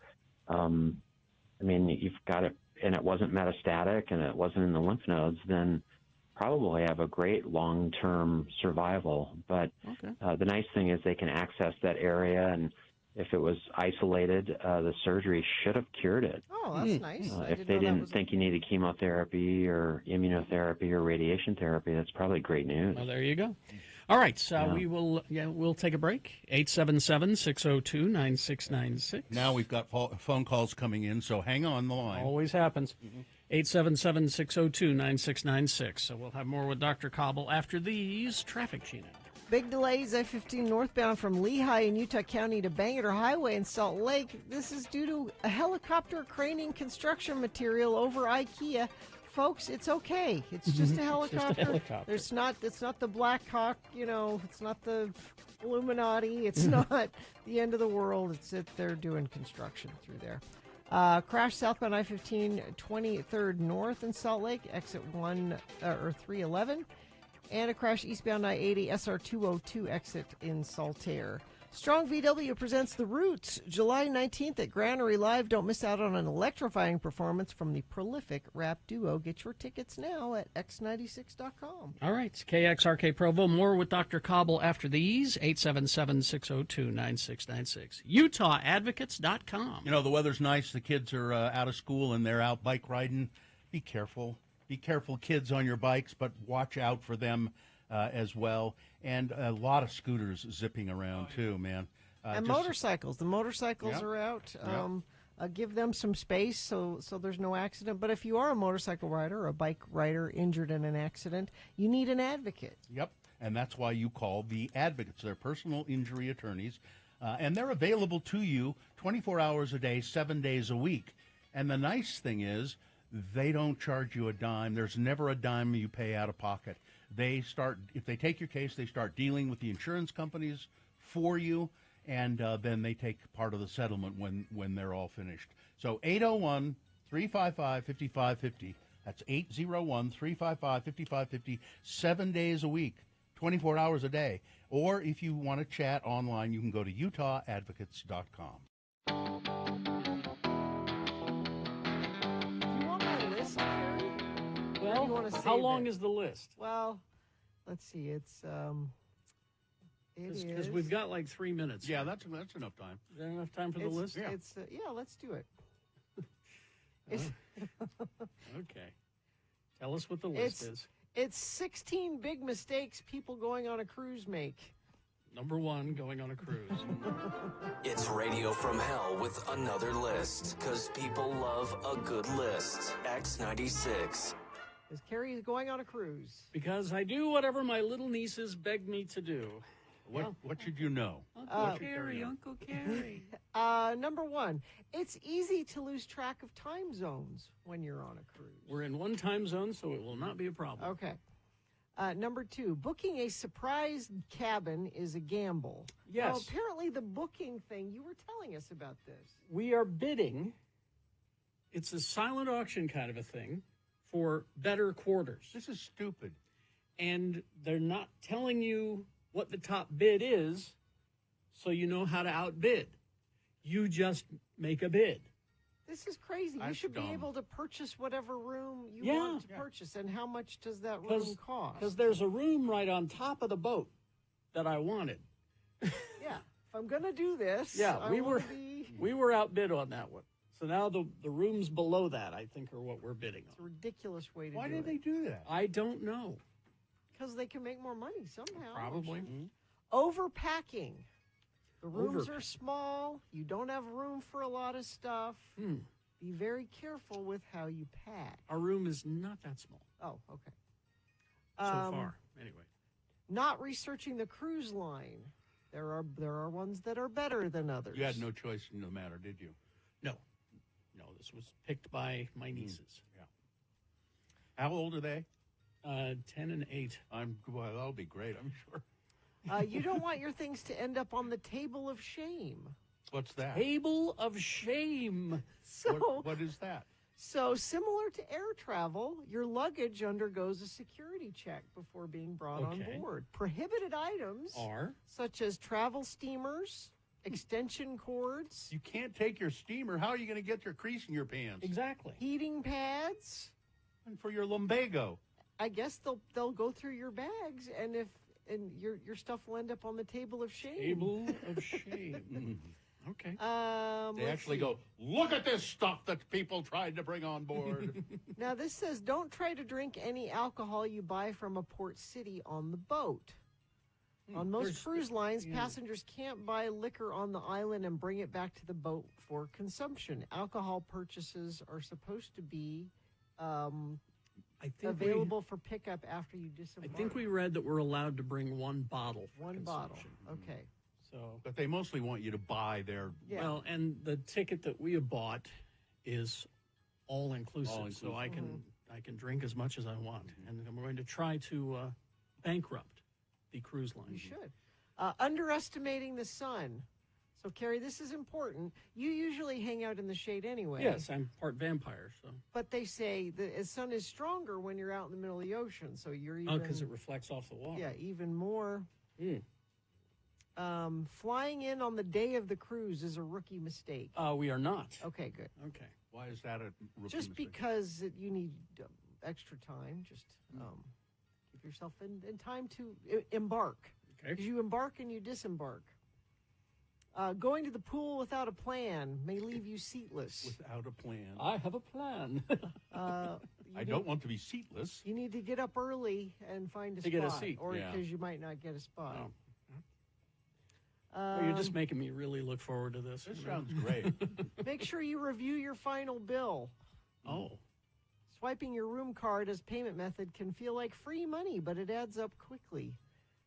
L: you've got it, and it wasn't metastatic and it wasn't in the lymph nodes, then probably have a great long-term survival. But the nice thing is they can access that area, and if it was isolated, the surgery should have cured it.
B: Oh, that's nice.
L: If they didn't think you needed chemotherapy or immunotherapy or radiation therapy, that's probably great news.
C: Well, there you go. All right, so we'll take a break. 877-602-9696.
D: Now we've got phone calls coming in, so hang on the line.
C: Always happens. 877-602-9696. So we'll have more with Dr. Cobble after these traffic, Gina.
B: Big delays, I-15 northbound from Lehigh in Utah County to Bangor Highway in Salt Lake. This is due to a helicopter craning construction material over IKEA. Folks, it's okay. It's just a helicopter. It's not the Black Hawk, it's not the Illuminati. It's not the end of the world. They're doing construction through there. Crash southbound I-15 23rd North in Salt Lake, exit 311. And a crash eastbound I-80 SR-202 exit in Saltaire. Strong VW presents The Roots, July 19th at Granary Live. Don't miss out on an electrifying performance from the prolific rap duo. Get your tickets now at x96.com.
C: All right, it's KXRK Provo. More with Dr. Cobble after these. 877-602-9696. UtahAdvocates.com.
D: The weather's nice. The kids are out of school and they're out bike riding. Be careful. Be careful, kids, on your bikes, but watch out for them as well. And a lot of scooters zipping around, too, man.
B: And motorcycles. The motorcycles are out. Give them some space so there's no accident. But if you are a motorcycle rider or a bike rider injured in an accident, you need an advocate.
D: Yep. And that's why you call the Advocates. They're personal injury attorneys, and they're available to you 24 hours a day, 7 days a week. And the nice thing is they don't charge you a dime. There's never a dime you pay out of pocket. If they take your case, they start dealing with the insurance companies for you, and then they take part of the settlement when they're all finished. So 801-355-5550. That's 801-355-5550, 7 days a week, 24 hours a day. Or if you want to chat online, you can go to utahadvocates.com.
B: You want my list, Carrie?
C: Well,
B: you want to
C: how long is the list?
B: Well, let's see. It's
C: Because we've got like 3 minutes.
D: Yeah, that's enough time.
C: Is there enough time for the list?
B: Yeah, let's do it.
C: Okay. Tell us what the list is.
B: It's 16 big mistakes people going on a cruise make.
C: Number 1, going on a cruise.
F: It's Radio from Hell with another list, because people love a good list. X96.
B: Is Carrie going on a cruise?
C: Because I do whatever my little nieces beg me to do.
D: What should you know?
C: Uncle Carrie, Uncle Carrie.
B: Number 1, it's easy to lose track of time zones when you're on a cruise.
C: We're in one time zone, so it will not be a problem.
B: Okay. Number 2, booking a surprise cabin is a gamble.
C: Yes.
B: Well, apparently the booking thing, you were telling us about this.
C: We are bidding. It's a silent auction kind of a thing for better quarters.
D: This is stupid.
C: And they're not telling you what the top bid is, so you know how to outbid. You just make a bid.
B: This is crazy. You
D: That's
B: should
D: dumb.
B: be able to purchase whatever room you
C: Yeah.
B: want to purchase. And how much does that room cost?
C: Because there's a room right on top of the boat that I wanted.
B: Yeah. If I'm going to do this,
C: Yeah,
B: I
C: we
B: wanna
C: were
B: be...
C: we were outbid on that one. So now the rooms below that, I think, are what we're bidding
B: It's a
C: on.
B: ridiculous way to
D: Why
B: do
D: did
B: it.
D: they do that?
C: I don't know.
B: Because they can make more money somehow.
C: Probably.
B: Overpacking. The rooms
C: Overpack.
B: are small. You don't have room for a lot of stuff. Be very careful with how you pack.
C: Our room is not that small
B: Oh, okay.
C: so far. Anyway.
B: Not researching the cruise line. There are ones that are better than others.
D: You had no choice in the matter, did you?
C: No. No, this was picked by my nieces.
D: Yeah. How old are they?
C: 10 and 8.
D: Well, that'll be great, I'm sure.
B: You don't want your things to end up on the table of shame.
D: What's that?
C: Table of shame.
B: So,
D: What is that?
B: so similar to air travel, your luggage undergoes a security check before being brought on
C: Okay.
B: board. Prohibited items
C: Are?
B: such as travel steamers, extension cords,
D: You can't take your steamer. How are you going to get your crease in your pants?
C: Exactly.
B: heating pads.
D: And for your lumbago.
B: I guess they'll go through your bags, and your stuff will end up on the table of shame.
C: Table of shame. Okay.
D: They
B: let's
D: actually
B: see.
D: go, look at this stuff that people tried to bring on board.
B: Now this says don't try to drink any alcohol you buy from a port city on the boat. On most
C: There's-
B: cruise lines,
C: yeah.
B: passengers can't buy liquor on the island and bring it back to the boat for consumption. Alcohol purchases are supposed to be
C: I think
B: available for pickup after you disembark.
C: I think we read that we're allowed to bring one bottle. For
B: one bottle.
C: consumption.
B: Okay.
C: So,
D: But they mostly want you to buy their.
B: Yeah.
C: well, and the ticket that we have bought is all inclusive, so I can drink as much as I want, and I'm going to try to bankrupt the cruise line.
B: You should. Underestimating the sun. So, Carrie, this is important. You usually hang out in the shade anyway.
C: Yes, I'm part vampire, so.
B: But they say the sun is stronger when you're out in the middle of the ocean, so you're even.
C: Oh, because it reflects off the water.
B: Yeah, even more.
C: Mm.
B: Flying in on the day of the cruise is a rookie mistake.
C: We are not.
B: Okay, good.
C: Okay.
D: Why is that a rookie
B: Just
D: mistake?
B: because you need extra time. Just give yourself in time to embark.
C: Okay.
B: Because you embark and you disembark. Going to the pool without a plan may leave you seatless.
D: Without a plan.
C: I have a plan.
D: I don't want to be seatless.
B: You need to get up early and find a
C: To
B: spot.
C: get a seat.
B: Or
D: Yeah.
B: because you might not get a spot.
C: Oh. Well, you're just making me really look forward to this.
D: This
C: you know?
D: sounds great.
B: Make sure you review your final bill.
C: Oh.
B: Swiping your room card as payment method can feel like free money, but it adds up quickly.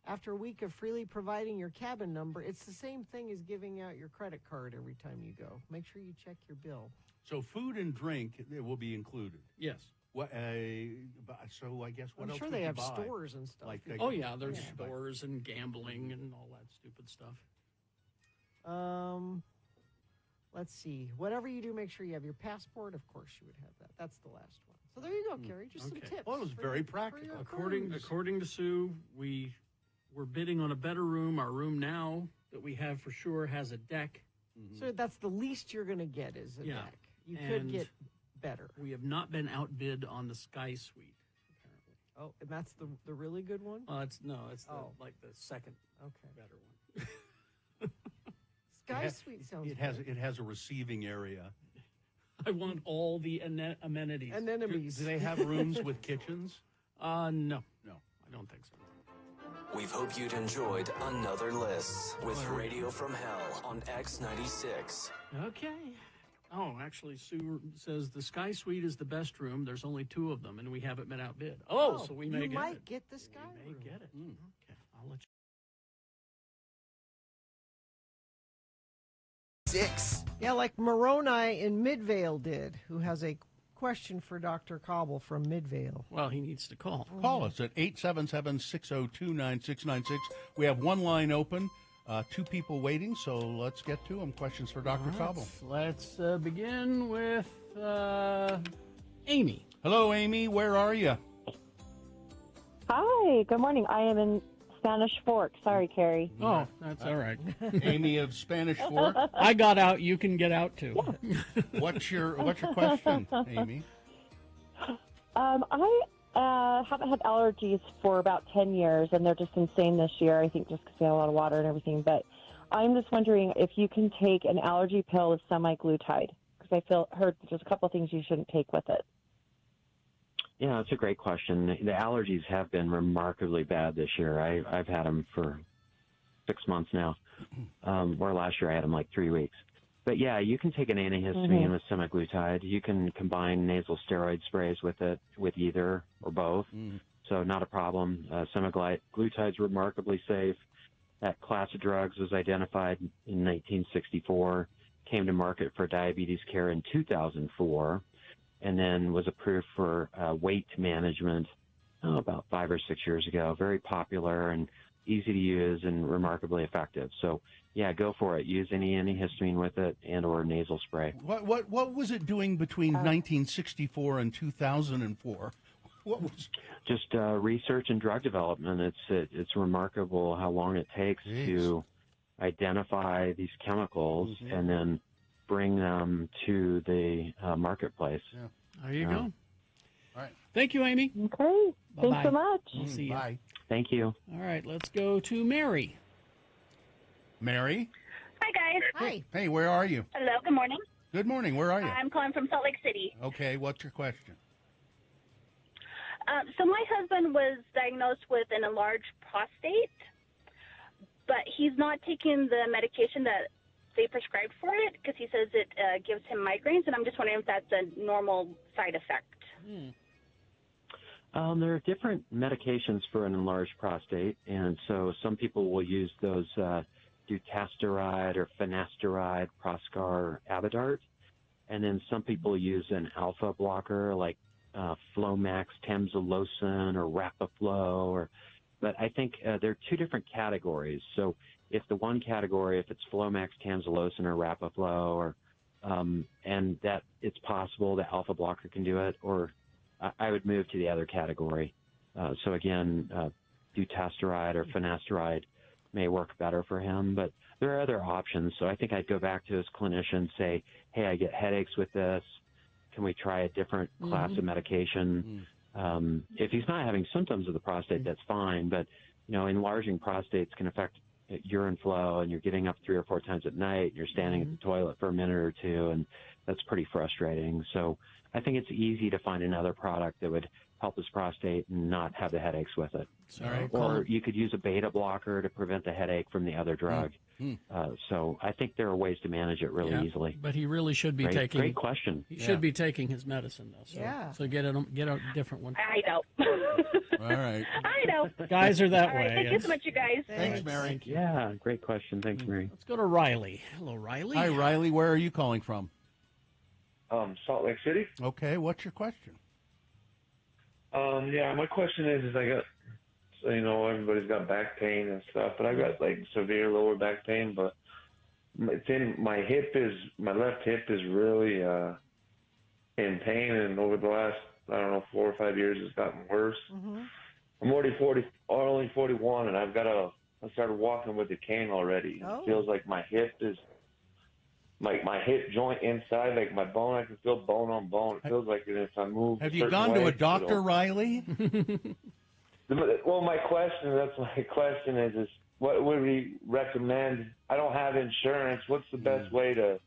B: After a week of freely providing your cabin number, it's the same thing as giving out your credit card every time you go. Make sure you check your bill.
D: So food and drink it will be included.
C: Yes.
D: What? So I guess what
B: I'm
D: else
B: sure
D: would
B: they
D: you
B: have
D: buy?
B: stores and stuff.
D: Like
C: Oh yeah, there's stores and gambling and all that stupid stuff.
B: Let's see. Whatever you do, make sure you have your passport. Of course, you would have that. That's the last one. So there you go, Carrie. Just some tips.
D: Well, it was
B: for
D: very
B: your-
D: practical.
B: for your
C: According
B: cruise.
C: to Sue, we're bidding on a better room. Our room now that we have for sure has a deck.
B: So that's the least you're going to get is a
C: Yeah.
B: deck. You could
C: And
B: get better.
C: We have not been outbid on the Sky Suite.
B: Oh, and that's the really good one?
C: It's like the second better one.
B: Sky Suite sounds
D: It has a receiving area.
C: I want all the amenities.
B: Anemones.
D: Do they have rooms with kitchens?
C: No.
D: No.
C: I don't think so.
F: We hope you'd enjoyed another list with Radio from Hell on X96.
C: Okay. Oh, actually, Sue says the Sky Suite is the best room. There's only 2 of them, and we haven't been outbid. Oh, so we may
B: you
C: get
B: might
C: it.
B: get the Sky
C: We may
B: room.
C: get it. Okay, I'll let you.
F: 6.
B: Yeah, like Moroni in Midvale did, who has a question for Dr. Cobble from Midvale.
C: Well, he needs to call.
D: Call us at 877-602-9696. We have one line open, 2 people waiting, so let's get to them. Questions for Dr. Cobble.
C: Let's begin with Amy.
D: Hello, Amy. Where are you?
M: Hi, good morning. I am in Spanish Fork. Sorry, Carrie.
C: Oh, that's all right.
D: Amy of Spanish Fork.
C: I got out. You can get out too.
D: What's your question, Amy?
M: I haven't had allergies for about 10 years, and they're just insane this year, I think just because we had a lot of water and everything. But I'm just wondering if you can take an allergy pill of semaglutide, because I heard there's a couple of things you shouldn't take with it.
L: Yeah, that's a great question. The allergies have been remarkably bad this year. I've had them for 6 months now, where last year I had them like 3 weeks. But yeah, you can take an antihistamine with semaglutide. You can combine nasal steroid sprays with it, with either or both. So not a problem. Semaglutide is remarkably safe. That class of drugs was identified in 1964, came to market for diabetes care in 2004, and then was approved for weight management about 5 or 6 years ago. Very popular and easy to use and remarkably effective. So, yeah, go for it. Use any antihistamine with it and or nasal spray.
D: What was it doing between 1964 and 2004? What was
L: just research and drug development? It's remarkable how long it takes to identify these chemicals and then bring them to the marketplace.
C: Yeah. There you go.
D: All right.
C: Thank you, Amy.
M: Okay. Thanks so much.
C: We'll see you.
D: Bye.
L: Thank you.
C: All right, let's go to Mary.
D: Mary?
N: Hi, guys.
B: Hi.
D: Hey, where are you?
N: Hello, good morning.
D: Good morning. Where are you?
N: I'm calling from Salt Lake City.
D: Okay, what's your question?
N: So my husband was diagnosed with an enlarged prostate, but he's not taking the medication that they prescribed for it because he says it gives him migraines, and I'm just wondering if that's a normal side effect.
L: There are different medications for an enlarged prostate, and so some people will use those dutasteride or finasteride, Proscar, or Abidart, and then some people use an alpha blocker like Flomax, Tamsulosin, or Rapaflo. But I think there are 2 different categories. So if the one category, if it's Flomax, Tamsulosin, or Rapaflo, or and that it's possible the alpha blocker can do it, or I would move to the other category. So again, dutasteride or finasteride may work better for him, but there are other options. So I think I'd go back to his clinician, say, hey, I get headaches with this. Can we try a different class of medication? If he's not having symptoms of the prostate, that's fine. But, enlarging prostates can affect urine flow, and you're getting up 3 or 4 times at night, and you're standing at the toilet for a minute or 2, and that's pretty frustrating. So I think it's easy to find another product that would help his prostate and not have the headaches with it.
C: All right.
L: Or you could use a beta blocker to prevent the headache from the other drug. So I think there are ways to manage it really easily.
C: But he really should be taking.
L: Great question.
C: He should be taking his medicine though. So, So get a different one.
N: I know.
D: All right.
N: I know.
C: Guys are that
N: All right,
C: way.
N: thank you so much, you guys.
D: Thanks, Mary.
L: Yeah, great question. Thanks, Mary.
C: Let's go to Riley. Hello, Riley.
D: Hi, Riley. Where are you calling from?
O: Salt Lake City.
D: Okay, what's your question?
O: Yeah, my question is I got, so, you know, everybody's got back pain and stuff, but I got like severe lower back pain, but it's in my left hip is really in pain, and over the last, I don't know, 4 or 5 years, it's gotten worse. I'm already 41, and I started walking with a cane already.
B: Oh.
O: It feels like my hip is, like my hip joint inside, like my bone, I can feel bone on bone. It feels like if I move.
D: Have you gone to a doctor, Riley?
O: Well, my question is what would we recommend? I don't have insurance. What's the best way to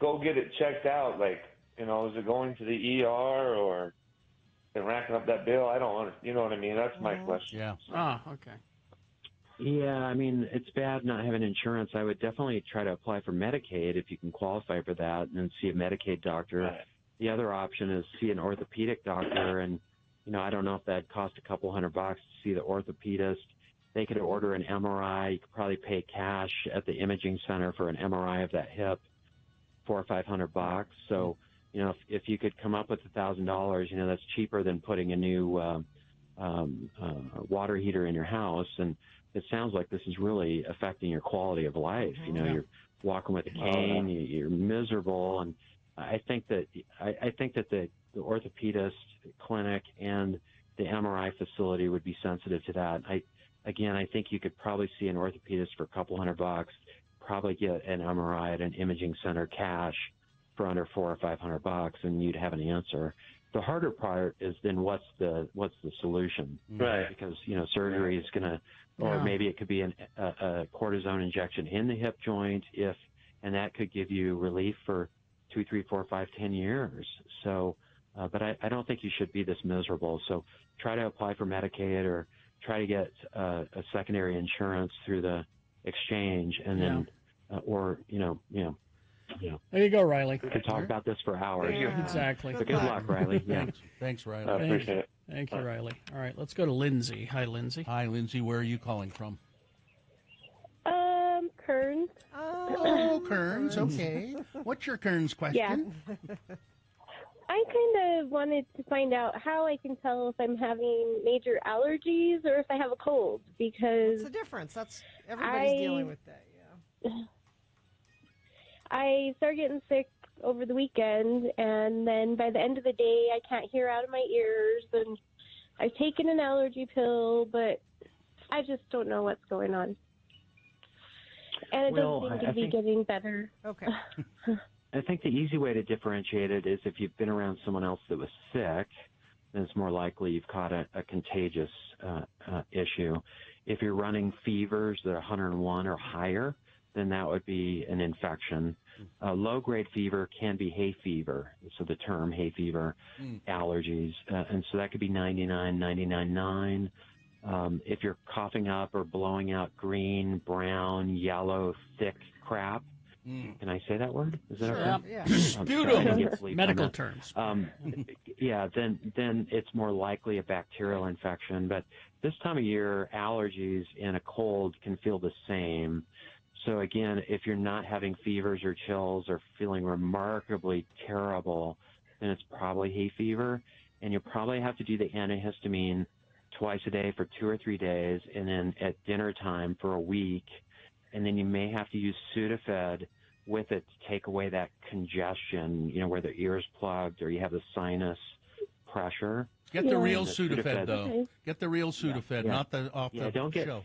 O: go get it checked out? Like, you know, is it going to the ER or and racking up that bill? I don't want to, you know what I mean? That's my question.
C: Yeah. Okay.
L: Yeah, I mean, it's bad not having insurance. I would definitely try to apply for Medicaid if you can qualify for that and then see a Medicaid doctor.
O: Right.
L: The other option is see an orthopedic doctor, and, you know, I don't know if that'd cost a couple $100 to see the orthopedist. They could order an MRI. You could probably pay cash at the imaging center for an MRI of that hip, $400 or $500. So, you know, if you could come up with $1,000, you know, that's cheaper than putting a new water heater in your house. And it sounds like this is really affecting your quality of life. You know, you're walking with a cane, you're miserable, and I think that the orthopedist clinic and the MRI facility would be sensitive to that. I think you could probably see an orthopedist for a couple $100, probably get an MRI at an imaging center cash for under $400 or $500, and you'd have an answer. The harder part is then what's the solution?
O: Right.
L: Because, you know, surgery is going to, or maybe it could be a cortisone injection in the hip joint, and that could give you relief for 2, 3, 4, 5, 10 years. So, but I don't think you should be this miserable. So try to apply for Medicaid or try to get a secondary insurance through the exchange, and then, or you know.
C: There you go, Riley.
L: We could talk about this for hours.
C: Yeah. Exactly.
L: But good luck, Riley. Yeah.
D: Thanks, Riley.
O: I appreciate it.
C: Thank you, Riley. All right, let's go to Lindsay. Hi, Lindsay.
D: Hi, Lindsay. Where are you calling from?
P: Kearns.
D: Oh, Kearns. Okay. What's your Kearns question?
P: Yeah. I kind of wanted to find out how I can tell if I'm having major allergies or if I have a cold, because
B: what's the difference? That's everybody's dealing with that. Yeah.
P: I started getting sick over the weekend, and then by the end of the day, I can't hear out of my ears, and I've taken an allergy pill, but I just don't know what's going on. And it doesn't seem to be getting better.
B: Okay.
L: I think the easy way to differentiate it is if you've been around someone else that was sick, then it's more likely you've caught a contagious issue. If you're running fevers that are 101 or higher, then that would be an infection. Low-grade fever can be hay fever, so the term hay fever, allergies, and so that could be 99, 99.9. If you're coughing up or blowing out green, brown, yellow, thick crap, can I say that word? Is that okay?
C: Yeah.
L: Sputum.
C: Medical terms.
L: Yeah, then it's more likely a bacterial infection. But this time of year, allergies and a cold can feel the same. So again, if you're not having fevers or chills or feeling remarkably terrible, then it's probably hay fever. And you'll probably have to do the antihistamine twice a day for 2 or 3 days, and then at dinner time for a week. And then you may have to use Sudafed with it to take away that congestion, you know, where the ear's plugged or you have the sinus pressure.
D: Get the real Sudafed, though. Okay. Get the real Sudafed, not the off the show.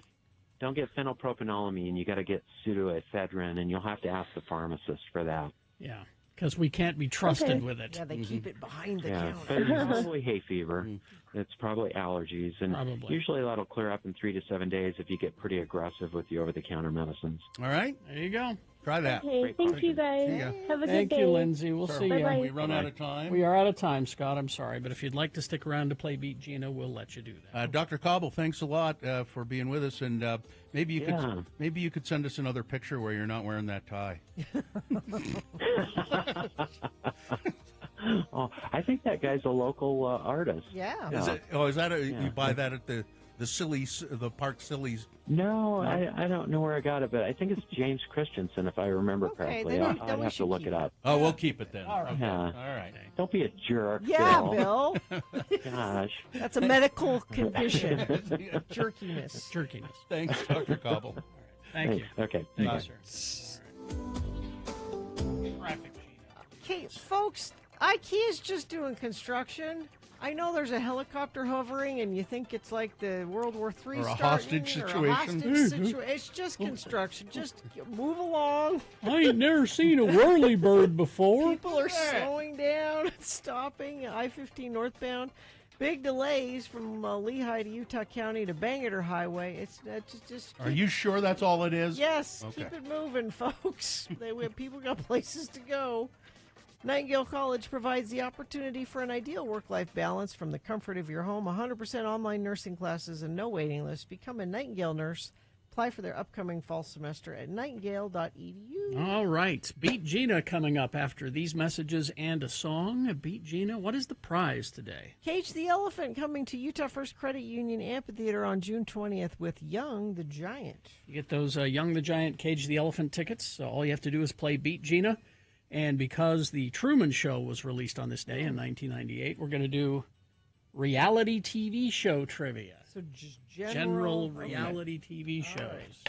L: Don't get phenylpropanolamine. You got to get pseudoephedrine, and you'll have to ask the pharmacist for that.
C: Yeah, because we can't be trusted with it.
B: Yeah, they keep it behind the
L: But
B: counter.
L: it's probably hay fever. It's probably allergies, and usually that'll clear up in 3 to 7 days if you get pretty aggressive with the over-the-counter medicines.
D: All right.
C: There you go.
D: Try that.
P: Okay, thank you guys.
D: See ya.
P: Have a
C: Thank
P: good day.
C: you, Lindsay. We'll see you.
D: We run out of time.
C: We are out of time, Scott. I'm sorry, but if you'd like to stick around to play Beat Gina, we'll let you do that.
D: Dr. Cobble, thanks a lot for being with us, and maybe you
L: Yeah.
D: could send us another picture where you're not wearing that tie.
L: Oh, I think that guy's a local artist.
B: Yeah.
D: Is that you buy that at the Park Sillies?
L: No, I don't know where I got it, but I think it's James Christensen, if I remember correctly.
B: then
L: I'll
B: we
L: have to
B: should
L: look
B: keep
L: it up.
D: Oh, we'll keep it then.
B: All right.
D: Okay.
L: Yeah.
D: All right.
L: Don't be a jerk.
B: Yeah,
L: Bill.
B: Bill.
L: Gosh.
B: That's a medical condition. Jerkiness.
C: Jerkiness.
D: Thanks, Dr. Cobble.
C: Thank you.
L: Okay.
C: Thank
L: Bye.
C: you, sir. Traffic, Gina.
B: Okay, folks, IKEA's just doing construction. I know there's a helicopter hovering, and you think it's like the World War III
D: Or a
B: starting,
D: hostage
B: or a
D: situation.
B: hostage it's just construction. Just move along.
C: I ain't never seen a whirly-bird before.
B: People are slowing down and stopping. I-15 northbound. Big delays from Lehigh to Utah County to Bangor Highway. It's just.
D: Are you sure that's all it is?
B: Yes.
D: Okay.
B: Keep it moving, folks. People got places to go. Nightingale College provides the opportunity for an ideal work-life balance from the comfort of your home. 100% online nursing classes and no waiting list. Become a Nightingale nurse. Apply for their upcoming fall semester at nightingale.edu.
C: All right. Beat Gina coming up after these messages and a song. Beat Gina, what is the prize today?
B: Cage the Elephant coming to Utah First Credit Union Amphitheater on June 20th with Young the Giant.
C: You get those Young the Giant, Cage the Elephant tickets. So all you have to do is play Beat Gina. And because the Truman Show was released on this day in 1998, we're going to do reality TV show trivia.
B: So just
C: general reality TV shows.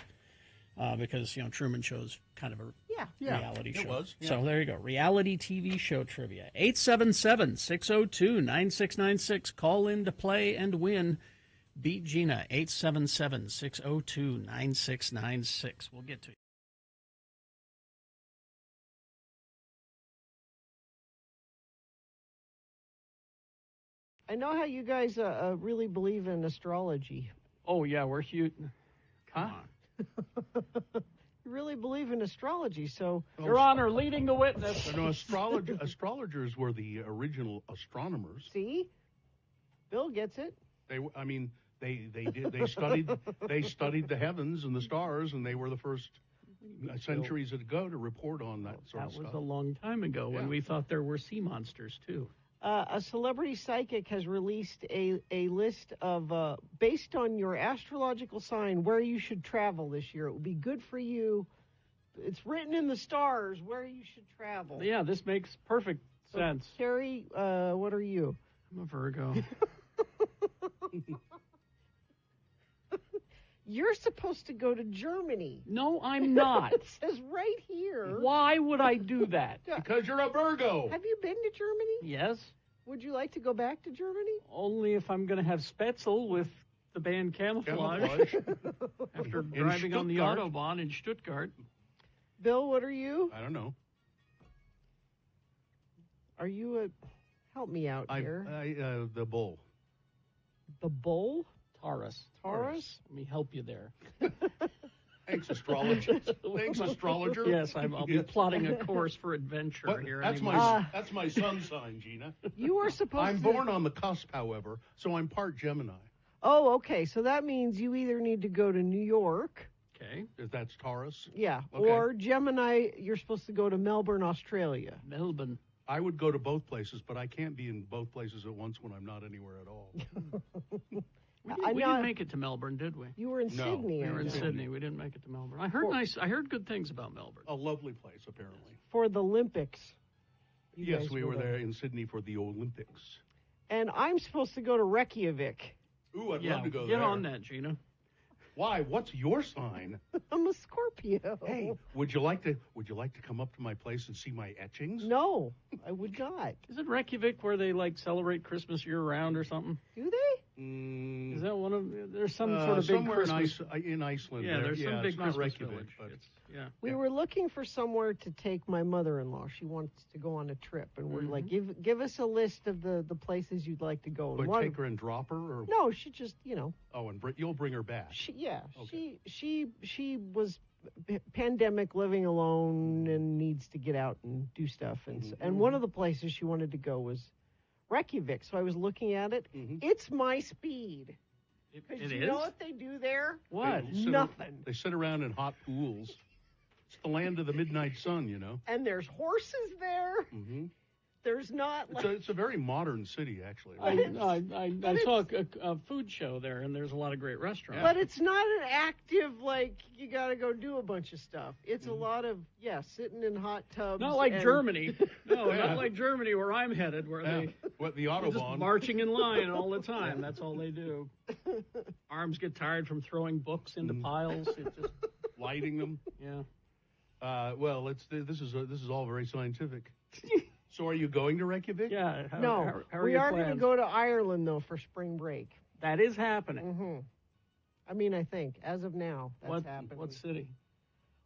C: Because, Truman Show's kind of a reality show.
D: It was. Yeah.
C: So there you go. Reality TV show trivia. 877-602-9696. Call in to play and win. Beat Gina. 877-602-9696. We'll get to you.
B: I know how you guys really believe in astrology.
C: Oh, yeah, we're huge. Huh?
B: You really believe in astrology, so...
C: Your Honor, leading the witness.
D: No, astrologers were the original astronomers.
B: See? Bill gets it.
D: They studied the heavens and the stars, and they were the first centuries ago to report on that sort of stuff.
C: That was a long time ago when we thought there were sea monsters, too.
B: A celebrity psychic has released a list of, based on your astrological sign, where you should travel this year. It will be good for you. It's written in the stars where you should travel.
C: Yeah, this makes perfect sense.
B: Carrie, what are you?
C: I'm a Virgo.
B: You're supposed to go to Germany.
C: No, I'm not.
B: It says right here.
C: Why would I do that?
D: Because you're a Virgo.
B: Have you been to Germany?
C: Yes.
B: Would you like to go back to Germany?
C: Only if I'm going to have Spetzel with the band Camouflage. After driving on the Autobahn in Stuttgart.
B: Bill, what are you?
D: I don't know.
B: Are you a... Help me out here.
D: The bull.
B: The bull?
C: Taurus.
B: Taurus?
C: Let me help you there.
D: Thanks, astrologer. Thanks, astrologer.
C: Yes, I'll be plotting a course for adventure here.
D: That's my sun sign, Gina.
B: You were supposed
D: I'm born on the cusp, however, so I'm part Gemini.
B: Oh, okay. So that means you either need to go to New York.
C: Okay.
D: That's Taurus?
B: Yeah.
D: Okay.
B: Or Gemini, you're supposed to go to Melbourne, Australia.
C: Melbourne.
D: I would go to both places, but I can't be in both places at once when I'm not anywhere at all.
C: We didn't make it to Melbourne, did we?
B: You were in Sydney.
C: We were in Sydney. We didn't make it to Melbourne. I heard good things about Melbourne.
D: A lovely place, apparently.
B: For the Olympics.
D: Yes, we were there in Sydney for the Olympics.
B: And I'm supposed to go to Reykjavik.
D: Ooh, I'd love to go
C: there.
D: Get
C: on that, Gina.
D: Why? What's your sign?
B: I'm a Scorpio.
D: Hey, would you like to come up to my place and see my etchings?
B: No, I would not.
C: Is it Reykjavik where they celebrate Christmas year round or something?
B: Do they?
C: Is that one of? There's some sort of big
D: somewhere
C: Christmas.
D: in Iceland.
C: Yeah, there's some big
D: it's not
C: Christmas
D: Reykjavik,
C: village.
D: but
C: Yeah.
B: We were looking for somewhere to take my mother-in-law. She wants to go on a trip, and we're like, give us a list of the places you'd like to go. And
D: But take her and drop her, or
B: no, she just
D: Oh, and you'll bring her back.
B: She was pandemic living alone and needs to get out and do stuff, and one of the places she wanted to go was Reykjavik. So I was looking at it. It's my speed.
C: It
B: you
C: is?
B: know what they do there?
C: What?
B: Nothing.
D: They sit around in hot pools. It's the land of the midnight sun, you know.
B: And there's horses there. There's not
D: It's a very modern city, actually.
C: I saw a food show there, and there's a lot of great restaurants.
B: But it's not an active, like, you got to go do a bunch of stuff. It's a lot of, sitting in hot tubs.
C: Not like
B: and-
C: Germany. No, not like Germany where I'm headed, where
D: the
C: they're just
D: Autobahn.
C: marching in line all the time. That's all they do. Arms get tired from throwing books into piles. It just
D: lighting them.
C: Yeah.
D: Well, this is all very scientific. So, are you going to Reykjavik?
C: Yeah.
B: No,
C: how are
B: we
C: your
B: are going to
C: plans?
B: go to Ireland, though, for spring break.
C: That is happening.
B: I mean, I think, as of now, that's happening.
C: What city?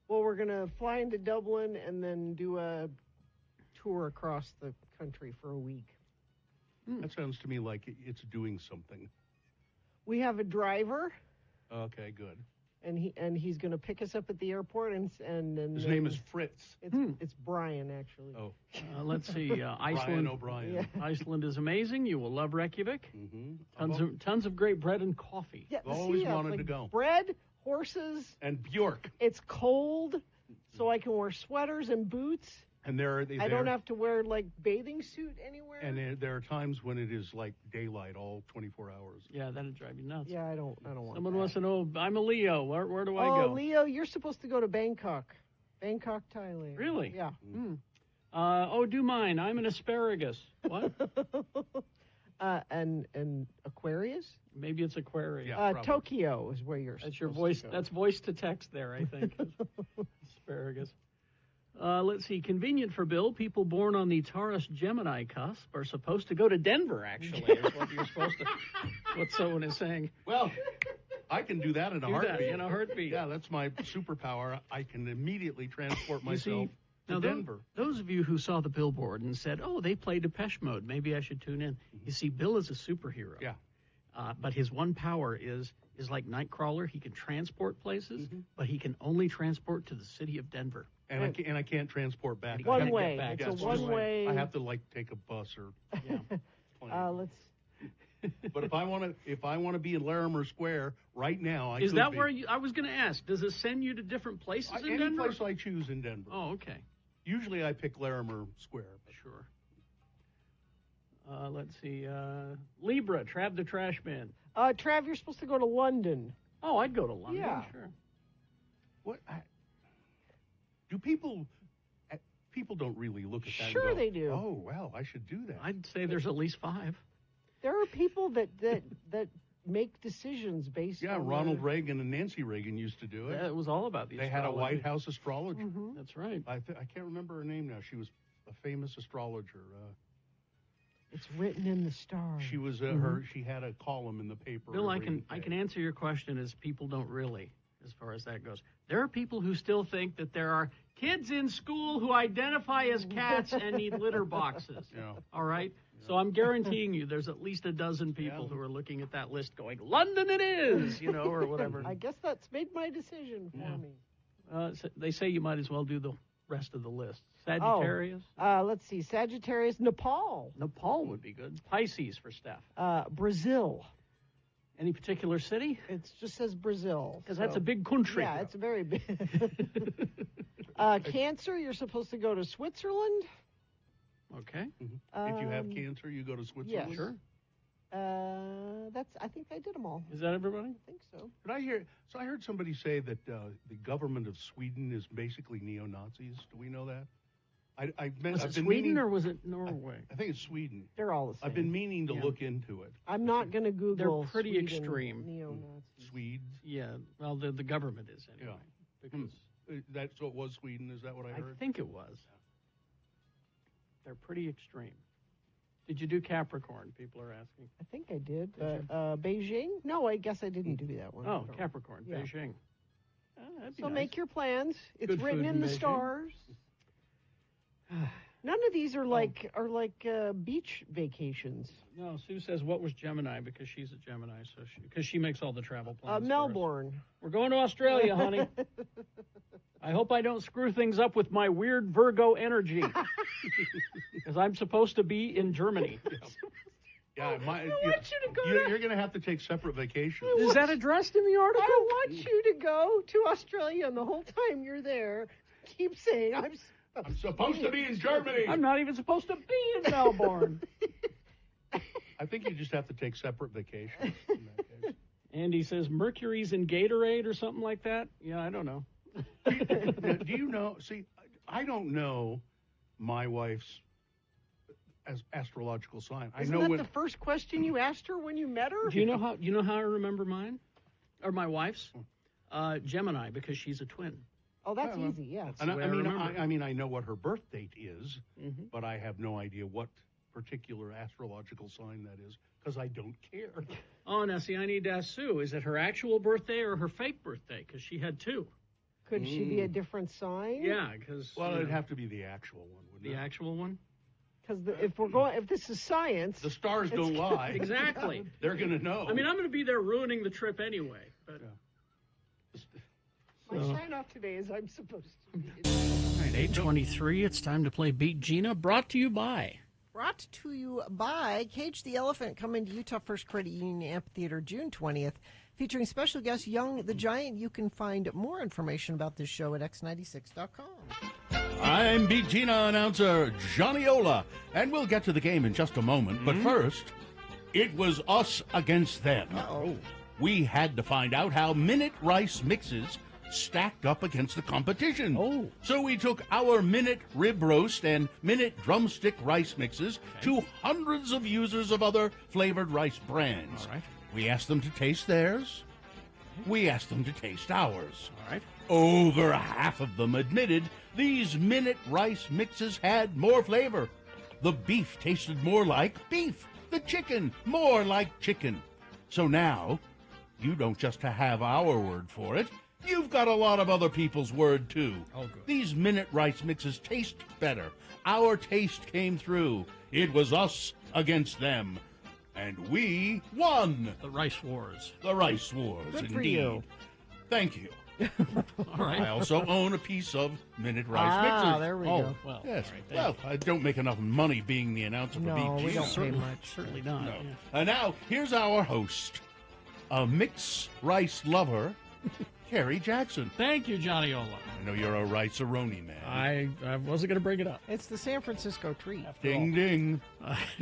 B: Well, we're going to fly into Dublin and then do a tour across the country for a week.
D: That sounds to me like it's doing something.
B: We have a driver,
D: Okay, good.
B: and he's going to pick us up at the airport, and
D: His name is Fritz.
B: It's Brian, actually.
D: Oh.
C: Let's see.
D: Brian
C: Iceland.
D: O'Brien.
B: Yeah.
C: Iceland is amazing. You will love Reykjavik. Tons of great bread and coffee.
B: Yeah,
D: Always
B: see,
D: wanted
B: like
D: to go.
B: Bread, horses.
D: And Bjork.
B: It's cold, so I can wear sweaters and boots.
D: And
B: I don't have to wear like bathing suit anywhere.
D: And there are times when it is like daylight all 24 hours.
C: Yeah, that'd drive you nuts.
B: Yeah, I don't want.
C: Someone
B: that.
C: wants to know. I'm a Leo. Where do I
B: Oh,
C: go?
B: Leo, you're supposed to go to Bangkok, Thailand.
C: Really?
B: Yeah.
C: Do mine. I'm an asparagus. What?
B: And Aquarius.
C: Maybe it's Aquarius.
B: Tokyo is where you're.
C: That's your voice. That's voice to text there, I think. Asparagus. Let's see. Convenient for Bill. People born on the Taurus Gemini cusp are supposed to go to Denver. Actually, is what you're supposed to. What someone is saying.
D: Well, I can do that in a heartbeat.
C: In a heartbeat.
D: Yeah, that's my superpower. I can immediately transport myself to
C: now,
D: Denver.
C: Those of you who saw the billboard and said, "Oh, they play Depeche Mode. Maybe I should tune in." You see, Bill is a superhero.
D: Yeah.
C: But his one power is like Nightcrawler. He can transport places, but he can only transport to the city of Denver.
D: And I can't transport back.
B: One
D: I have to
B: way.
D: get back.
B: It's
D: Yes,
B: a one way.
D: I have to take a bus or.
B: Let's.
D: But if I want to be in Larimer Square right now,
C: Is that where I was going to ask? Does it send you to different places in
D: any
C: Denver?
D: place I choose in Denver.
C: Oh, okay.
D: Usually I pick Larimer Square.
C: Sure. Let's see. Libra, Trav the Trash Man.
B: Trav, you're supposed to go to London.
C: Oh, I'd go to London.
B: Yeah.
C: Sure.
D: What? Do people don't really look at that?
B: Sure
D: and go,
B: they do.
D: Oh, well, I should do that.
C: I'd say there's at least 5.
B: There are people that make decisions based on.
D: Yeah, Ronald Reagan and Nancy Reagan used to do it.
C: Yeah, it was all about the
D: They had a
C: astrology.
D: White House astrologer.
C: That's right.
D: I can't remember her name now. She was a famous astrologer.
B: It's written in the stars.
D: She was She had a column in the paper.
C: Bill, I
D: every
C: can
D: day.
C: answer your question as people don't really, as far as that goes. There are people who still think that there are kids in school who identify as cats and need litter boxes.
D: Yeah.
C: All right? So I'm guaranteeing you there's at least a dozen people who are looking at that list going, London it is, or whatever.
B: I guess that's made my decision for me.
C: So they say you might as well do the rest of the list. Sagittarius?
B: Let's see. Sagittarius, Nepal.
C: Nepal would be good. Pisces for Steph.
B: Brazil.
C: Any particular city?
B: It just says Brazil.
C: Because that's a big country.
B: Yeah, it's a very big. Cancer, you're supposed to go to Switzerland.
C: Okay.
D: If you have cancer, you go to Switzerland.
B: Yes.
C: Sure.
B: I think I did them all.
C: Is that everybody?
B: I think so.
D: But I heard somebody say that the government of Sweden is basically neo-Nazis. Do we know that?
C: Was
D: I've
C: it
D: been
C: Sweden
D: meaning,
C: or was it Norway?
D: I think it's Sweden.
B: They're all the same.
D: I've been meaning to look into it.
B: I'm not going to Google.
C: They're pretty
B: Sweden
C: extreme.
B: Neo-Nazis.
D: Swedes.
C: Yeah. Well, the government is anyway.
D: Yeah.
C: Because
D: So it was Sweden. Is that what I heard?
C: I think it was. They're pretty extreme. Did you do Capricorn? People are asking.
B: I think I did. Beijing? No, I guess I didn't do that one.
C: Oh, Capricorn,
B: Yeah.
C: Beijing. That'd be
B: So
C: nice.
B: make your plans. It's
C: Good
B: written
C: food
B: in
C: in
B: the
C: Beijing.
B: stars. None of these are like beach vacations.
C: No, Sue says what was Gemini because she's a Gemini, so because she makes all the travel plans. for us.
B: Melbourne.
C: We're going to Australia, honey. I hope I don't screw things up with my weird Virgo energy, because I'm supposed to be in Germany.
D: Yeah,
B: I want you to go.
D: you're going to have to take separate vacations.
C: Is that addressed in the article?
B: I want you to go to Australia, and the whole time you're there, keep saying I'm
D: supposed to be in Germany.
C: I'm not even supposed to be in Melbourne.
D: I think you just have to take separate vacations. in that case.
C: Andy says Mercury's in Gatorade or something like that. Yeah, I don't know.
D: Do you know? See, I don't know my wife's astrological sign.
B: Isn't
D: I know
B: that
D: when
B: the first question you asked her when you met her?
C: Do you know how? You know how I remember mine, or my wife's? Gemini, because she's a twin.
B: Oh, that's
D: Well,
B: easy. Yeah.
D: And
C: the way I remember.
D: I mean, I know what her birth date is,
C: Mhm.
D: but I have no idea what particular astrological sign that is because I don't care.
C: Oh, now see, I need to ask Sue. Is it her actual birthday or her fake birthday? Because she had two.
B: Could she be a different sign?
C: Yeah, because
D: Well, it'd have to be the actual one, wouldn't
C: the
D: it?
C: actual one.
B: Because if this is science,
D: The stars don't lie.
C: Exactly.
D: They're going to know.
C: I mean, I'm going to be there ruining the trip anyway. But
B: my
C: So-
B: sign off today is I'm supposed to be.
C: All right, 8:23. It's time to play Beat Gina. Brought to you by.
B: Brought to you by Cage the Elephant, coming to Utah First Credit Union Amphitheater June 20th, featuring special guest Young the Giant. You can find more information about this show at x96.com.
D: I'm Beat Gina announcer Johnny Ola, and we'll get to the game in just a moment. But first, it was us against them.
B: Uh-oh.
D: We had to find out how Minute Rice Mixes stacked up against the competition.
C: Oh.
D: So we took our Minute Rib Roast and Minute Drumstick Rice Mixes to hundreds of users of other flavored rice brands.
C: All right.
D: We asked them to taste theirs. We asked them to taste ours.
C: All right.
D: Over half of them admitted these Minute Rice Mixes had more flavor. The beef tasted more like beef. The chicken more like chicken. So now, you don't just have our word for it. You've got a lot of other people's word, too.
C: Oh, good.
D: These Minute Rice Mixes taste better. Our taste came through. It was us against them. And we won.
C: The Rice Wars.
D: The Rice Wars,
B: Good
D: indeed.
B: for you.
D: Thank you.
C: All right.
D: I also own a piece of Minute Rice Mixes.
B: Ah, there we
C: Oh,
B: go.
C: well.
D: Yes.
C: All right, thank
D: Well, I don't make enough money being the announcer for
B: No,
D: BG.
B: we don't pay
C: Certainly,
B: much.
C: certainly not.
D: No.
C: Yeah.
D: And now, here's our host, a mixed rice lover, Carrie Jackson.
C: Thank you, Johnny Ola.
D: I know you're a rice-a-roni man.
C: I wasn't going to bring it up.
B: It's the San Francisco treat.
D: Ding, ding.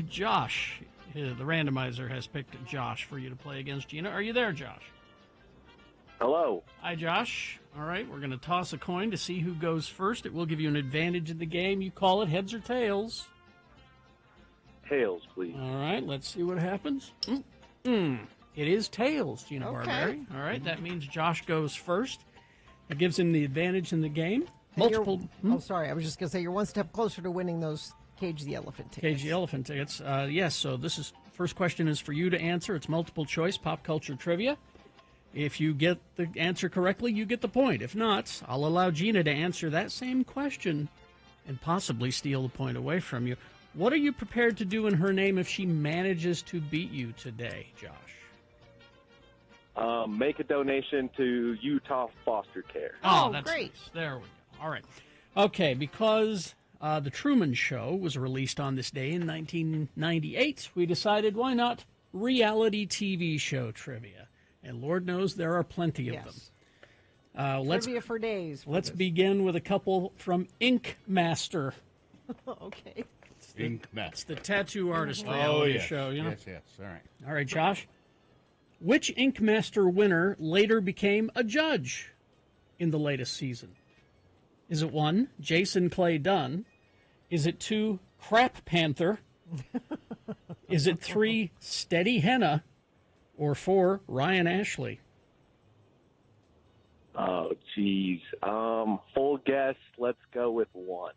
C: Josh, the randomizer has picked Josh for you to play against Gina. Are you there, Josh?
Q: Hello.
C: Hi, Josh. All right, we're going to toss a coin to see who goes first. It will give you an advantage in the game. You call it heads or tails.
Q: Tails, please.
C: All right, let's see what happens. It is tails, Gina
B: Okay.
C: Barberi. All right, that means Josh goes first. It gives him the advantage in the game.
B: And you're-
C: Multiple.
B: Oh, sorry. I was just going to say you're one step closer to winning those Cage the Elephant tickets.
C: Cage the Elephant tickets. Yes, so this is first question is for you to answer. It's multiple choice, pop culture trivia. If you get the answer correctly, you get the point. If not, I'll allow Gina to answer that same question and possibly steal the point away from you. What are you prepared to do in her name if she manages to beat you today, Josh?
Q: Make a donation to Utah Foster Care.
B: Oh,
C: that's
B: great.
C: nice. There we go. All right. Okay, because The Truman Show was released on this day in 1998, we decided why not reality TV show trivia? And Lord knows there are plenty of them. Let's
B: Trivia for days.
C: let's begin with a couple from Ink Master.
B: Okay.
D: Ink Master.
C: It's the tattoo artist
D: Oh,
C: reality
D: yes.
C: show, you know?
D: Yes, yes. All right.
C: All right, Josh. Which Ink Master winner later became a judge in the latest season? Is it 1, Jason Clay Dunn? Is it 2, Crap Panther? Is it 3, Steady Henna? Or 4, Ryan Ashley?
Q: Oh, geez. Full guess. Let's go with 1.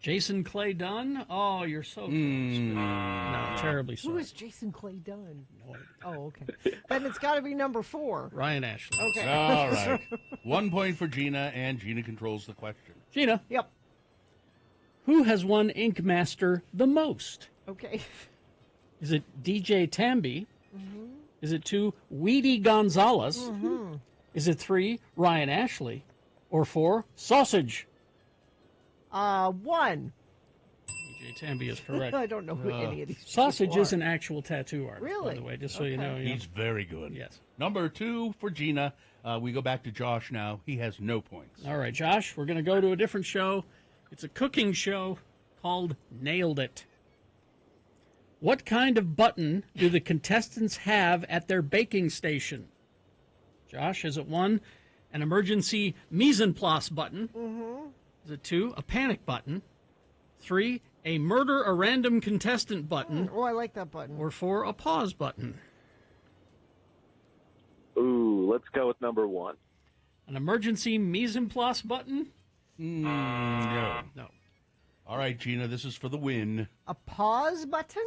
C: Jason Clay Dunn? Oh, you're so close. No, terribly sorry.
B: Who is Jason Clay Dunn? Oh, okay. Then it's got to be number 4.
C: Ryan Ashley.
B: Okay.
D: All right. 1 point for Gina, and Gina controls the question.
C: Gina.
B: Yep.
C: Who has won Ink Master the most?
B: Okay.
C: Is it DJ Tambi? Is it 2, Weedy Gonzalez? Is it 3, Ryan Ashley? Or 4, Sausage?
B: 1.
C: DJ Tambi is correct.
B: I don't know who any of these people
C: Sausage is
B: are.
C: an actual tattoo artist, by
B: Really?
C: the way, just so you know. yeah.
D: He's very good.
C: Yes.
D: Number 2 for Gina. We go back to Josh now. He has no points.
C: All right, Josh, we're going to go to a different show. It's a cooking show called Nailed It. What kind of button do the contestants have at their baking station? Josh, is it 1, an emergency mise en place button? Is it 2, a panic button? 3, a murder a random contestant button?
B: Oh, I like that button.
C: Or 4, a pause button?
Q: Ooh, let's go with number 1.
C: An emergency mise en place button?
D: No.
C: No.
D: All right, Gina, this is for the win.
B: A pause button?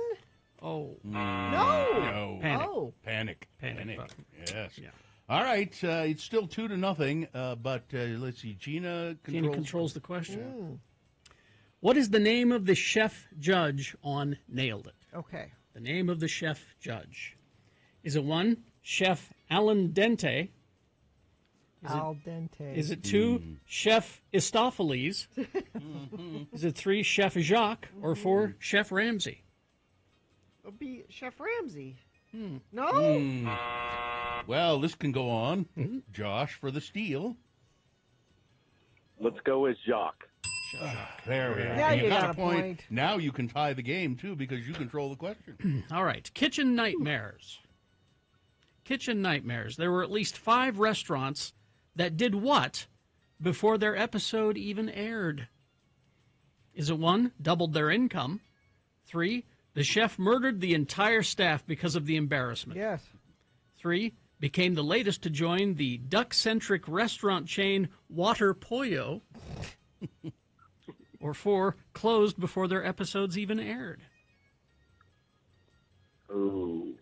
C: Oh.
B: No.
D: No.
C: Panic.
B: Oh.
D: Panic.
C: Panic button.
D: Yes.
C: Yeah.
D: All right. It's still 2-0. But let's see. Gina
C: controls the question. What is the name of the chef judge on Nailed It?
B: Okay.
C: The name of the chef judge. Is it 1, Chef Alan Dente?
B: Al dente.
C: Is it 2, Chef Istopheles? Is it 3, Chef Jacques? Or 4, Chef Ramsay?
B: It'll be Chef Ramsay. No.
D: Well, this can go on. Josh for the steal.
Q: Let's go with Jacques.
D: There we are.
B: Now you got
D: a
B: a
D: point.
B: point.
D: Now you can tie the game, too, because you control the question.
C: All right, Kitchen Nightmares. Kitchen Nightmares. There were at least 5 restaurants that did what before their episode even aired? Is it 1, doubled their income? 3, the chef murdered the entire staff because of the embarrassment?
B: Yes.
C: 3, became the latest to join the duck-centric restaurant chain Water Pollo? Or 4, closed before their episodes even aired?
Q: Ooh.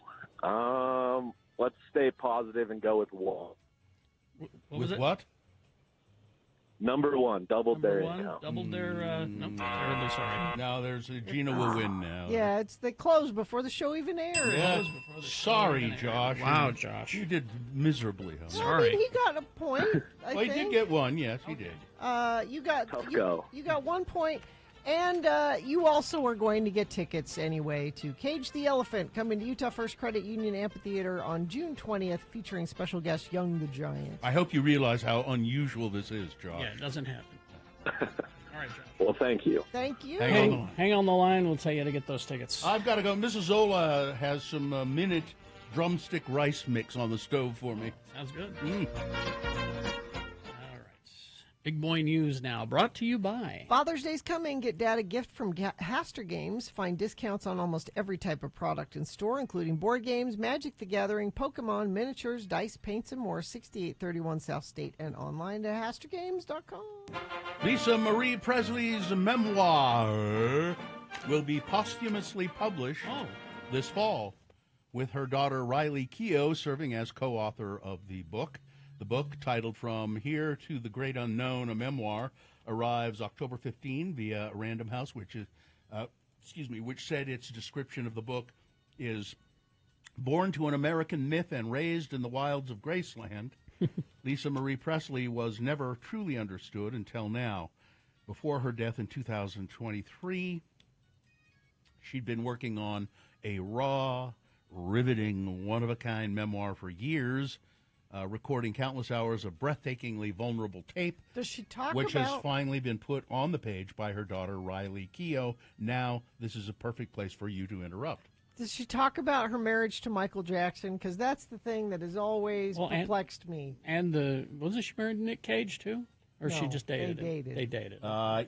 Q: Let's stay positive and go with 1.
C: What was
D: With
C: it?
D: what?
Q: Number 1, doubled
C: Number
Q: their
C: 1,
Q: income.
C: doubled their, nope, terribly sorry.
D: Now there's Gina will win now.
B: Yeah, it's they closed before the show even aired.
D: Yeah.
C: Closed before the show
D: Sorry,
C: even aired.
D: Josh.
C: Wow, Josh.
D: You did miserably. Huh?
B: I mean, he got a point. I
D: Well, he
B: think.
D: did get 1. Yes, he did.
B: You got
Q: Tough
B: you,
Q: go.
B: you got 1 point, and you also are going to get tickets anyway to Cage the Elephant, coming to Utah First Credit Union Amphitheater on June 20th, featuring special guest Young the Giant.
D: I hope you realize how unusual this is, Josh.
C: Yeah, it doesn't happen. All right, Josh.
Q: Well, thank you.
B: Thank you.
C: Hang on the line. We'll tell you how to get those tickets.
D: I've got to go. Mrs. Zola has some minute drumstick rice mix on the stove for me.
C: Sounds good. All right. Big Boy News now, brought to you by...
B: Father's Day's coming. Get Dad a gift from Haster Games. Find discounts on almost every type of product in store, including board games, Magic the Gathering, Pokemon, miniatures, dice, paints, and more. 6831 South State and online at HasterGames.com.
D: Lisa Marie Presley's memoir will be posthumously published this fall, with her daughter Riley Keough serving as co-author of the book. The book, titled From Here to the Great Unknown, a memoir, arrives October 15 via Random House, which said its description of the book is born to an American myth and raised in the wilds of Graceland. Lisa Marie Presley was never truly understood until now. Before her death in 2023, she'd been working on a raw, riveting, one-of-a-kind memoir for years, recording countless hours of breathtakingly vulnerable tape.
B: Does she talk
D: which has
B: about...
D: finally been put on the page by her daughter, Riley Keough. Now, this is a perfect place for you to interrupt.
B: Does she talk about her marriage to Michael Jackson? Because that's the thing that has always perplexed me.
C: And wasn't she married to Nick Cage, too? Or she
B: No,
C: just dated
B: they
C: him?
B: dated.
C: They dated.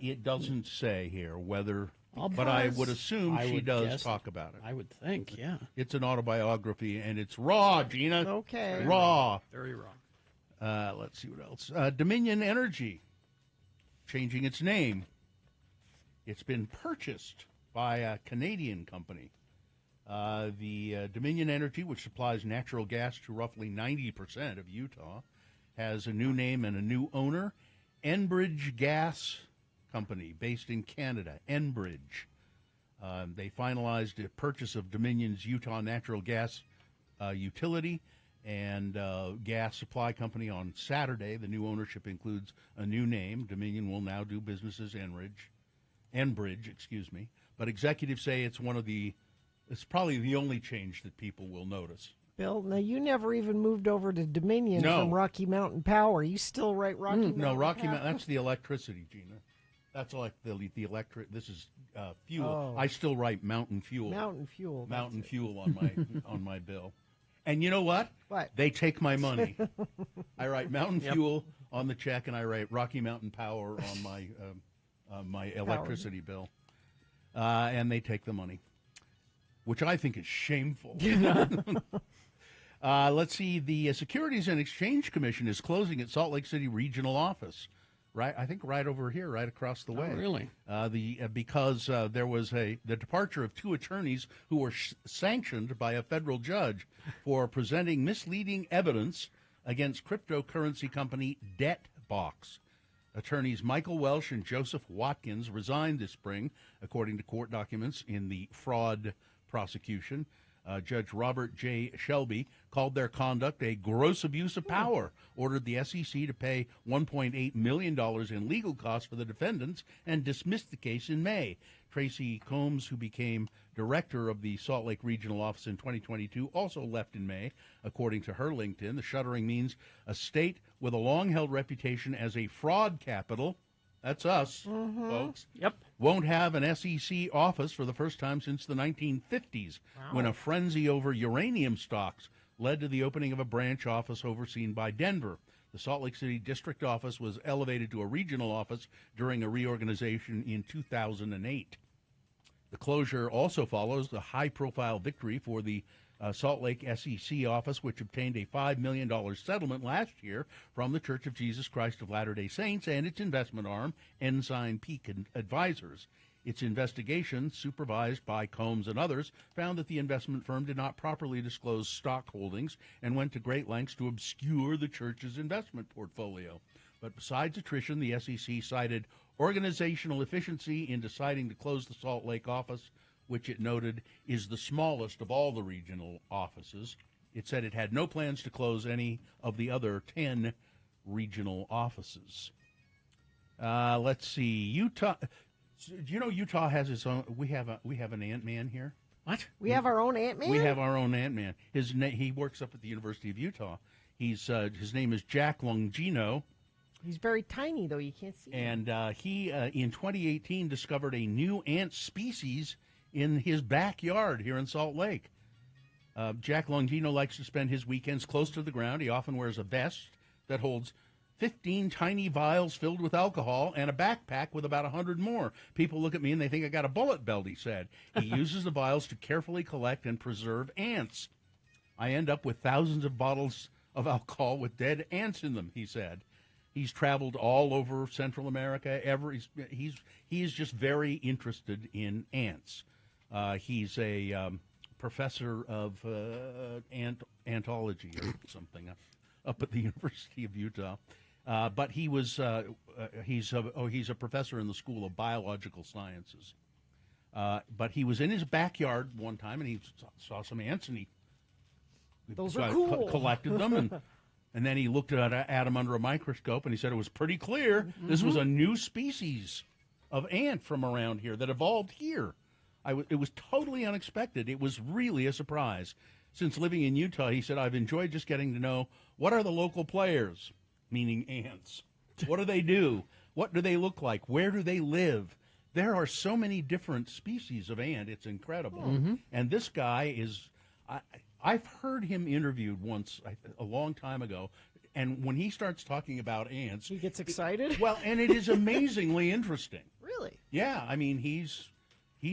D: It doesn't say here whether...
C: I'll
D: But I
C: guess.
D: would assume
C: I
D: she
C: would
D: does
C: guess.
D: talk about it.
C: I would think, yeah.
D: It's an autobiography, and it's raw, Gina.
B: Okay.
D: Raw.
C: Very raw.
D: Let's see what else. Dominion Energy changing its name It's been purchased by a Canadian company. The Dominion Energy, which supplies natural gas to roughly 90% of Utah, has a new name and a new owner, Enbridge Gas Company, based in Canada, Enbridge. They finalized the purchase of Dominion's Utah natural gas utility and gas supply company on Saturday. The new ownership includes a new name. Dominion will now do business as Enbridge, but executives say it's probably the only change that people will notice.
B: Bill, now you never even moved over to Dominion from Rocky Mountain Power. You still write Rocky Mountain
D: No, Rocky
B: Power?
D: Mountain, that's the electricity, Gina. That's like the electric. This is fuel.
B: Oh.
D: I still write Mountain Fuel.
B: Mountain Fuel.
D: Mountain Fuel on my on my bill. And you know what?
B: What?
D: They take my money. I write Mountain Fuel on the check, and I write Rocky Mountain Power on my electricity bill, and they take the money, which I think is shameful. Let's see. The Securities and Exchange Commission is closing its Salt Lake City regional office. Right, I think right over here, right across the way.
C: Really?
D: Because there was the departure of two attorneys who were sanctioned by a federal judge for presenting misleading evidence against cryptocurrency company DebtBox. Attorneys Michael Welsh and Joseph Watkins resigned this spring, according to court documents in the fraud prosecution. Judge Robert J. Shelby called their conduct a gross abuse of power, ordered the SEC to pay $1.8 million in legal costs for the defendants, and dismissed the case in May. Tracy Combs, who became director of the Salt Lake Regional Office in 2022, also left in May. According to her LinkedIn, the shuttering means a state with a long-held reputation as a fraud capital, that's us, folks, won't have an SEC office for the first time since the 1950s, when a frenzy over uranium stocks led to the opening of a branch office overseen by Denver. The Salt Lake City district office was elevated to a regional office during a reorganization in 2008. The closure also follows the high-profile victory for the Salt Lake SEC office, which obtained a $5 million settlement last year from the Church of Jesus Christ of Latter-day Saints and its investment arm, Ensign Peak Advisors. Its investigation, supervised by Combs and others, found that the investment firm did not properly disclose stock holdings and went to great lengths to obscure the church's investment portfolio. But besides attrition, the SEC cited organizational efficiency in deciding to close the Salt Lake office, which it noted is the smallest of all the regional offices. It said it had no plans to close any of the other 10 regional offices. Let's see. Utah. Do you know Utah has its own? We have an Ant-Man here.
C: What?
B: We have our own Ant-Man?
D: We have our own Ant-Man. He works up at the University of Utah. His name is Jack Longino.
B: He's very tiny, though. You can't see him.
D: And he, in 2018, discovered a new ant species in his backyard here in Salt Lake. Jack Longino likes to spend his weekends close to the ground. He often wears a vest that holds 15 tiny vials filled with alcohol and a backpack with about 100 more. People look at me and they think I got a bullet belt, he said. He uses the vials to carefully collect and preserve ants. I end up with thousands of bottles of alcohol with dead ants in them, he said. He's traveled all over Central America. He is just very interested in ants. He's a professor of antology or something up at the University of Utah. But he's a professor in the School of Biological Sciences. But he was in his backyard one time and he saw some ants and he collected them and then he looked at them under a microscope and he said it was pretty clear this was a new species of ant from around here that evolved here. It was totally unexpected. It was really a surprise. Since living in Utah, he said, I've enjoyed just getting to know what are the local players, meaning ants. What do they do? What do they look like? Where do they live? There are so many different species of ant. It's incredible. And this guy is, I've heard him interviewed once a long time ago. And when he starts talking about ants,
B: he gets excited.
D: Well, and it is amazingly interesting.
B: Really?
D: Yeah. I mean, he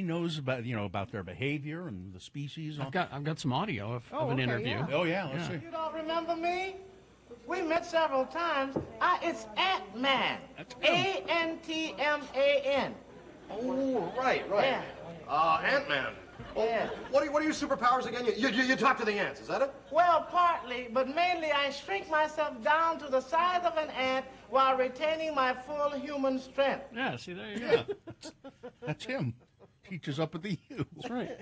D: knows about their behavior and the species.
C: I've got some audio of an interview.
B: Yeah.
D: Oh yeah, let's see.
E: You don't remember me? We met several times. It's Ant-Man. A-N-T-M-A-N.
R: Oh, right.
S: Yeah.
R: Ant-Man. Oh,
S: Yeah.
R: What are your superpowers again? You talk to the ants, is that it?
S: Well, partly, but mainly I shrink myself down to the size of an ant while retaining my full human strength.
C: Yeah, see, there you go.
D: That's him. Teaches up at the U.
C: That's right.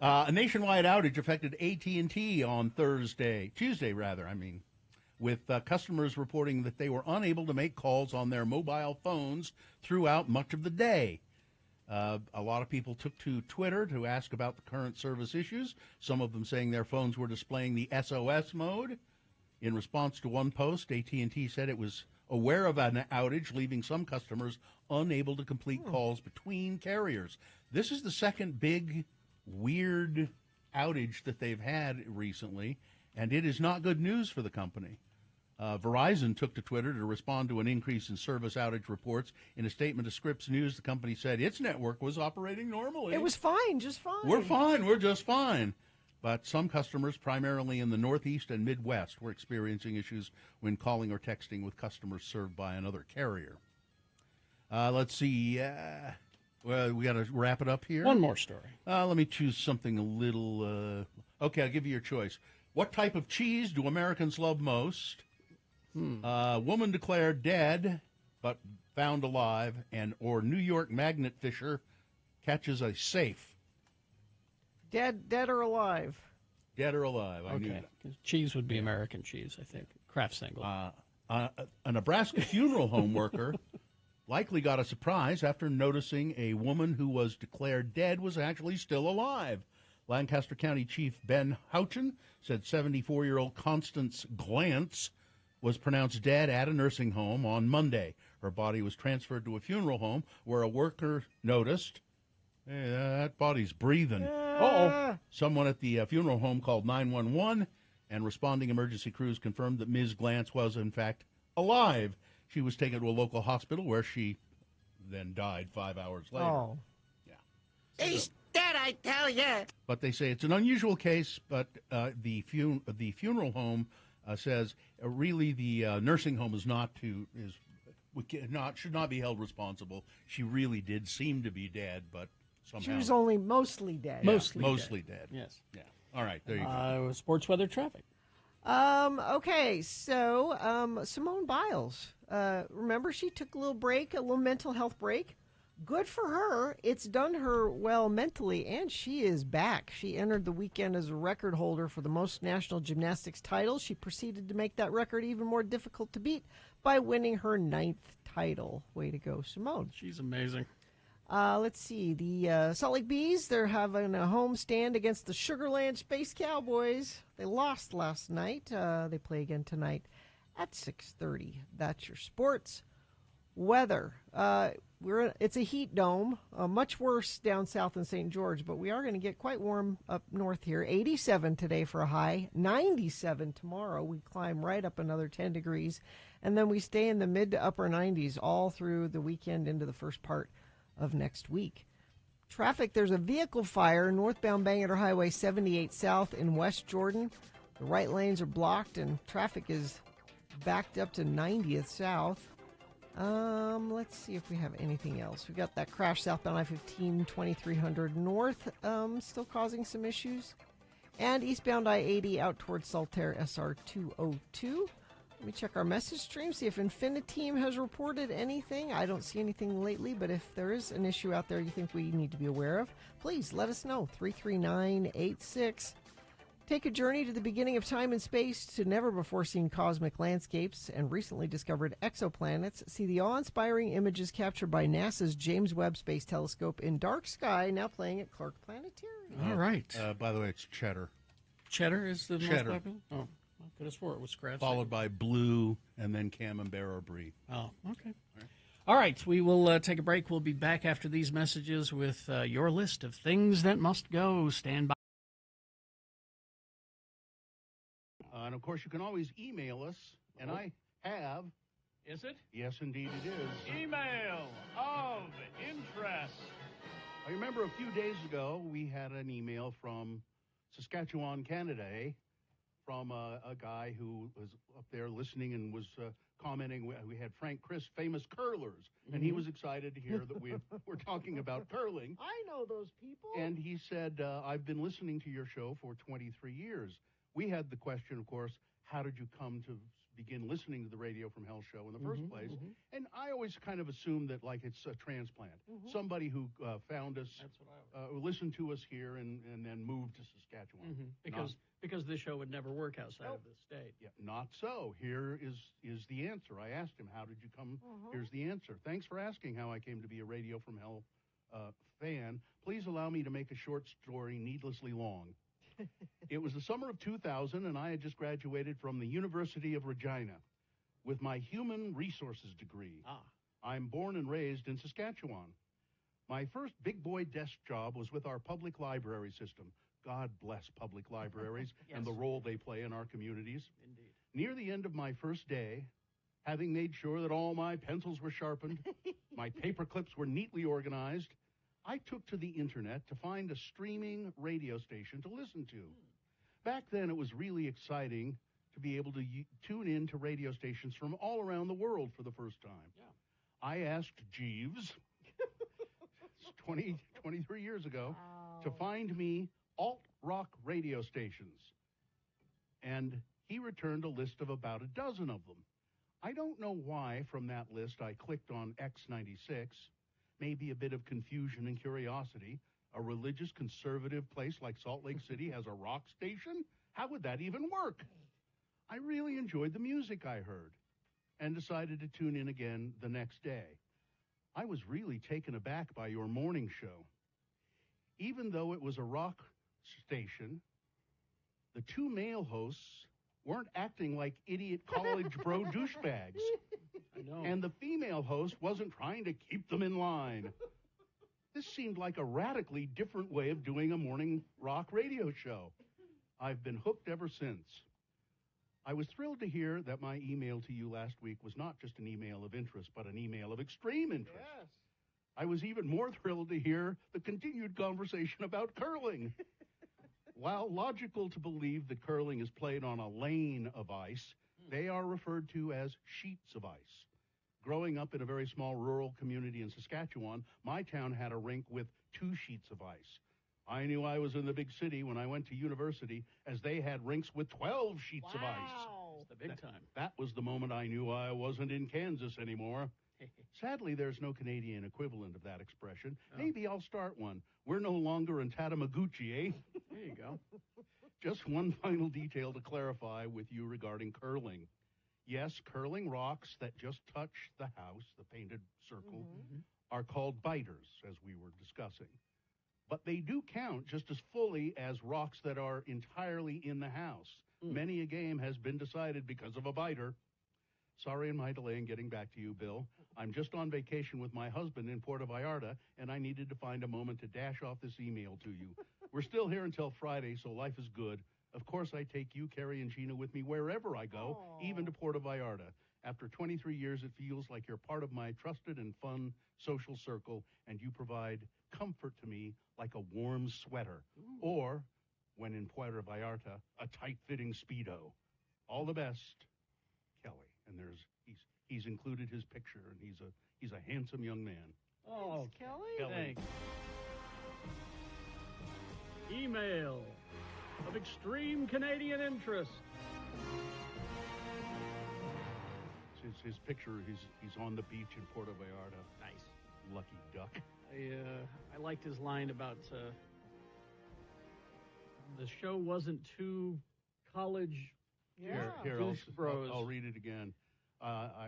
D: A nationwide outage affected AT&T on Tuesday, with customers reporting that they were unable to make calls on their mobile phones throughout much of the day. A lot of people took to Twitter to ask about the current service issues, some of them saying their phones were displaying the SOS mode. In response to one post, AT&T said it was aware of an outage, leaving some customers unable to complete calls between carriers. This is the second big, weird outage that they've had recently, and it is not good news for the company. Verizon took to Twitter to respond to an increase in service outage reports. In a statement to Scripps News, the company said its network was operating normally.
B: It was fine, just fine.
D: We're fine. We're just fine. But some customers, primarily in the Northeast and Midwest, were experiencing issues when calling or texting with customers served by another carrier. Let's see. Well, we got to wrap it up here.
C: One more story.
D: Let me choose something a little. Okay, I'll give you your choice. What type of cheese do Americans love most? Woman declared dead, but found alive, or New York magnet fisher catches a safe.
B: Dead or alive?
D: Dead or alive. I knew
C: Okay.
D: that.
C: Cheese would be American cheese, I think. Kraft single.
D: A Nebraska funeral home worker likely got a surprise after noticing a woman who was declared dead was actually still alive. Lancaster County Chief Ben Houchin said 74-year-old Constance Glantz was pronounced dead at a nursing home on Monday. Her body was transferred to a funeral home where a worker noticed, hey, that body's breathing. Uh-oh. Someone at the funeral home called 911, and responding emergency crews confirmed that Ms. Glantz was, in fact, alive. She was taken to a local hospital where she then died 5 hours later.
B: Oh.
D: Yeah.
S: He's dead, I tell ya.
D: But they say it's an unusual case, but the funeral home says really the nursing home should not be held responsible. She really did seem to be dead, but somehow
B: She was only mostly dead.
D: Yeah, mostly dead.
C: Yes.
D: Yeah. All right. There you go.
C: Sports weather traffic.
B: Okay, so Simone Biles, remember she took a little mental health break? Good for her. It's done her well mentally, and she is back. She entered the weekend as a record holder for the most national gymnastics titles. She proceeded to make that record even more difficult to beat by winning her 9th title. Way to go, Simone.
C: She's amazing.
B: Let's see. The Salt Lake Bees, they're having a home stand against the Sugar Land Space Cowboys. They lost last night. They play again tonight at 6:30. That's your sports. Weather. It's a heat dome, much worse down south in St. George, but we are going to get quite warm up north here. 87 today for a high, 97 tomorrow. We climb right up another 10 degrees, and then we stay in the mid to upper 90s all through the weekend into the first part of next week. Traffic, there's a vehicle fire northbound Bangerter Highway 78 South in West Jordan. The right lanes are blocked, and traffic is backed up to 90th South. Let's see if we have anything else. We got that crash southbound I-15, 2300 north, still causing some issues. And eastbound I-80 out towards Saltaire SR 202. Let me check our message stream, see if Infiniteam has reported anything. I don't see anything lately, but if there is an issue out there you think we need to be aware of, please let us know. 33986. Take a journey to the beginning of time and space to never-before-seen cosmic landscapes and recently discovered exoplanets. See the awe-inspiring images captured by NASA's James Webb Space Telescope in dark sky, now playing at Clark Planetarium.
C: All right.
D: By the way, it's cheddar.
C: Cheddar is the most
D: Cheddar.
C: popular? Oh, I could have swore it was Kraft.
D: Followed by blue and then Camembert or Brie.
C: Oh, okay. All right, we will take a break. We'll be back after these messages with your list of things that must go. Stand by.
D: And, of course, you can always email us, and I have.
C: Is it?
D: Yes, indeed it is.
C: Email of interest.
D: I remember a few days ago we had an email from Saskatchewan, Canada, from a guy who was up there listening and was commenting. We had Frank Chris, famous curlers, and he was excited to hear that we're talking about curling.
B: I know those people.
D: And he said, I've been listening to your show for 23 years. We had the question, of course, how did you come to begin listening to the Radio from Hell show in the first place? And I always kind of assumed that, like, it's a transplant. Somebody who found us, listened to us here, and then moved to Saskatchewan.
C: Because this show would never work outside of the state.
D: Yeah, not so. Here is the answer. I asked him, how did you come? Here's the answer. Thanks for asking how I came to be a Radio from Hell fan. Please allow me to make a short story needlessly long. It was the summer of 2000, and I had just graduated from the University of Regina with my human resources degree. I'm born and raised in Saskatchewan. My first big boy desk job was with our public library system. God bless public libraries and the role they play in our communities.
C: Indeed.
D: Near the end of my first day, having made sure that all my pencils were sharpened, my paper clips were neatly organized, I took to the internet to find a streaming radio station to listen to. Back then, it was really exciting to be able to tune in to radio stations from all around the world for the first time.
C: Yeah.
D: I asked Jeeves, 23 years ago, to find me alt-rock radio stations. And he returned a list of about a dozen of them. I don't know why from that list I clicked on X96. Maybe a bit of confusion and curiosity. A religious conservative place like Salt Lake City has a rock station? How would that even work? I really enjoyed the music I heard and decided to tune in again the next day. I was really taken aback by your morning show. Even though it was a rock station, the two male hosts weren't acting like idiot college bro douchebags.
C: I know.
D: And the female host wasn't trying to keep them in line. This seemed like a radically different way of doing a morning rock radio show. I've been hooked ever since. I was thrilled to hear that my email to you last week was not just an email of interest, but an email of extreme interest.
B: Yes.
D: I was even more thrilled to hear the continued conversation about curling. While logical to believe that curling is played on a lane of ice, they are referred to as sheets of ice. Growing up in a very small rural community in Saskatchewan, my town had a rink with 2 sheets of ice. I knew I was in the big city when I went to university, as they had rinks with 12 sheets of ice.
C: It's the big time.
D: That was the moment I knew I wasn't in Kansas anymore. Sadly, there's no Canadian equivalent of that expression. Maybe I'll start one. We're no longer in Tatamaguchi, eh?
C: There you go.
D: Just one final detail to clarify with you regarding curling. Yes, curling rocks that just touch the house, the painted circle, are called biters, as we were discussing. But they do count just as fully as rocks that are entirely in the house. Many a game has been decided because of a biter. Sorry in my delay in getting back to you, Bill. I'm just on vacation with my husband in Puerto Vallarta, and I needed to find a moment to dash off this email to you. We're still here until Friday, so life is good. Of course, I take you, Carrie, and Gina with me wherever I go, even to Puerto Vallarta. After 23 years, it feels like you're part of my trusted and fun social circle, and you provide comfort to me like a warm sweater. Or, when in Puerto Vallarta, a tight-fitting Speedo. All the best, Kelly. And he's included his picture, and he's a handsome young man.
C: Oh,
B: Thanks, Kelly.
C: Thanks. Email of extreme Canadian interest.
D: His picture, he's on the beach in Puerto Vallarta.
C: Nice.
D: Lucky duck.
C: I liked his line about the show wasn't too college.
D: Here, I'll read it again.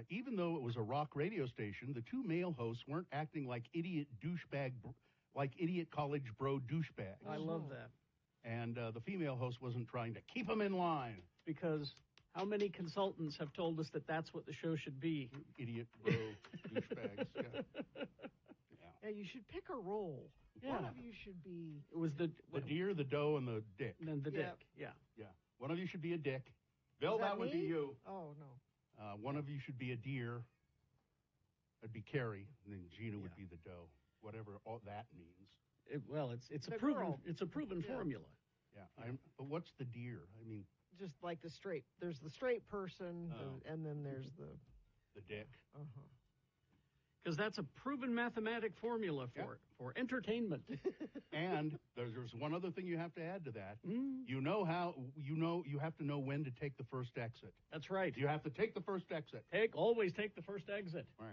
D: Even though it was a rock radio station, the two male hosts weren't acting like idiot college bro douchebags.
C: I love that.
D: And the female host wasn't trying to keep them in line.
C: Because how many consultants have told us that that's what the show should be?
D: Idiot bro douchebags.
B: Yeah, you should pick a role.
C: Yeah.
B: One of you should be...
C: It was the
D: deer, the doe, and the dick.
C: And the dick, yeah.
D: Yeah. One of you should be a dick. Bill,
B: that
D: would be
B: me?
D: you.
B: Oh, no.
D: One of you should be a deer. That'd be Carrie, and then Gina would be the doe. Whatever all that means.
C: It's a proven formula.
D: Yeah. But what's the deer? I mean,
B: just like there's the straight person, and then there's the
D: The dick.
C: Because that's a proven mathematic formula for entertainment.
D: And there's one other thing you have to add to that.
C: Mm.
D: You have to know when to take the first exit.
C: That's right.
D: You have to take the first exit.
C: Always take the first exit.
D: Right.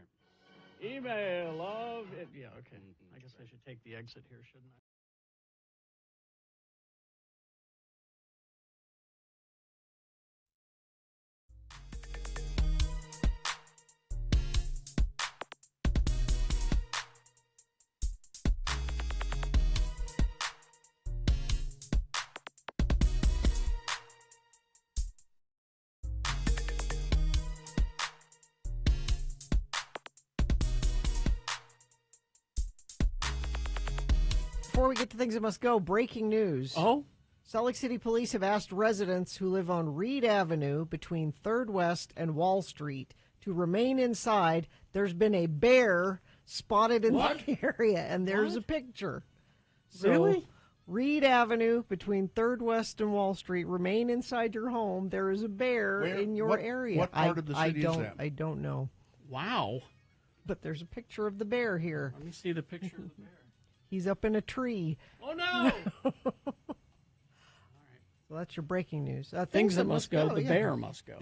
C: Email of it. Yeah, okay. I guess I should take the exit here, shouldn't I?
B: Before we get to things that must go, breaking news.
C: Oh?
B: Salt Lake City police have asked residents who live on Reed Avenue between 3rd West and Wall Street to remain inside. There's been a bear spotted in the area, and there's a picture. So,
C: Really?
B: Reed Avenue between 3rd West and Wall Street. Remain inside your home. There is a bear in your area.
D: What part of the city is that?
B: I don't know.
C: Wow.
B: But there's a picture of the bear here.
C: Let me see the picture of the bear.
B: He's up in a tree.
C: Oh, no!
B: So that's your breaking news.
C: Things that must go, the
B: yeah.
C: bear must go.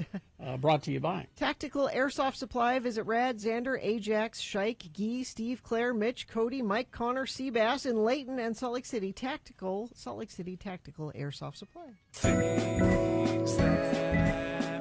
C: Brought to you by
B: Tactical Airsoft Supply. Visit Rad, Xander, Ajax, Shike, Gee, Steve, Claire, Mitch, Cody, Mike, Connor, Seabass in Layton and Salt Lake City. Salt Lake City Tactical Airsoft Supply.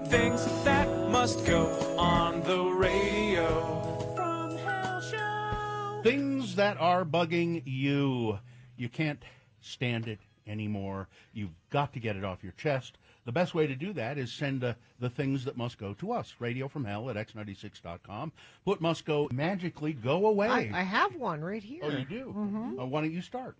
E: Things that must go on the radio. From Hell Show.
D: Things that are bugging you. You can't stand it anymore. You've got to get it off your chest. The best way to do that is send the things that must go to us. Radio from Hell at x96.com. Put must go magically go away.
B: I have one right here.
D: Oh, you do?
B: Mm-hmm.
D: Why don't you start?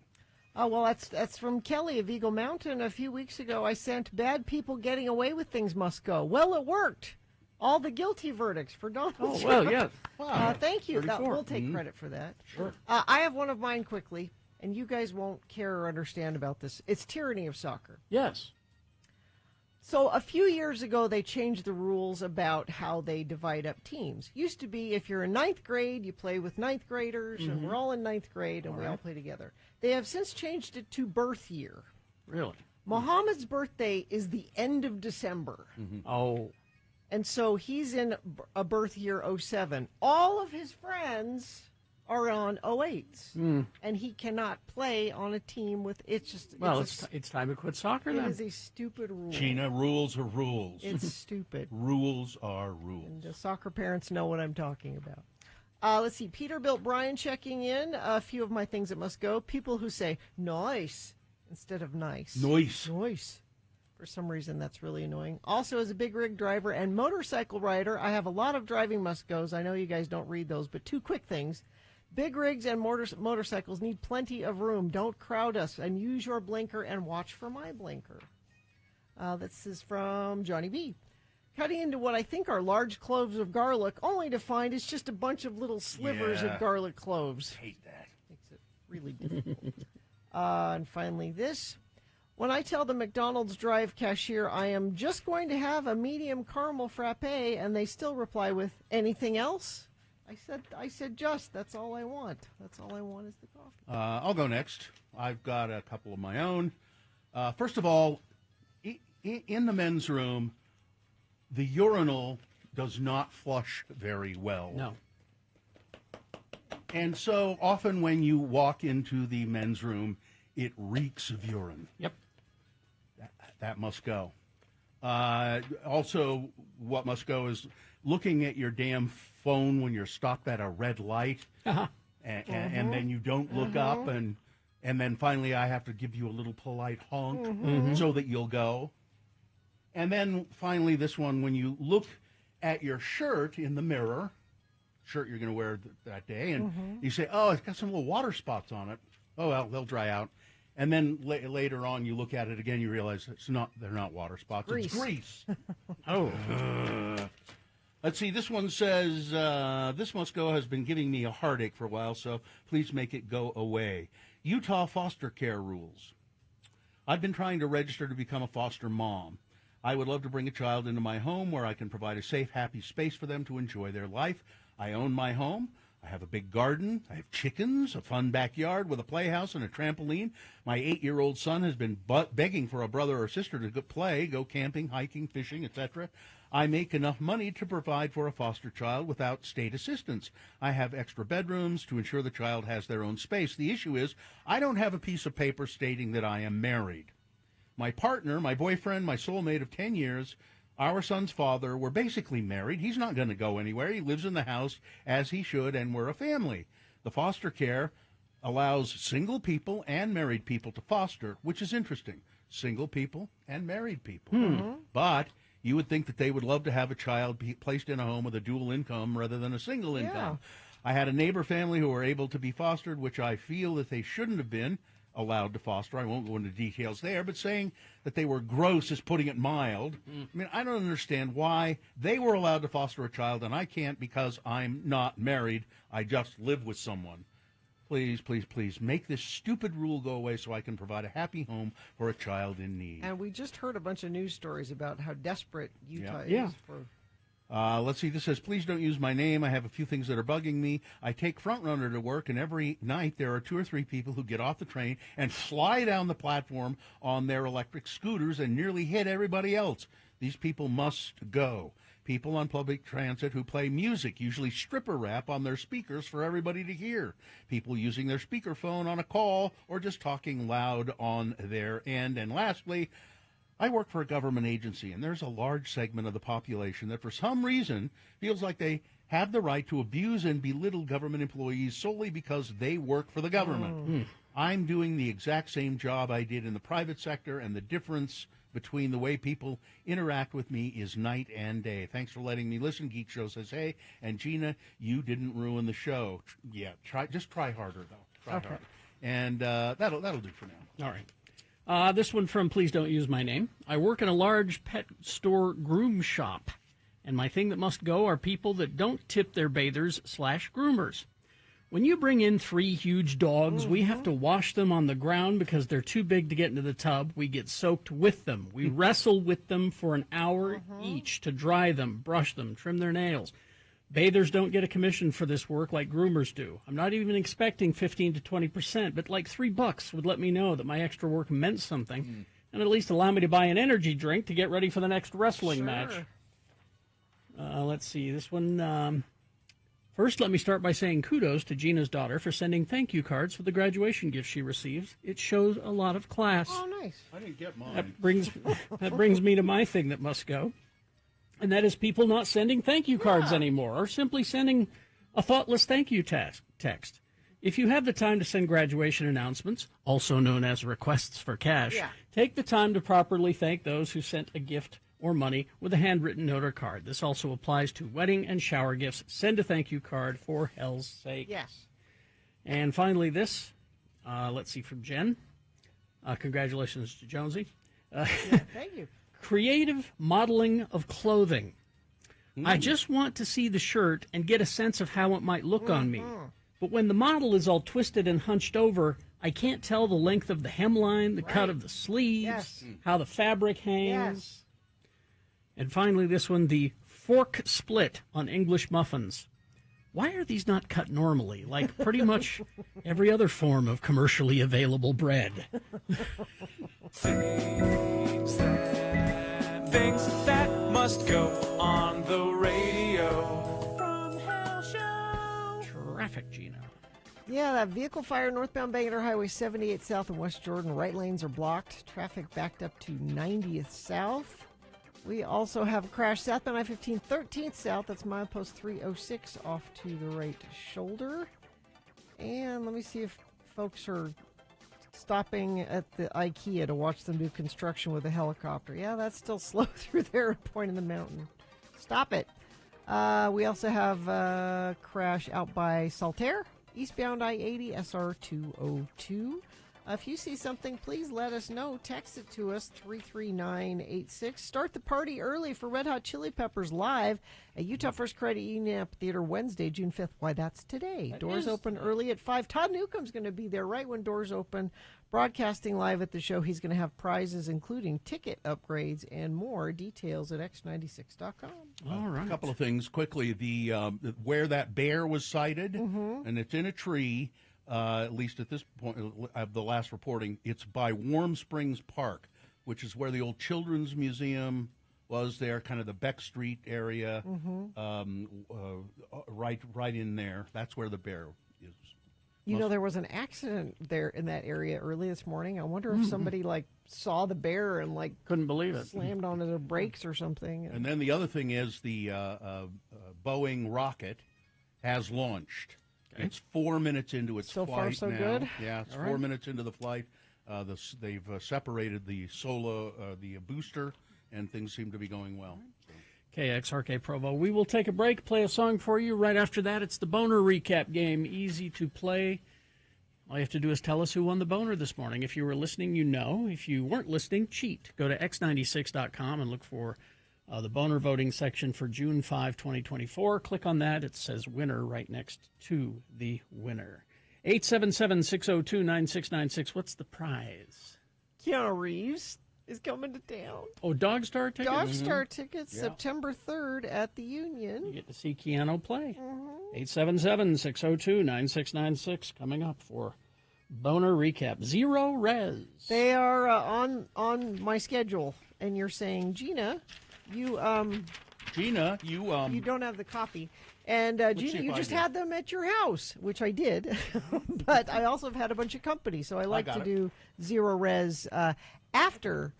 B: Oh, well, that's from Kelly of Eagle Mountain. A few weeks ago, I sent bad people getting away with things must go. Well, it worked. All the guilty verdicts for Donald Trump.
C: well, yeah.
B: Wow. Thank you.
C: 34.
B: We'll take credit for that.
C: Sure.
B: I have one of mine quickly, and you guys won't care or understand about this. It's tyranny of soccer.
C: Yes.
B: So a few years ago, they changed the rules about how they divide up teams. Used to be if you're in 9th grade, you play with 9th graders, and we're all in 9th grade, and we all play together. They have since changed it to birth year.
C: Really?
B: Muhammad's birthday is the end of December.
C: Oh.
B: And so he's in a birth year 07. All of his friends are on 08s. And he cannot play on a team with, it's just...
C: Well, it's time to quit soccer then.
B: It is a stupid rule.
D: Gina, rules are rules.
B: It's stupid.
D: Rules are rules.
B: And the soccer parents know what I'm talking about. Let's see. Peterbilt Brian checking in. A few of my things that must go. People who say nice instead of nice.
D: Nice.
B: Nice. For some reason, that's really annoying. Also, as a big rig driver and motorcycle rider, I have a lot of driving must-goes. I know you guys don't read those, but 2 quick things. Big rigs and motorcycles need plenty of room. Don't crowd us, and use your blinker and watch for my blinker. This is from Johnny B. Cutting into what I think are large cloves of garlic, only to find it's just a bunch of little slivers of garlic cloves.
D: Hate that.
B: Makes it really difficult. And finally, this. When I tell the McDonald's drive cashier I am just going to have a medium caramel frappe, and they still reply with, anything else? I said just. That's all I want. That's all I want is the coffee.
D: I'll go next. I've got a couple of my own. First of all, in the men's room, the urinal does not flush very well.
C: No.
D: And so often when you walk into the men's room, it reeks of urine.
C: Yep.
D: That must go. Also, what must go is looking at your damn phone when you're stopped at a red light, and then you don't look up, and then finally I have to give you a little polite honk so that you'll go. And then finally this one, when you look at your shirt in the mirror, shirt you're going to wear that day, and you say, oh, it's got some little water spots on it. Oh, well, they'll dry out. And then later on, you look at it again, you realize they're not water spots.
B: Grease.
D: It's grease.
C: Oh.
D: Let's see. This one says, this must go has been giving me a heartache for a while, so please make it go away. Utah foster care rules. I've been trying to register to become a foster mom. I would love to bring a child into my home where I can provide a safe, happy space for them to enjoy their life. I own my home. I have a big garden. I have chickens, a fun backyard with a playhouse and a trampoline. My 8-year-old son has been begging for a brother or sister to go camping, hiking, fishing, etc. I make enough money to provide for a foster child without state assistance. I have extra bedrooms to ensure the child has their own space. The issue is I don't have a piece of paper stating that I am married. My partner, my boyfriend, my soulmate of 10 years, our son's father, we're basically married. He's not going to go anywhere. He lives in the house as he should, and we're a family. The foster care allows single people and married people to foster, which is interesting. Single people and married people. But you would think that they would love to have a child be placed in a home with a dual income rather than a single income. I had a neighbor family who were able to be fostered, which I feel that they shouldn't have been allowed to foster. I won't go into details there, but saying that they were gross is putting it mild. I mean, I don't understand why they were allowed to foster a child and I can't because I'm not married. I just live with someone. Please, please, please make this stupid rule go away so I can provide a happy home for a child in need.
B: And we just heard a bunch of news stories about how desperate Utah is for...
D: Let's see, this says, please don't use my name. I have a few things that are bugging me. I take Frontrunner to work, and every night there are 2 or 3 people who get off the train and fly down the platform on their electric scooters and nearly hit everybody else. These people must go. People on public transit who play music, usually stripper rap, on their speakers for everybody to hear. People using their speakerphone on a call or just talking loud on their end. And lastly, I work for a government agency, and there's a large segment of the population that for some reason feels like they have the right to abuse and belittle government employees solely because they work for the government. I'm doing the exact same job I did in the private sector, and the difference between the way people interact with me is night and day. Thanks for letting me listen. Geek Show says, hey, and Gina, you didn't ruin the show. Just try harder, though. Try harder. And that'll do for now.
C: All right. This one from Please Don't Use My Name. I work in a large pet store groom shop, and my thing that must go are people that don't tip their bathers/groomers. When you bring in 3 huge dogs, we have to wash them on the ground because they're too big to get into the tub. We get soaked with them. We wrestle with them for an hour each to dry them, brush them, trim their nails. Bathers don't get a commission for this work like groomers do. I'm not even expecting 15 to 20%, but like $3 would let me know that my extra work meant something, and at least allow me to buy an energy drink to get ready for the next wrestling match. Let's see, this one. First, let me start by saying kudos to Gina's daughter for sending thank you cards for the graduation gift she received. It shows a lot of class.
B: Oh, nice.
D: I didn't get mine.
C: That brings me to my thing that must go. And that is people not sending thank you cards anymore, or simply sending a thoughtless thank you text. If you have the time to send graduation announcements, also known as requests for cash, take the time to properly thank those who sent a gift or money with a handwritten note or card. This also applies to wedding and shower gifts. Send a thank you card for hell's sake.
B: Yes.
C: And finally this, let's see, from Jen. Congratulations to Jonesy.
B: Thank you.
C: Creative modeling of clothing. I just want to see the shirt and get a sense of how it might look on me. But when the model is all twisted and hunched over, I can't tell the length of the hemline, the cut of the sleeves, how the fabric hangs. And finally, this one, the fork split on English muffins. Why are these not cut normally, like pretty much every other form of commercially available bread?
E: Things that must go on the radio. From Hell Show.
C: Traffic, Gina.
B: Yeah, that vehicle fire northbound Bangor Highway 78 south of West Jordan. Right lanes are blocked. Traffic backed up to 90th south. We also have a crash southbound I-15 13th south. That's milepost 306 off to the right shoulder. And let me see if folks are stopping at the IKEA to watch them do construction with a helicopter. Yeah, that's still slow through there at Point in the Mountain. Stop it. We also have a crash out by Saltaire, eastbound I-80, SR 202. If you see something, please let us know. Text it to us, 33986. Start the party early for Red Hot Chili Peppers live at Utah First Credit Union Amphitheater Wednesday, June 5th. Why, that's today. Doors open early at 5. Todd Newcomb's going to be there right when doors open, broadcasting live at the show. He's going to have prizes, including ticket upgrades and more. Details at x96.com.
C: All right.
D: A couple of things quickly. The where that bear was sighted, and it's in a tree. At least at this point of the last reporting, it's by Warm Springs Park, which is where the old Children's Museum was there, kind of the Beck Street area, right in there. That's where the bear is.
B: You know, there was an accident there in that area early this morning. I wonder if somebody, saw the bear and,
C: couldn't believe it.
B: Slammed onto the brakes or something.
D: And then the other thing is the Boeing rocket has launched. Okay. It's 4 minutes into its flight
B: far, so
D: now.
B: good?
D: Yeah, it's
B: All
D: 4
B: right.
D: minutes into the flight. They've separated the the booster, and things seem to be going well.
C: KXRK Provo. We will take a break, play a song for you. Right after that, it's the Boner Recap game. Easy to play. All you have to do is tell us who won the Boner this morning. If you were listening, you know. If you weren't listening, cheat. Go to x96.com and look for the Boner voting section for June 5, 2024. Click on that. It says winner right next to the winner. 877-602-9696. What's the prize?
B: Keanu Reeves is coming to town.
C: Oh, Dog Star tickets?
B: Dog Star tickets, September 3rd at the Union.
C: You get to see Keanu play. 877-602-9696 coming up for Boner Recap. Zero Res.
B: They are on my schedule, and you're saying, Gina, you don't have the copy. And Gina, you just had them at your house, which I did. But I also have had a bunch of company, so I like to do Zero Res after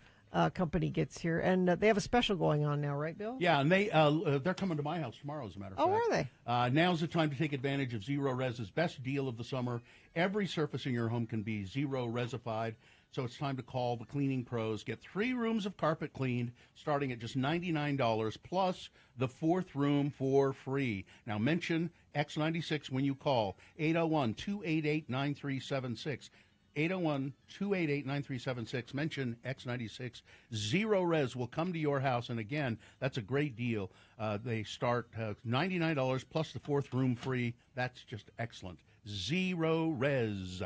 B: company gets here. And they have a special going on now, right, Bill?
D: Yeah, and they're coming to my house tomorrow, as a matter of fact.
B: Oh, are they?
D: Now's the time to take advantage of Zero Res's best deal of the summer. Every surface in your home can be Zero Resified, so it's time to call the cleaning pros. Get 3 rooms of carpet cleaned, starting at just $99, plus the 4th room for free. Now, mention X96 when you call 801-288-9376. 801-288-9376. Mention X96. Zero Res will come to your house, and again, that's a great deal. They start $99 plus the 4th room free. That's just excellent. Zero Res.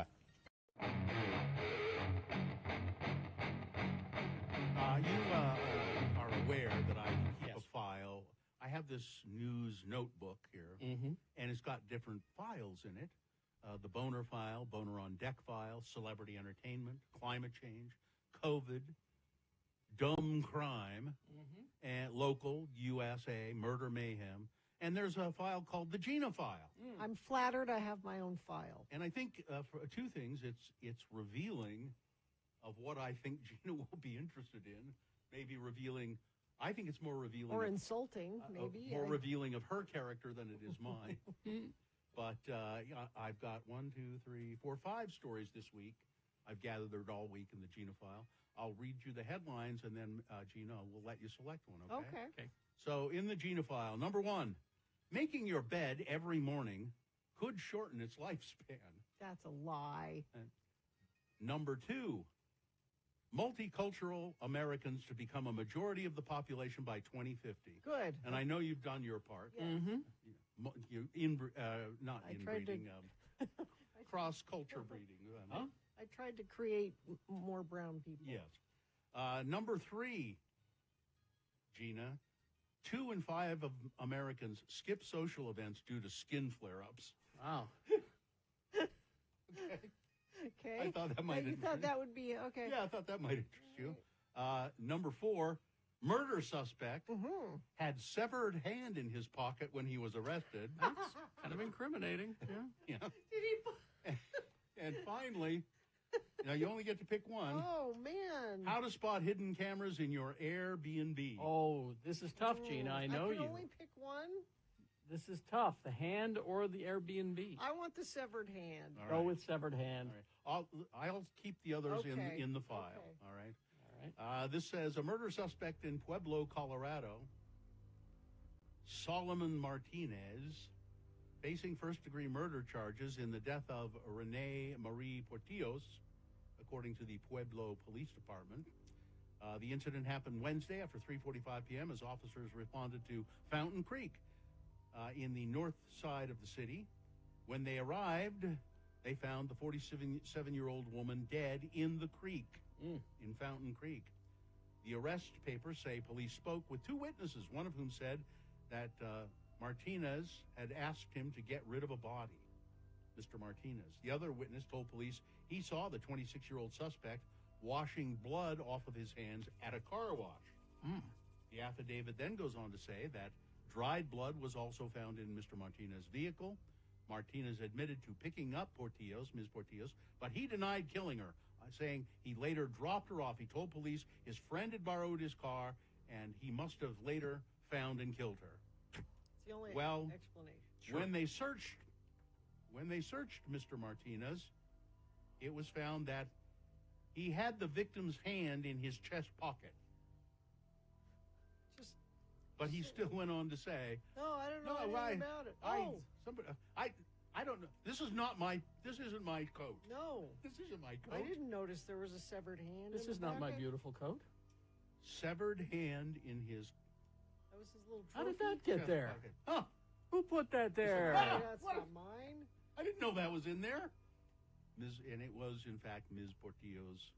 D: You are aware that I keep a file. I have this news notebook here, and it's got different files in it. The Boner file, Boner on Deck file, celebrity entertainment, climate change, COVID, dumb crime, and local, USA, murder mayhem. And there's a file called the Gina file.
B: I'm flattered I have my own file.
D: And I think for 2 things, it's revealing of what I think Gina will be interested in. Maybe revealing, I think it's more revealing.
B: Or insulting, maybe.
D: More revealing of her character than it is mine. But I've got 1, 2, 3, 4, 5 stories this week. I've gathered it all week in the Gina file. I'll read you the headlines, and then Gina will let you select one, okay? So in the Gina file, number 1, making your bed every morning could shorten its lifespan.
B: That's a lie.
D: Number 2, multicultural Americans to become a majority of the population by 2050.
B: Good.
D: And I know you've done your part. Cross-culture breeding.
B: I tried to create more brown people.
D: Yes. Number 3, Gina, 2 in 5 of Americans skip social events due to skin flare-ups.
C: Wow.
B: Okay.
D: I thought that might.
B: You thought that would be okay.
D: Yeah, I thought that might interest you. Number 4, murder suspect had severed hand in his pocket when he was arrested.
C: That's kind of incriminating. Yeah.
B: Did he?
D: And finally, now you only get to pick one.
B: Oh man!
D: How to spot hidden cameras in your Airbnb.
C: Oh, this is tough, Gina. I know
B: I can
C: you.
B: only pick one.
C: This is tough. The hand or the Airbnb.
B: I want the severed hand.
C: Go with severed hand.
D: All right. I'll keep the others in the file.
B: Okay.
D: All right. This says a murder suspect in Pueblo, Colorado, Solomon Martinez, facing first-degree murder charges in the death of Renee Marie Portillos, according to the Pueblo Police Department. The incident happened Wednesday after 3:45 p.m. as officers responded to Fountain Creek in the north side of the city. When they arrived, they found the 47-year-old woman dead in the creek, in Fountain Creek. The arrest papers say police spoke with two witnesses, one of whom said that Martinez had asked him to get rid of a body, Mr. Martinez. The other witness told police he saw the 26-year-old suspect washing blood off of his hands at a car wash. The affidavit then goes on to say that dried blood was also found in Mr. Martinez's vehicle. Martinez admitted to picking up Ms. Portillo's, but he denied killing her, saying he later dropped her off. He told police his friend had borrowed his car, and he must have later found and killed her.
B: It's the only explanation.
D: When they searched Mr. Martinez, it was found that he had the victim's hand in his chest pocket. But he still went on to say,
B: No, I don't know anything about it.
D: I don't know. This isn't my coat.
B: No.
D: This isn't my coat.
B: I didn't notice there was a severed hand.
C: This
B: in
C: is
B: the
C: not my
B: pocket.
C: beautiful coat.
D: Severed hand in his...
B: That was his little trophy.
C: How did that get
D: chest
C: there?
D: pocket. Huh.
C: Who put that there?
B: That's not mine.
D: I didn't know that was in there. And it was, in fact, Ms. Portillo's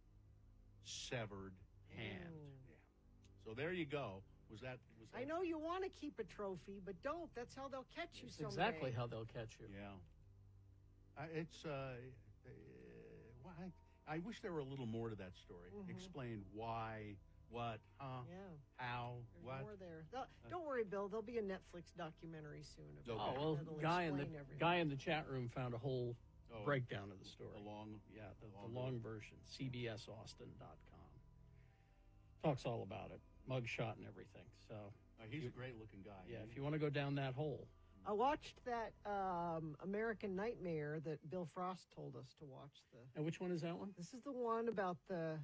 D: severed hand. Yeah. So there you go. Was that?
B: I know you want to keep a trophy, but don't. That's how they'll catch you someday.
C: Exactly how they'll catch you.
D: Yeah. I wish there were a little more to that story. Explain why, what, how,
B: There's
D: what.
B: more there. Don't worry, Bill. There'll be a Netflix documentary soon.
C: Oh, well,
B: that'll
C: guy in
B: explain
C: the chat room found a whole breakdown of the story.
D: The long
C: version. CBSAustin.com. Talks all about it. Mugshot and everything. So
D: he's a great-looking guy.
C: Yeah, if you want to go down that hole.
B: I watched that American Nightmare that Bill Frost told us to watch.
C: And which one is that one?
B: This is the one about the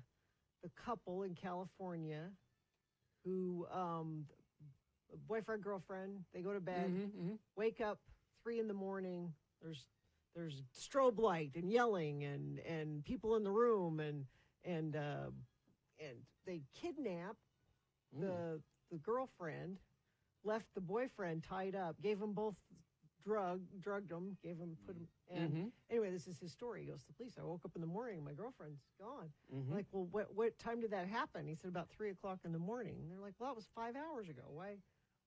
B: couple in California who boyfriend, girlfriend, they go to bed, wake up 3 a.m. There's strobe light and yelling and people in the room and they kidnap the girlfriend, left the boyfriend tied up, gave them both drugged them, put them, and anyway, this is his story. He goes to the police. I woke up in the morning and my girlfriend's gone. I'm like, well, what time did that happen? He said about 3 o'clock in the morning. They're like, well, that was 5 hours ago. Why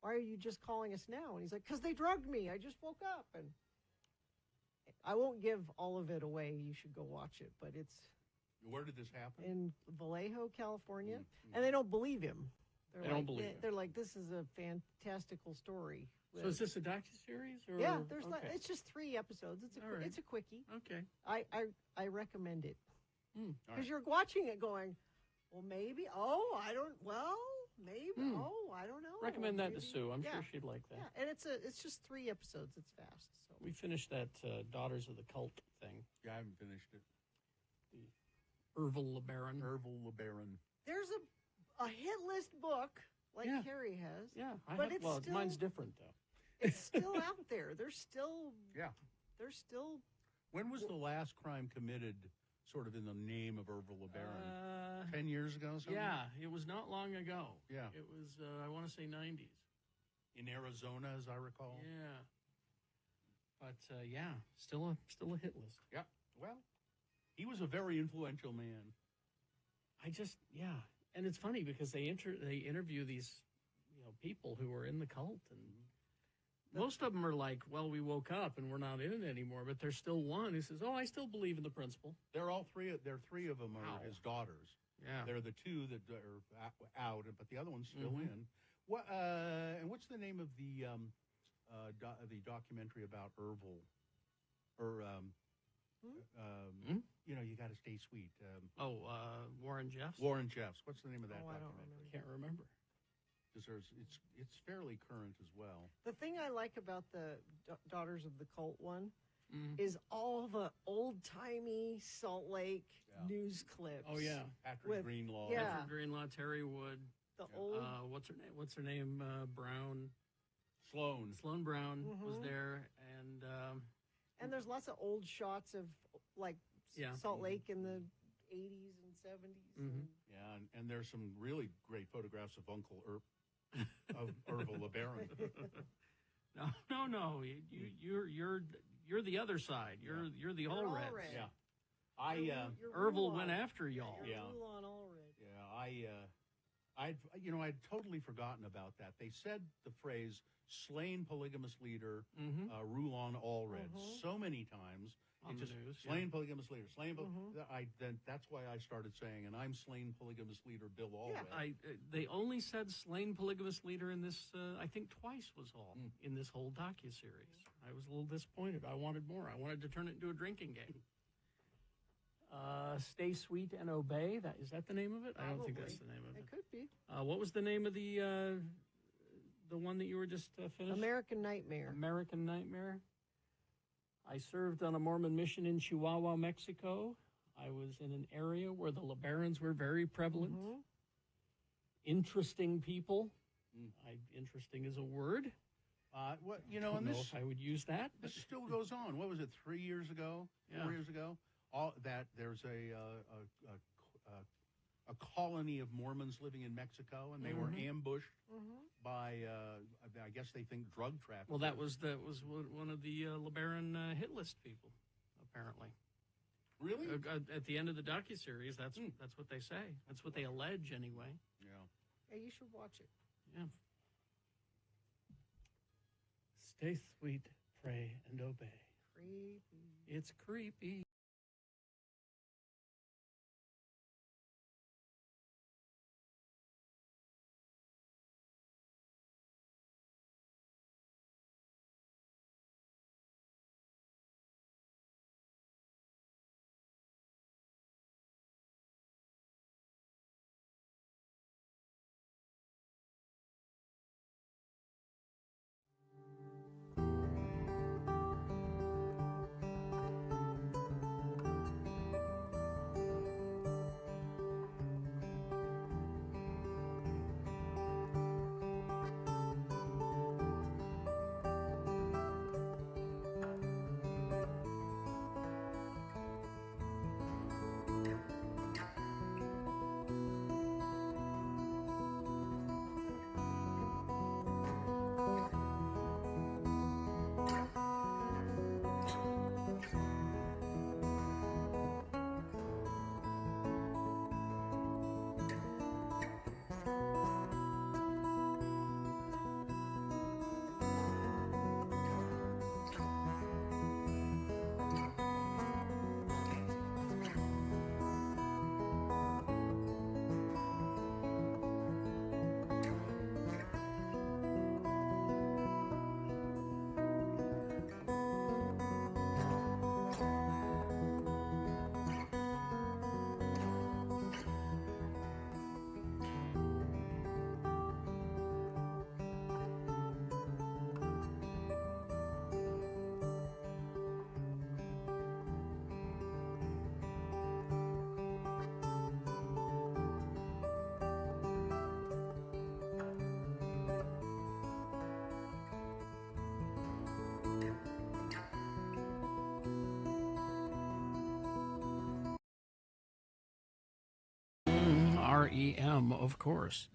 B: are you just calling us now? And he's like, because they drugged me. I just woke up. And I won't give all of it away. You should go watch it, but it's
D: Where did this happen?
B: in Vallejo, California, and they don't believe him.
C: They don't believe him.
B: They're like, this is a fantastical story.
C: So is this a docuseries? Or?
B: Yeah, it's just 3 episodes. It's a quickie.
C: Okay.
B: I recommend it.
C: All
B: Because you're watching it going, well, maybe. Oh, I don't. Well, maybe. Oh, I don't know.
C: Recommend that to
B: Maybe.
C: Sue. I'm sure she'd like that.
B: Yeah, and it's just 3 episodes. It's fast. So
C: We finished that Daughters of the Cult thing.
D: Yeah, I haven't finished it.
C: The Ervil LeBaron.
D: Ervil LeBaron.
B: there's a hit list book like Carrie has.
C: Yeah,
B: But
C: mine's different though.
B: It's still out there. There's still.
D: When was the last crime committed? Sort of in the name of Ervil LeBaron. 10 years ago, something?
C: Yeah, it was not long ago.
D: Yeah.
C: It was, I want to say 90s.
D: In Arizona, as I recall.
C: Yeah. But, still a hit list.
D: Yeah. Well, he was a very influential man.
C: And it's funny because they interview these, people who are in the cult, and most of them are like, well, we woke up and we're not in it anymore, but there's still one who says, oh, I still believe in the principle.
D: They're all three of them are his daughters.
C: Yeah.
D: They're the two that are out, but the other one's still in. What? And what's the name of the documentary about Ervil? Or you got to stay sweet.
C: Warren Jeffs.
D: Warren Jeffs. What's the name of that documentary?
C: I can't remember.
D: Because it's fairly current as well.
B: The thing I like about the Daughters of the Cult one is all the old-timey Salt Lake news clips.
C: Oh, yeah.
D: Patrick Greenlaw.
B: Yeah.
C: Patrick Greenlaw, Terry Wood.
B: The old...
C: what's her name? Brown. Sloan Brown was there. And
B: there's lots of old shots of, like, Salt Lake in the 80s and 70s.
C: Mhm.
D: Yeah, and there's some really great photographs of Uncle of Ervil LeBaron.
C: No. You're the other side. You're the all reds.
D: Yeah,
C: Ervil went after y'all.
D: Yeah.
B: Rulon Allred.
D: Yeah, I'd totally forgotten about that. They said the phrase "slain polygamous leader, Rulon Allred" so many times.
C: On
D: It
C: the
D: just
C: news,
D: slain polygamous leader, slain. Then that's why I started saying, and I'm slain polygamous leader Bill Allred.
C: They only said slain polygamous leader in this. I think twice was all in this whole docuseries. I was a little disappointed. I wanted more. I wanted to turn it into a drinking game. Stay Sweet and Obey. Is that the name of it? I don't think that's the name of it.
B: It could be.
C: What was the name of the one that you were just finished?
B: American Nightmare.
C: American Nightmare. I served on a Mormon mission in Chihuahua, Mexico. I was in an area where the LeBarons were very prevalent. Interesting people. Interesting is a word.
D: And
C: don't know if I would use that.
D: This still goes on. What was it? 3 years ago? 4 years ago? There's a colony of Mormons living in Mexico, and they were ambushed by, I guess they think, drug traffickers.
C: Well, that was one of the LeBaron hit list people, apparently.
D: Really?
C: At the end of the docuseries, that's what they say. That's what they allege, anyway.
D: Yeah.
B: Hey, you should watch it.
C: Yeah. Stay sweet, pray, and obey.
B: Creepy.
C: It's creepy. REM, of course.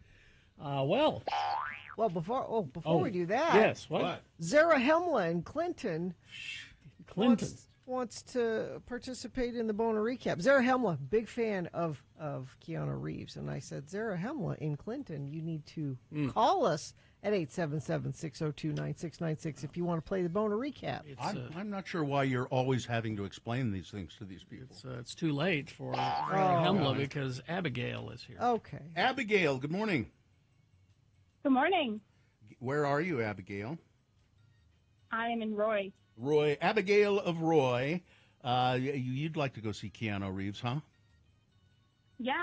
C: Well,
B: before we do that,
C: yes, what?
B: Zarahemla in Clinton wants to participate in the Boner recap. Zarahemla, big fan of Keanu Reeves, and I said, Zarahemla in Clinton, you need to call us at 877-602-9696 if you want to play the Boner recap.
D: I'm not sure why you're always having to explain these things to these people.
C: It's too late for Hemla because Abigail is here.
B: Okay.
D: Abigail, good morning.
N: Good morning.
D: Where are you, Abigail?
N: I am in Roy.
D: Roy. Abigail of Roy. You'd like to go see Keanu Reeves, huh?
N: Yeah,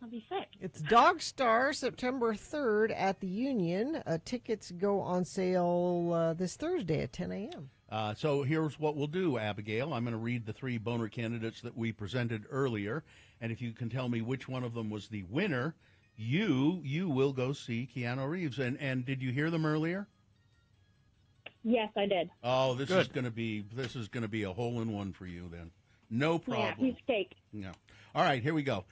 N: I'll be sick.
B: It's Dog Star, September 3rd at the Union. Tickets go on sale this Thursday at 10 a.m.
D: So here's what we'll do, Abigail. I'm going to read the three Boner candidates that we presented earlier, and if you can tell me which one of them was the winner, you will go see Keanu Reeves. And did you hear them earlier?
N: Yes, I did.
D: Oh, this is going to be a hole in one for you then. No problem.
P: Yeah, piece of cake.
D: No. All right, here we go.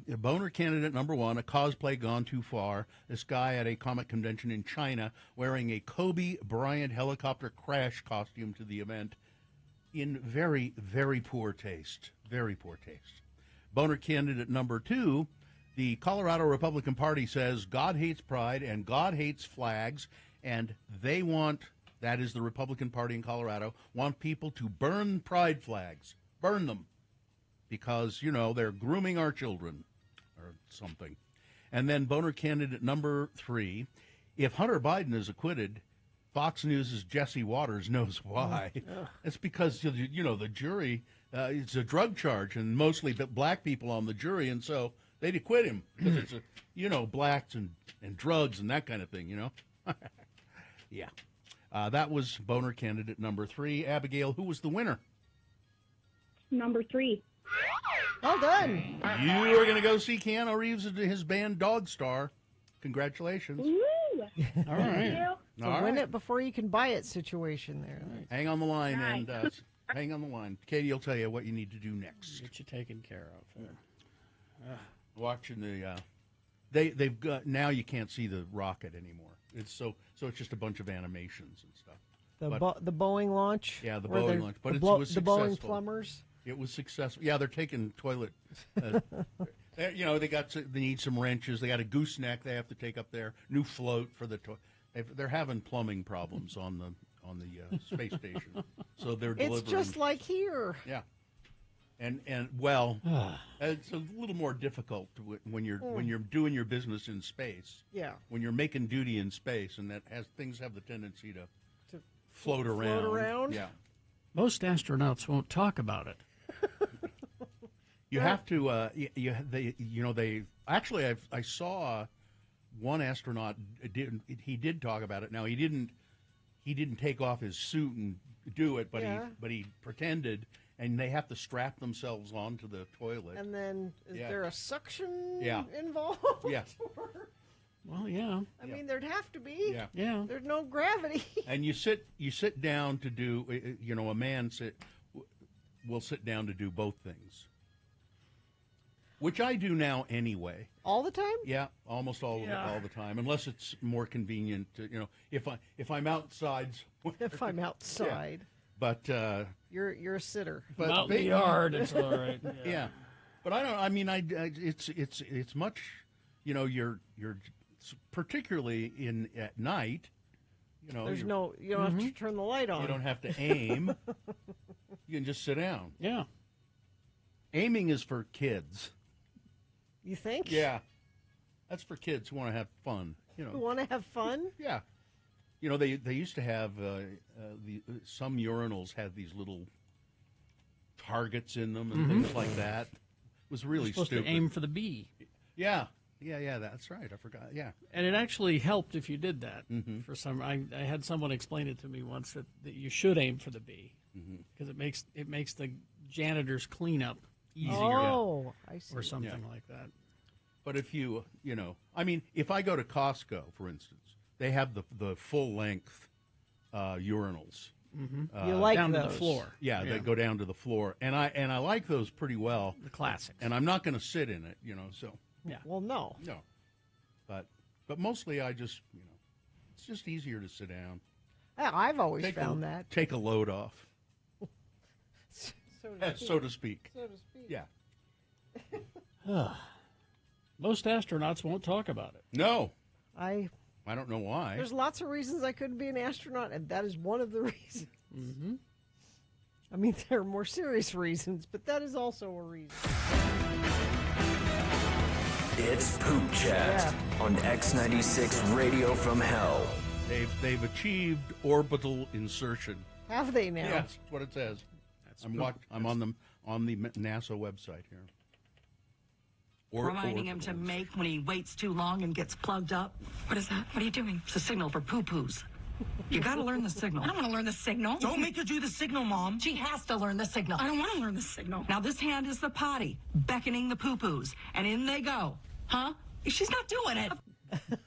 D: Boner candidate number 1, a cosplay gone too far. This guy at a comic convention in China wearing a Kobe Bryant helicopter crash costume to the event in very, very poor taste. Very poor taste. Boner candidate number 2, the Colorado Republican Party says God hates pride and God hates flags, and they want, that is the Republican Party in Colorado, want people to burn pride flags. Burn them. Because, you know, they're grooming our children or something. And then Boner candidate number 3, if Hunter Biden is acquitted, Fox News' Jesse Waters knows why. It's because, you know, the jury, it's a drug charge, and mostly black people on the jury, and so they'd acquit him because it's, blacks and drugs and that kind of thing, you know? Yeah. That was Boner candidate number 3. Abigail, who was the winner?
P: Number 3.
B: Well done.
D: You are going to go see Keanu Reeves and his band Dog Star. Congratulations.
P: Woo!
D: All right.
B: It's a win it before you can buy it situation there.
D: Hang on the line and hang on the line. Katie will tell you what you need to do next.
C: Get you taken care of.
D: Watching the, they've got, now you can't see the rocket anymore. It's it's just a bunch of animations and stuff.
B: The Boeing launch.
D: Yeah, the Boeing launch, but it was
B: the
D: successful.
B: Boeing plumbers.
D: It was successful. Yeah, they're taking toilet. They need some wrenches. They got a gooseneck they have to take up there. New float for the toilet. They're having plumbing problems on the space station, so they're delivering.
B: It's just like here.
D: Yeah, and it's a little more difficult when you're doing your business in space.
B: Yeah,
D: when you're making duty in space, and things have the tendency to float around.
B: Float around.
D: Yeah,
C: most astronauts won't talk about it.
D: You have to. They actually. I saw one astronaut. He did talk about it. Now he didn't take off his suit and do it, but he pretended. And they have to strap themselves onto the toilet.
B: And then is there a suction involved?
D: Yes.
C: Well, yeah.
B: I mean, there'd have to be.
C: Yeah.
B: There's no gravity.
D: And you sit down to do. A man will sit down to do both things. Which I do now anyway.
B: All the time?
D: Yeah, almost all the time, unless it's more convenient. If I'm outside.
B: If I'm outside.
D: Yeah. But
B: you're a sitter.
D: But
C: out in the yard, it's all right.
D: Yeah. But I don't. I mean, it's much. You're particularly at night. You don't
B: have to turn the light on.
D: You don't have to aim. You can just sit down.
C: Yeah.
D: Aiming is for kids.
B: You think?
D: Yeah. That's for kids who want to have fun.
B: Who want to have fun?
D: Yeah. They used to have some urinals had these little targets in them and things like that. It was really
C: supposed
D: stupid.
C: To aim for the bee.
D: Yeah. Yeah, that's right. I forgot. Yeah.
C: And it actually helped if you did that. For some, I had someone explain it to me once that you should aim for the bee because it makes the janitor's cleanup easier.
B: Oh, I see.
C: Or something like that.
D: But if if I go to Costco, for instance, they have the full length urinals.
B: You like
C: down
B: those.
C: to the floor.
D: Yeah, they go down to the floor, and I like those pretty well.
C: The classics.
D: And I'm not going to sit in it, so.
C: Yeah.
B: Well, no.
D: But mostly I just, it's just easier to sit down.
B: I've always found that.
D: Take a load off. So to speak. Yeah.
C: Most astronauts won't talk about it.
D: No.
B: I
D: don't know why.
B: There's lots of reasons I couldn't be an astronaut, and that is one of the reasons.
C: Mm-hmm.
B: I mean, there are more serious reasons, but that is also a reason.
F: It's Poop Chat on X96 Radio from Hell.
D: They've achieved orbital insertion.
B: Have they now?
D: Yes, that's what it says. I'm on the NASA website here.
T: Reminding him to make when he waits too long and gets plugged up. What is that? What are you doing? It's a signal for poo-poos. You gotta learn the signal. I don't want to learn the signal. Don't make her do the signal, Mom. She has to learn the signal. I don't want to learn the signal. Now this hand is the potty, beckoning the poo-poos, and in they go. Huh? She's not doing it.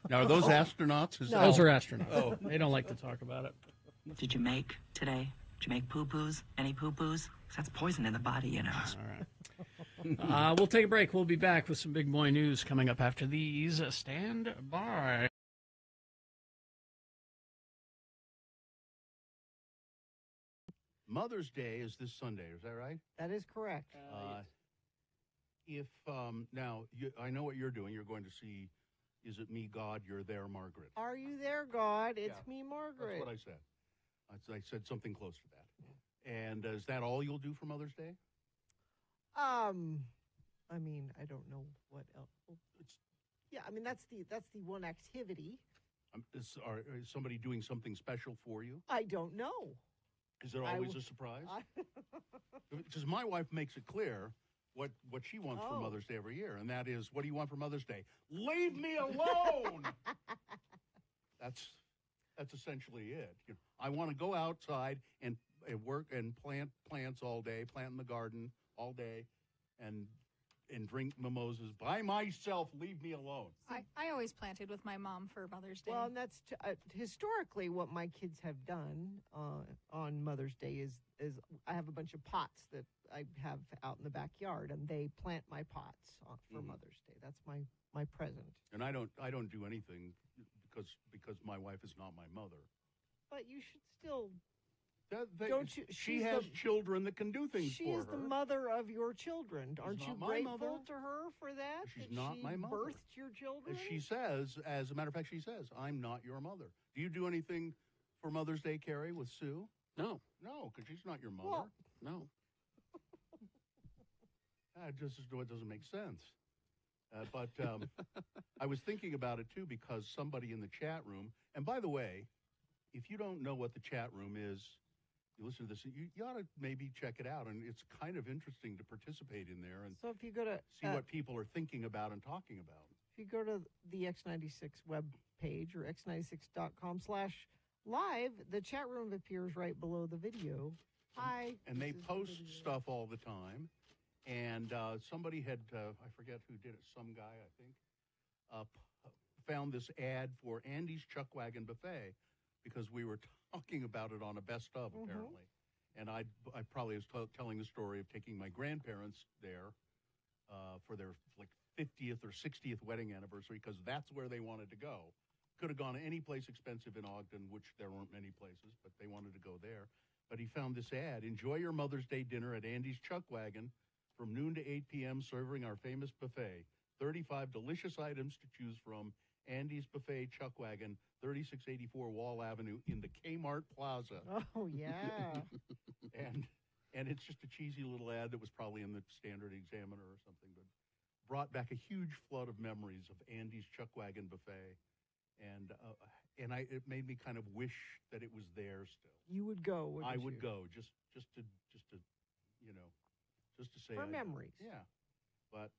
D: Now, are those astronauts?
C: No. Those are astronauts. Oh. They don't like to talk about it.
T: Did you make today? Did you make poo-poos? Any poo-poos? That's poison in the body, you know.
C: All right. We'll take a break. We'll be back with some big boy news coming up after these. Stand by.
D: Mother's Day is this Sunday. Is that right?
B: That is correct.
D: If now I know what you're doing. You're going to see Is It Me, God? You're There, Margaret.
B: Are you there, God? It's
D: Yeah,
B: me, Margaret.
D: That's what I said. I said something close to that. And is that all you'll do for Mother's Day?
B: I mean, I don't know what else. Yeah, I mean that's the one activity.
D: Is somebody doing something special for you?
B: I don't know.
D: Is there always a surprise? Because my wife makes it clear what she wants for Mother's Day every year, and that is, what do you want for Mother's Day? Leave me alone. That's essentially it. You know, I want to go outside and work and plant plants all day, plant in the garden all day, and drink mimosas by myself. Leave me alone.
H: I always planted with my mom for Mother's Day.
B: Well, and that's historically what my kids have done on Mother's Day is I have a bunch of pots that I have out in the backyard, and they plant my pots for Mother's Day. That's my present.
D: And I don't do anything because my wife is not my mother.
B: But you should still.
D: Don't you? She has children that can do things for her.
B: She is the mother of your children. Aren't you grateful
D: mother.
B: to her for that?
D: She's
B: that
D: not
B: she
D: my mother.
B: Birthed your children.
D: She says, as a matter of fact, she says, "I'm not your mother." Do you do anything for Mother's Day, Carrie, with Sue?
C: No,
D: because she's not your mother.
B: Well,
C: no.
D: It doesn't make sense. But I was thinking about it too, because somebody in the chat room. And by the way, if you don't know what the chat room is, you listen to this, you ought to maybe check it out. And it's kind of interesting to participate in there and
B: so if you go to
D: see what people are thinking about and talking about.
B: If you go to the X96 web page or x96.com/live, the chat room appears right below the video. Hi.
D: And they post stuff all the time. And somebody had, I forget who did it, some guy, I think, found this ad for Andy's Chuck Wagon Buffet, because we were talking about it on a best of, apparently. And I probably was telling the story of taking my grandparents there for their 50th or 60th wedding anniversary, because that's where they wanted to go. Could have gone any place expensive in Ogden, which there weren't many places, but they wanted to go there. But he found this ad: enjoy your Mother's Day dinner at Andy's Chuck Wagon from noon to 8 p.m., serving our famous buffet. 35 delicious items to choose from. Andy's Buffet Chuck Wagon, 3684 Wall Avenue in the Kmart Plaza.
B: Oh, yeah.
D: and it's just a cheesy little ad that was probably in the Standard Examiner or something, but brought back a huge flood of memories of Andy's Chuck Wagon Buffet. And it made me kind of wish that it was there still.
B: You would go, wouldn't
D: I
B: you?
D: would go, just to say
B: for memories.
D: Yeah. But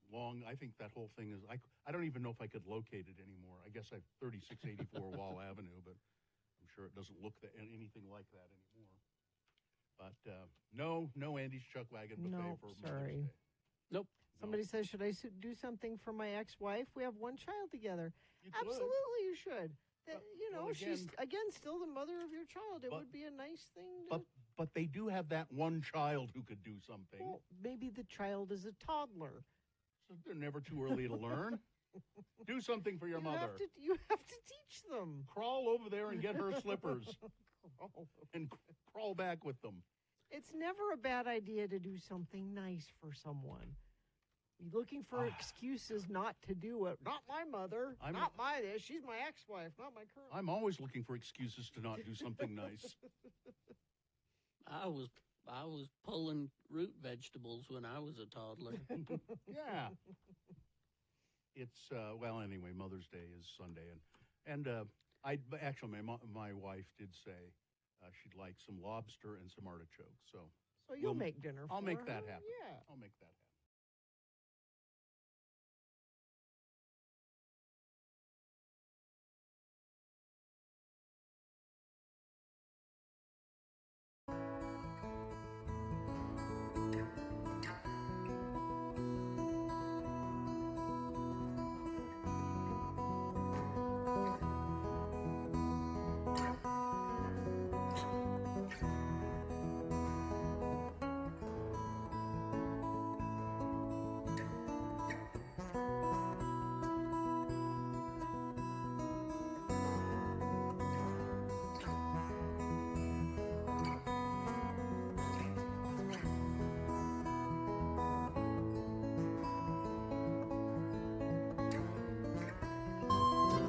D: I think that whole thing is, I don't even know if I could locate it anymore. I guess I have 3684 Wall Avenue, but I'm sure it doesn't look anything like that anymore. But no Andy's Chuck Wagon Buffet for Mother's Day.
C: Nope.
B: Somebody says, should I do something for my ex-wife? We have one child together.
D: You could.
B: Absolutely, you should. She's,
D: again,
B: still the mother of your child. It would be a nice thing to...
D: But they do have that one child who could do something.
B: Well, maybe the child is a toddler.
D: So they're never too early to learn. Do something for your mother.
B: You have to teach them.
D: Crawl over there and get her slippers. And crawl back with them.
B: It's never a bad idea to do something nice for someone. You're looking for excuses not to do it. Not my mother. Not my this. She's my ex-wife, not my current.
D: I'm always looking for excuses to not do something nice.
U: I was pulling root vegetables when I was a toddler.
D: Yeah. It's well, anyway, Mother's Day is Sunday, and actually my wife did say she'd like some lobster and some artichokes. So
B: you'll make dinner.
D: I'll
B: for
D: make
B: her?
D: that happen.
B: Yeah,
D: I'll make that happen.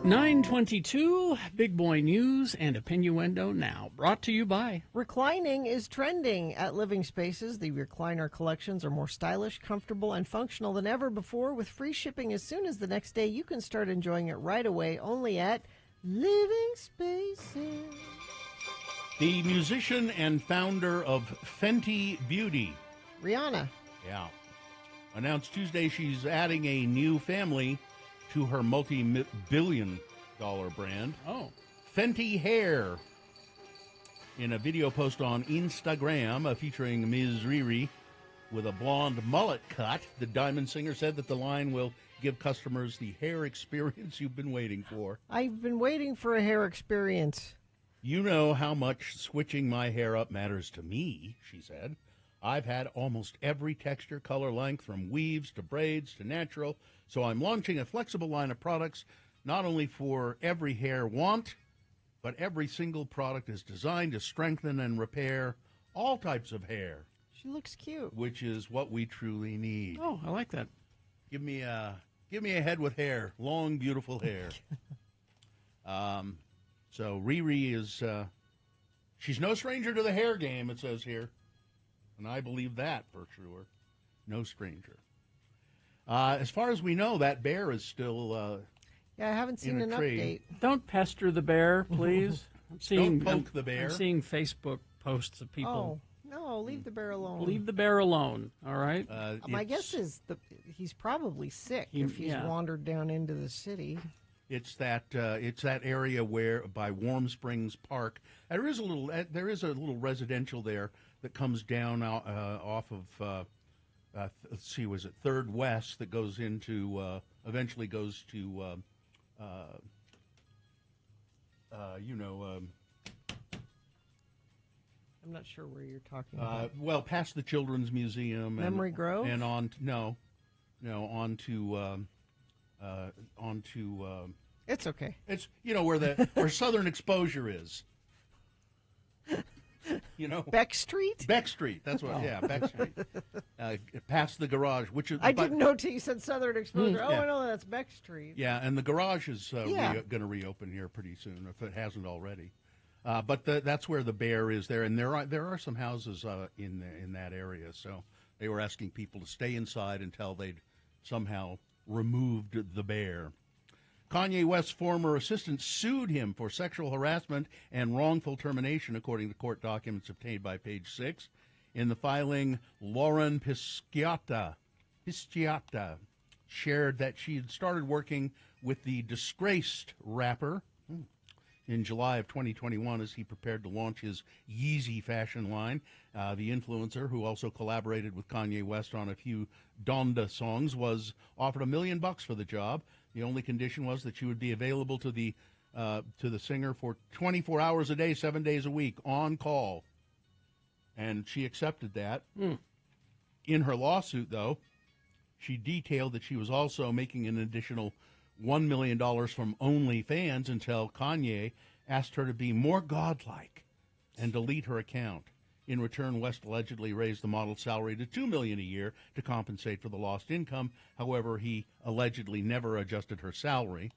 C: 9:22, Big Boy News and Opinioendo now. Brought to you by...
B: Reclining is trending at Living Spaces. The recliner collections are more stylish, comfortable, and functional than ever before. With free shipping as soon as the next day, you can start enjoying it right away only at Living Spaces.
D: The musician and founder of Fenty Beauty,
B: Rihanna.
D: yeah, announced Tuesday she's adding a new family to her multi-billion-dollar brand.
C: Oh.
D: Fenty Hair. In a video post on Instagram featuring Ms. Riri with a blonde mullet cut, the Diamond singer said that the line will give customers the hair experience you've been waiting for.
B: I've been waiting for a hair experience.
D: You know how much switching my hair up matters to me, she said. I've had almost every texture, color, length, from weaves to braids to natural, so I'm launching a flexible line of products not only for every hair want, but every single product is designed to strengthen and repair all types of hair.
B: She looks cute.
D: Which is what we truly need.
C: Oh, I like that.
D: Give me a head with hair, long, beautiful hair. So Riri is, she's no stranger to the hair game, it says here. And I believe that for sure. No stranger. As far as we know, that bear is still
B: yeah, I haven't seen an update.
C: Don't pester the bear, please.
D: Don't poke the bear.
C: I'm seeing Facebook posts of people.
B: Oh, no, leave the bear alone.
C: Leave the bear alone, all right?
B: My guess is he's probably sick if he's wandered down into the city.
D: It's that area where by Warm Springs Park there is a little residential there that comes down off of let's see, was it 3rd West that goes into eventually goes to
B: I'm not sure where you're talking about.
D: well, past the Children's Museum,
B: Memory Grove,
D: and on to
B: it's okay.
D: It's where Southern Exposure is.
B: Beck Street.
D: Beck Street. That's what. Yeah, Beck Street. Past the garage, which is.
B: I didn't know till you said Southern Exposure.
D: Yeah.
B: I know that's Beck Street.
D: Yeah, and the garage is going to reopen here pretty soon, if it hasn't already. But that's where the bear is there, and there are some houses in that area. So they were asking people to stay inside until they'd somehow removed the bear. Kanye West's former assistant sued him for sexual harassment and wrongful termination, according to court documents obtained by Page Six. In the filing, Lauren Pisciata shared that she had started working with the disgraced rapper in July of 2021 as he prepared to launch his Yeezy fashion line. The influencer, who also collaborated with Kanye West on a few Donda songs, was offered $1 million for the job. The only condition was that she would be available to the singer for 24 hours a day, 7 days a week, on call. And she accepted that. In her lawsuit, though, she detailed that she was also making an additional $1 million from OnlyFans until Kanye asked her to be more godlike and delete her account. In return, West allegedly raised the model's salary to $2 million a year to compensate for the lost income. However, he allegedly never adjusted her salary.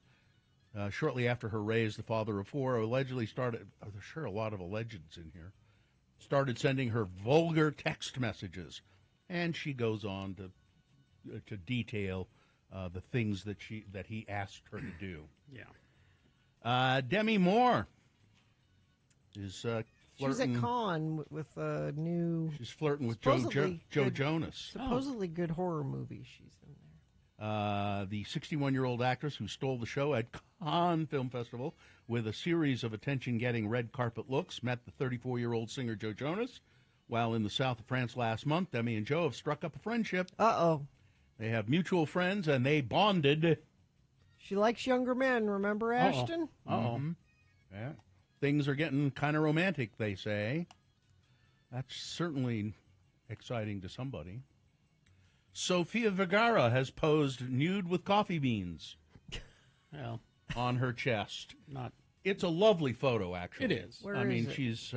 D: Shortly after her raise, the father of four allegedly started, there's sure a lot of allegeds in here, started sending her vulgar text messages. And she goes on to detail the things that he asked her to do.
C: Yeah.
D: Demi Moore is
B: She's at Cannes with a new.
D: She's flirting with Joe Jonas.
B: Supposedly good horror movie she's in there.
D: The 61-year-old actress who stole the show at Cannes Film Festival with a series of attention-getting red carpet looks met the 34-year-old singer Joe Jonas. While in the south of France last month, Demi and Joe have struck up a friendship.
B: Uh-oh.
D: They have mutual friends, and they bonded.
B: She likes younger men, remember, Ashton?
D: Uh-oh. Yeah. Things are getting kind of romantic, they say. That's certainly exciting to somebody. Sofia Vergara has posed nude with coffee beans on her chest. It's a lovely photo, actually.
C: It is.
B: Where is it?
D: She's...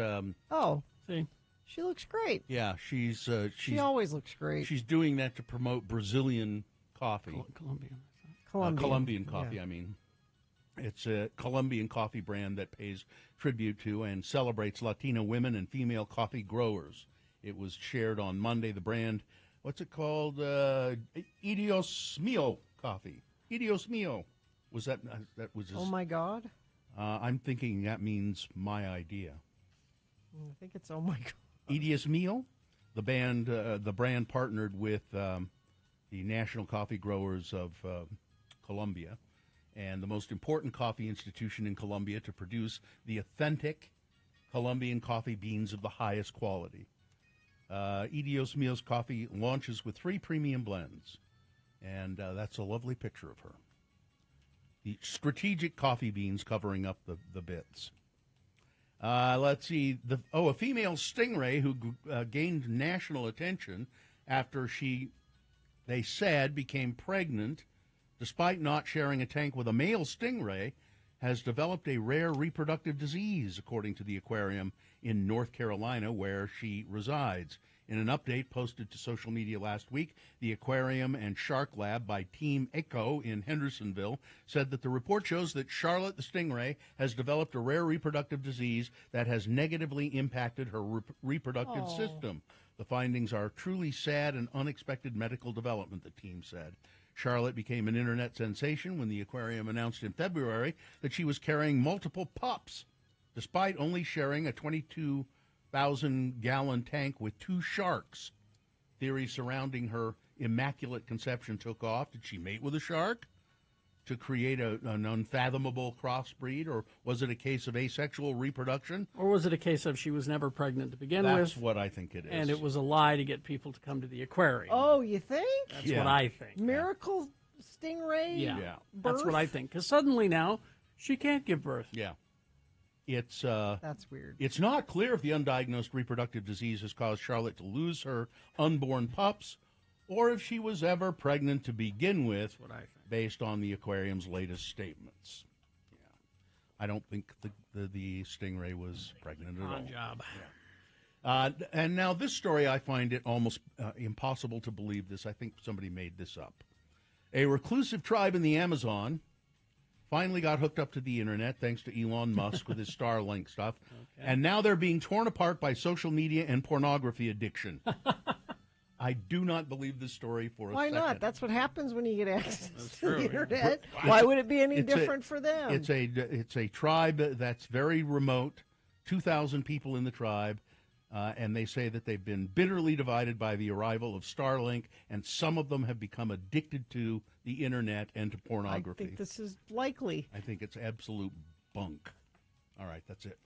C: see?
B: She looks great.
D: Yeah, she's
B: she always looks great.
D: She's doing that to promote Brazilian coffee.
C: Colombian.
B: Colombian
D: coffee,
B: yeah.
D: I mean. It's a Colombian coffee brand that pays tribute to and celebrates Latino women and female coffee growers. It was shared on Monday. The brand, what's it called? Idios Mio coffee. Idios Mio. Was that was his,
B: Oh, my God.
D: I'm thinking that means my idea.
B: I think it's oh, my God.
D: Idios Mio. The brand partnered with the National Coffee Growers of Colombia, and the most important coffee institution in Colombia to produce the authentic Colombian coffee beans of the highest quality. Idios Mio's coffee launches with 3 premium blends, and that's a lovely picture of her. The strategic coffee beans covering up the bits. Let's see. A female stingray who gained national attention after they said, became pregnant despite not sharing a tank with a male stingray, has developed a rare reproductive disease, according to the aquarium in North Carolina, where she resides. In an update posted to social media last week, the Aquarium and Shark Lab by Team Echo in Hendersonville said that the report shows that Charlotte the stingray has developed a rare reproductive disease that has negatively impacted her reproductive system. The findings are truly sad and unexpected medical development, the team said. Charlotte became an internet sensation when the aquarium announced in February that she was carrying multiple pups, despite only sharing a 22,000-gallon tank with 2 sharks. Theories surrounding her immaculate conception took off. Did she mate with a shark to create an unfathomable crossbreed, or was it a case of asexual reproduction?
C: Or was it a case of she was never pregnant to begin with?
D: That's what I think it is.
C: And it was a lie to get people to come to the aquarium.
B: Oh, you think?
C: That's what I think.
B: Miracle stingray?
C: Yeah.
B: Birth?
C: That's what I think. Because suddenly now, she can't give birth.
D: Yeah. It's
B: that's weird.
D: It's not clear if the undiagnosed reproductive disease has caused Charlotte to lose her unborn pups, or if she was ever pregnant to begin with, based on the aquarium's latest statements. Yeah, I don't think the stingray was pregnant at all.
C: Odd job.
D: Yeah. And now this story, I find it almost impossible to believe this. I think somebody made this up. A reclusive tribe in the Amazon finally got hooked up to the internet thanks to Elon Musk with his Starlink stuff. Okay. And now they're being torn apart by social media and pornography addiction. I do not believe this story for a second.
B: Why not? That's what happens when you get access
C: That's
B: to
C: true.
B: the internet. Why would it be any different for them?
D: It's a tribe that's very remote, 2,000 people in the tribe, and they say that they've been bitterly divided by the arrival of Starlink, and some of them have become addicted to the internet and to pornography.
B: I think this is likely.
D: I think it's absolute bunk. All right, that's it.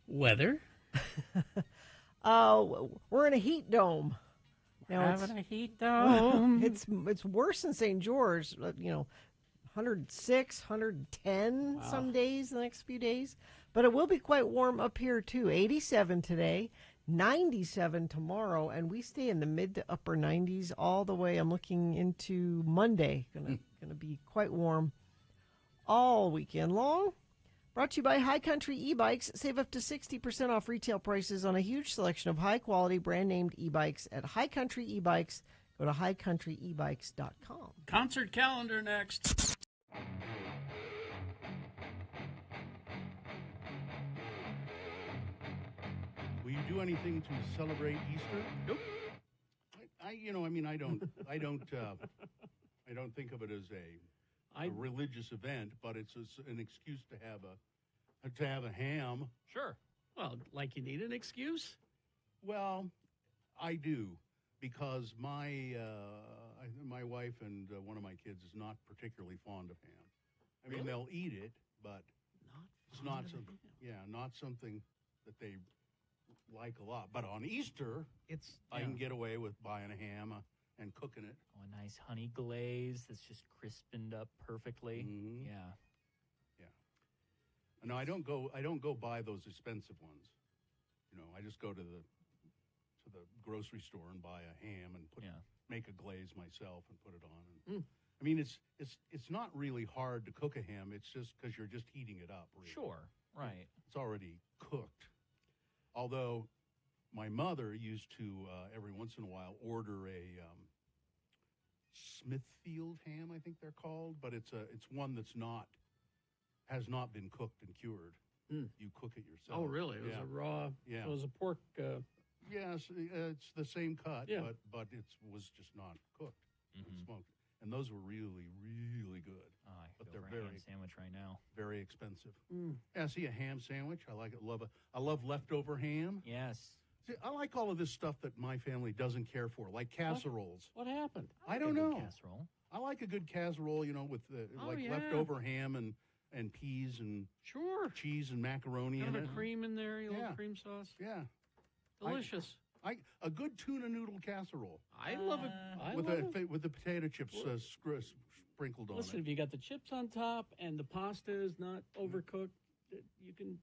C: Weather?
B: We're in a heat dome. Now
C: Having a heat dome.
B: It's worse in St. George. 106, 110 some days the next few days. But it will be quite warm up here, too. 87 today, 97 tomorrow, and we stay in the mid to upper 90s all the way. I'm looking into Monday. Gonna be quite warm all weekend long. Brought to you by High Country E-Bikes. Save up to 60% off retail prices on a huge selection of high-quality brand-named e-bikes at High Country E-Bikes. Go to highcountryebikes.com.
C: Concert calendar next.
D: Will you do anything to celebrate Easter?
C: Nope.
D: I don't think of it as a religious event, but it's an excuse to have a ham.
C: Sure. Well, like you need an excuse?
D: Well, I do, because my wife and one of my kids is not particularly fond of ham. I mean, they'll eat it, but it's not something that they like a lot. But on Easter, I can get away with buying a ham and cooking it.
A: Oh, a nice honey glaze that's just crispened up perfectly.
D: Mm-hmm.
A: Yeah.
D: No, I don't go buy those expensive ones. I just go to the grocery store and buy a ham and make a glaze myself and put it on. And, I mean, it's not really hard to cook a ham. It's just because you're just heating it up. Really.
A: Sure, right.
D: It's already cooked. Although my mother used to every once in a while order a Smithfield ham, I think they're called, but it's one that's not has not been cooked and cured.
C: Mm.
D: You cook it yourself.
C: Oh, really? It was a raw.
D: Yeah.
C: So it was a pork.
D: Yes, it's the same cut,
C: Yeah.
D: but it was just not cooked and
A: Mhm.
D: smoked. And those were really, really good.
A: Oh, I
D: But
A: feel
D: they're
A: for a
D: very
A: ham sandwich right now.
D: very expensive.
C: Mm.
D: Yeah, see a ham sandwich. I like it. I love leftover ham.
A: Yes.
D: See, I like all of this stuff that my family doesn't care for, like casseroles.
C: What happened?
D: I don't
A: Like a good
D: know.
A: Casserole.
D: I like a good casserole, with
C: yeah.
D: leftover ham and peas and
C: Sure.
D: cheese and macaroni
C: Kind
D: in
C: of
D: it.
C: a cream in there. You
D: Yeah.
C: love cream sauce.
D: Yeah,
C: Delicious.
D: a good tuna noodle casserole
C: I love it. I
D: with
C: love it.
D: with the potato chips sprinkled on
C: Listen,
D: it.
C: if you got the chips on top and the pasta is not overcooked, you can.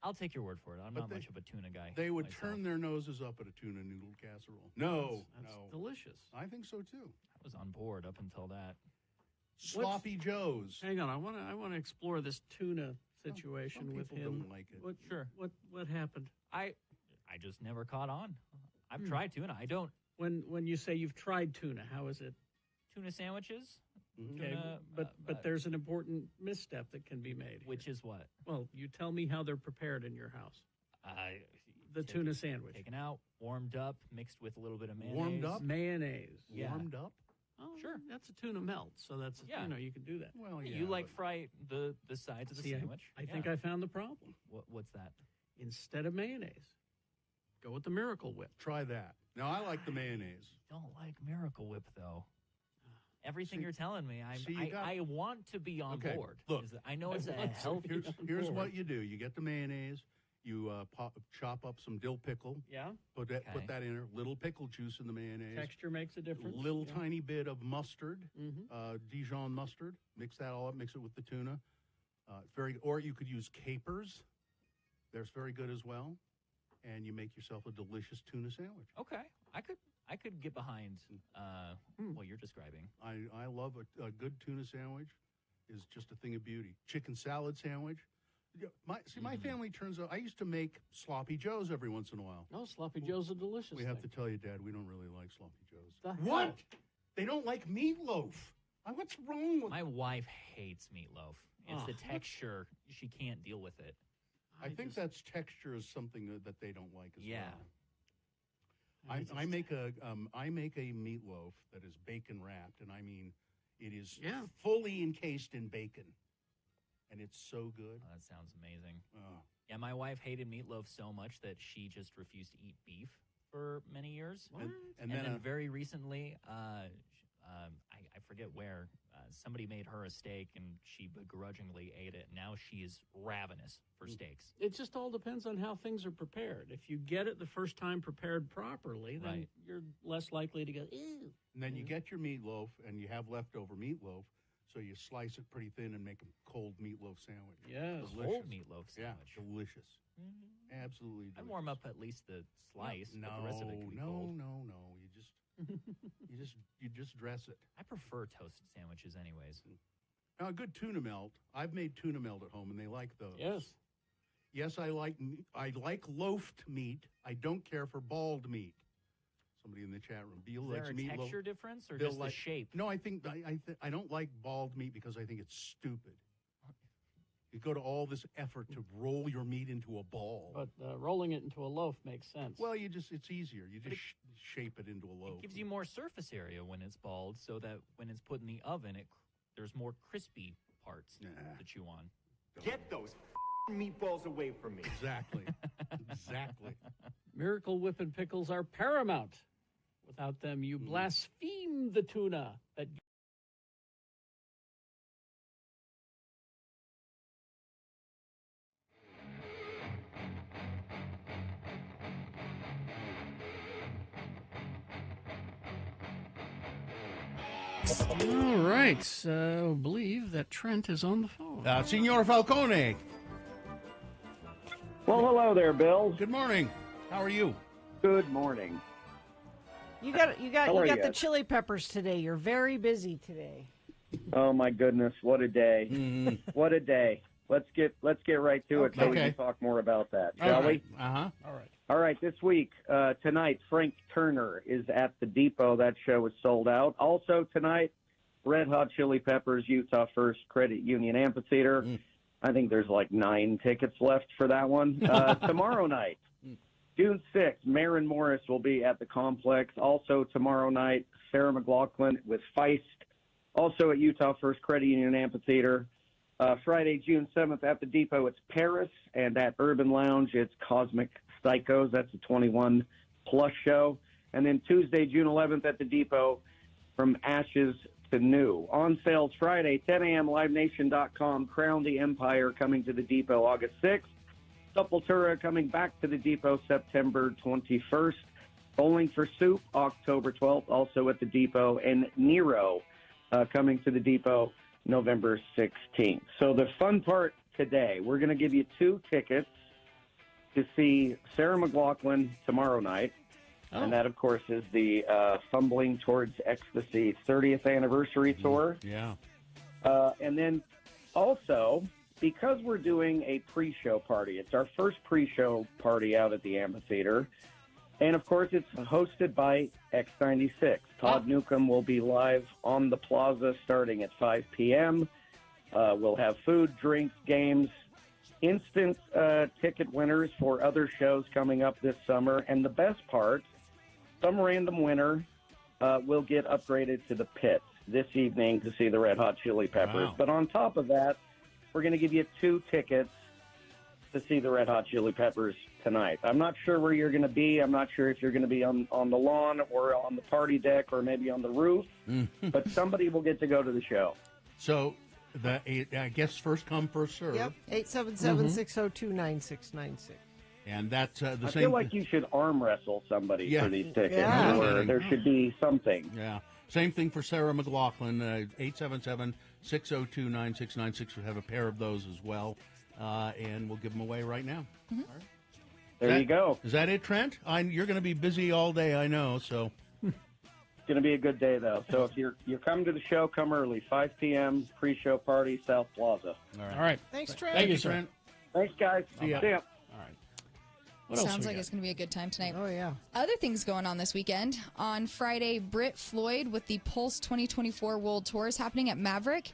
A: I'll take your word for it. I'm
D: But
A: not
D: they-
A: much of a tuna guy.
D: They would
A: myself.
D: turn their noses up at a tuna noodle casserole. No,
C: That's
D: no,
C: delicious.
D: I think so too.
A: I was on board up until that.
D: Sloppy Joes.
C: Hang on, I want to explore this tuna situation
D: Some
C: with
D: people
C: him.
D: don't like it.
C: What,
A: Sure.
C: What happened?
A: I just never caught on. I've tried tuna. I don't
C: When you say you've tried tuna, how is it?
A: tuna sandwiches.
C: Okay,
A: Tuna,
C: but there's an important misstep that can be made.
A: Which is what?
C: Well, you tell me how they're prepared in your house. The tuna sandwich.
A: Taken out, warmed up, mixed with a little bit of mayonnaise.
D: Warmed up?
C: Mayonnaise.
A: Yeah.
D: Warmed up?
C: Oh,
A: Sure.
C: That's a tuna melt, so that's
A: Yeah.
C: you can do that.
D: Well,
A: Yeah,
D: yeah.
A: you like
D: but-
A: fry the sides of the
C: See,
A: sandwich.
C: I think I found the problem.
A: What's that?
C: Instead of mayonnaise, go with the Miracle Whip.
D: Try that. Now I like the mayonnaise.
A: Don't like Miracle Whip though. Everything
D: See-
A: you're telling me,
D: see, you got-
A: I want to be on
D: Okay,
A: board.
D: look.
A: I know it's a
C: want to
A: healthy.
C: be
D: Here's
C: board.
D: what you do: you get the mayonnaise, you chop up some dill pickle,
C: Yeah.
D: put
A: Okay.
D: that in there, little pickle juice in the mayonnaise,
C: Texture makes a difference.
D: little
C: Yeah.
D: tiny bit of mustard,
C: Mhm.
D: Dijon mustard. Mix that all up. Mix it with the tuna. Or you could use capers. There's very good as well, and you make yourself a delicious tuna sandwich.
A: Okay, I could get behind what you're describing.
D: I love a good tuna sandwich. Is just a thing of beauty. Chicken salad sandwich. Yeah, my family turns out. I used to make sloppy joes every once in a while.
C: No, sloppy joes are delicious.
D: We have to tell you, Dad, we don't really like sloppy joes.
C: The
D: What?
C: hell?
D: They don't like meatloaf. What's wrong with?
A: My wife hates meatloaf. It's
C: Oh.
A: the texture; she can't deal with it.
D: I think that's texture is something that they don't like as
A: Yeah.
D: well. I make a meatloaf that is bacon wrapped, and I mean, it is fully encased in bacon, and it's so good.
A: Oh, that sounds amazing.
D: Oh.
A: Yeah, my wife hated meatloaf so much that she just refused to eat beef for many years.
D: And
A: then
D: then
A: very recently, I forget where, somebody made her a steak and she begrudgingly ate it. Now she is ravenous for steaks.
C: It just all depends on how things are prepared. If you get it the first time prepared properly, then
A: Right.
C: you're less likely to go, ew.
D: And then you get your meatloaf, and you have leftover meatloaf, so you slice it pretty thin and make a cold meatloaf sandwich.
C: Yes.
A: Cold meatloaf sandwich.
D: Yeah, delicious. Absolutely delicious.
A: I'd warm up at least the slice,
D: No,
A: but the rest of it can be cold.
D: no. You just dress it.
A: I prefer toasted sandwiches anyways.
D: Now, a good tuna melt. I've made tuna melt at home, and they like those.
C: Yes.
D: Yes, I like loafed meat. I don't care for balled meat. Somebody in the chat room. Bill
A: Is there
D: likes
A: a
D: meatloaf.
A: texture difference or
D: Bill
A: just the shape?
D: No, I think I don't like balled meat because I think it's stupid. You go to all this effort to roll your meat into a ball.
C: But rolling it into a loaf makes sense.
D: Well, it's easier. You just shape it into a loaf.
A: It gives you more surface area when it's balled, so that when it's put in the oven, there's more crispy parts to chew on.
G: Get those meatballs away from me.
D: Exactly. Exactly.
C: Miracle Whip and pickles are paramount. Without them, you blaspheme the tuna. That All right. I believe that Trent is on the phone.
D: Signor Falcone.
Q: Well, hello there, Bill.
D: Good morning. How are you?
Q: Good morning.
B: You got
Q: How are
B: the
Q: you?
B: chili peppers today. You're very busy today.
Q: Oh my goodness, what a day! What a day! Let's get right to it so we can talk more about that, shall we?
D: Uh-huh.
C: All right.
Q: All right. This week, tonight, Frank Turner is at the Depot. That show is sold out. Also tonight, Red Hot Chili Peppers, Utah First Credit Union Amphitheater. I think there's like 9 tickets left for that one. Tomorrow night, June 6th, Maren Morris will be at the Complex. Also tomorrow night, Sarah McLachlan with Feist, also at Utah First Credit Union Amphitheater. Friday, June 7th at the Depot, it's Paris, and at Urban Lounge, it's Cosmic Psychos. That's a 21-plus show. And then Tuesday, June 11th at the Depot, From Ashes to New. On sales Friday, 10 a.m., LiveNation.com, Crown the Empire coming to the Depot August 6th. Sepultura coming back to the Depot September 21st. Bowling for Soup, October 12th, also at the Depot. And Nero coming to the Depot November 16th. So the fun part today, we're going to give you 2 tickets to see Sarah McLachlan tomorrow night. And that, of course, is the Fumbling Towards Ecstasy 30th anniversary tour.
D: Yeah.
Q: And then also, because we're doing a pre-show party, it's our first pre-show party out at the amphitheater. And, of course, it's hosted by X96. Todd Newcomb will be live on the plaza starting at 5 p.m. We'll have food, drinks, games, instant ticket winners for other shows coming up this summer. And the best part, some random winner will get upgraded to the pits this evening to see the Red Hot Chili Peppers.
D: Wow.
Q: But on top of that, we're going to give you 2 tickets to see the Red Hot Chili Peppers tonight. I'm not sure where you're going to be. I'm not sure if you're going to be on the lawn or on the party deck or maybe on the roof, but somebody will get to go to the show.
D: So, I guess first come, first serve.
B: Yep, 877-602-9696.
D: And that's the same.
Q: I feel like you should arm wrestle somebody for these tickets.
D: Yeah.
Q: Or there should be something.
D: Yeah. Same thing for Sarah McLachlan, 877-602-9696. We have a pair of those as well, and we'll give them away right now.
B: Mm-hmm.
D: All right.
Q: There you go.
D: Is that it, Trent? You're going to be busy all day, I know, so.
Q: It's going to be a good day, though. So if you're coming to the show, come early. 5 p.m., pre-show party, South Plaza.
D: All
C: right.
B: Thanks, Trent.
C: Thank you, Trent.
Q: Thanks, guys.
C: See ya.
Q: See ya.
C: All right. What else
I: Sounds
C: we
I: like
C: got?
I: it's going to be a good time tonight.
B: Oh, yeah.
I: Other things going on this weekend. On Friday, Britt Floyd with the Pulse 2024 World Tour is happening at Maverick.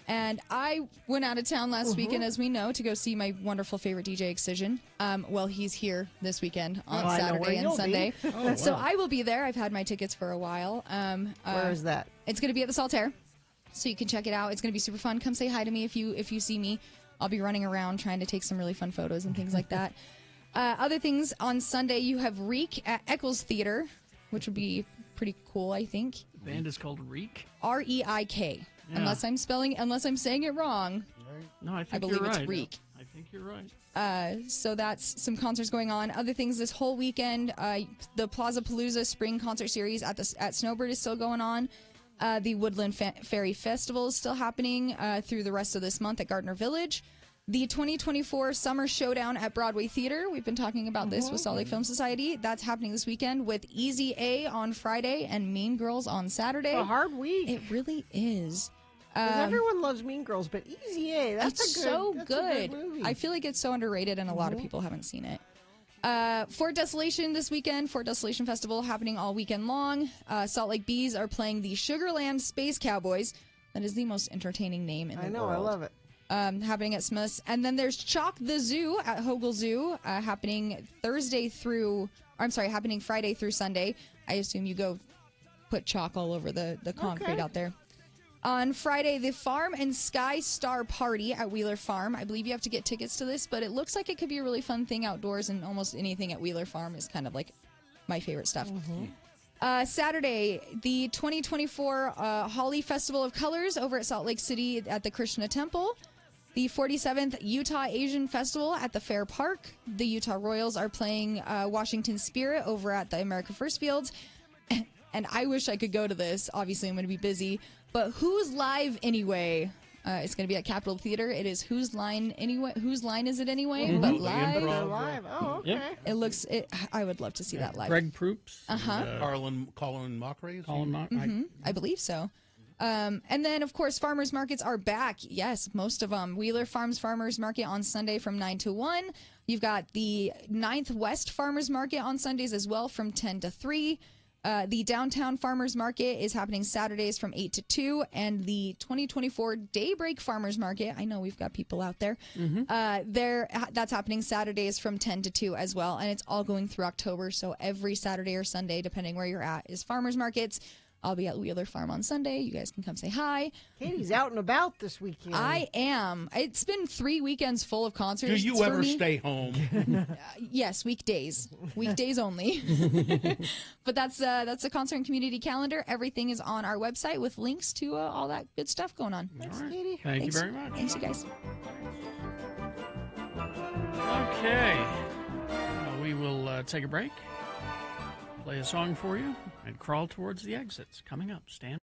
I: And I went out of town last weekend, as we know, to go see my wonderful favorite DJ, Excision. Well, he's here this weekend on
B: I know where
I: Saturday and
B: you'll
I: Sunday.
B: be. Oh,
I: So
B: wow.
I: I will be there. I've had my tickets for a while.
B: Where is that?
I: It's going to be at the Saltaire, so you can check it out. It's going to be super fun. Come say hi to me if you see me. I'll be running around trying to take some really fun photos and things like that. Other things, on Sunday, you have Reek at Eccles Theater, which would be pretty cool, I think.
C: The band is called Reek.
I: R-E-I-K.
C: Yeah.
I: Unless I'm saying it wrong.
C: No, I think
I: I believe
C: you're
I: it's
C: right.
I: Reek.
C: I think you're right.
I: So that's some concerts going on. Other things this whole weekend, the Plaza Palooza Spring Concert Series at Snowbird is still going on. The Woodland Fairy Festival is still happening through the rest of this month at Gardner Village. The 2024 Summer Showdown at Broadway Theater. We've been talking about this with Salt Lake Film Society. That's happening this weekend with Easy A on Friday and Mean Girls on Saturday.
B: A hard week.
I: It really is.
B: 'Cause everyone loves Mean Girls, but Easy A, that's
I: It's
B: a good,
I: so
B: that's
I: good.
B: A good movie.
I: I feel like it's so underrated, and a lot of people haven't seen it. Fort Desolation this weekend. Fort Desolation Festival happening all weekend long. Salt Lake Bees are playing the Sugarland Space Cowboys. That is the most entertaining name in the world.
B: I know, I love it.
I: Happening at Smith's. And then there's Chalk the Zoo at Hogle Zoo, happening happening Friday through Sunday. I assume you go put chalk all over the concrete out there. On Friday, the Farm and Sky Star Party at Wheeler Farm. I believe you have to get tickets to this, but it looks like it could be a really fun thing outdoors, and almost anything at Wheeler Farm is kind of like my favorite stuff. Saturday, the 2024 Holi Festival of Colors over at Salt Lake City at the Krishna Temple. The 47th Utah Asian Festival at the Fair Park. The Utah Royals are playing Washington Spirit over at the America First Fields. And I wish I could go to this. Obviously, I'm going to be busy. But Who's Live Anyway? It's going to be at Capitol Theater. It is Whose Line Anyway? Whose Line is it anyway?
B: Mm-hmm.
I: But live.
B: Live. Oh, okay.
C: Yep.
I: It looks. I would love to see that live.
C: Greg Proops.
D: Colin Mockery.
I: I believe so. And then, of course, farmers markets are back. Yes, most of them. Wheeler Farms Farmers Market on Sunday from 9 to 1. You've got the 9th West Farmers Market on Sundays as well from 10 to 3. The Downtown Farmers Market is happening Saturdays from 8 to 2, and the 2024 Daybreak Farmers Market, I know we've got people out there, that's happening Saturdays from 10 to 2 as well, and it's all going through October, so every Saturday or Sunday, depending where you're at, is farmers markets. I'll be at Wheeler Farm on Sunday. You guys can come say hi.
B: Katie's out and about this weekend.
I: I am. It's been 3 weekends full of concerts.
D: Do you ever stay home?
I: Yes, weekdays. Weekdays only. But that's the concert and community calendar. Everything is on our website with links to all that good stuff going on.
B: Thanks, Katie.
C: Thank you very much.
I: Thanks, you guys.
C: Okay. We will take a break, play a song for you, and crawl towards the exits. Coming up, stand.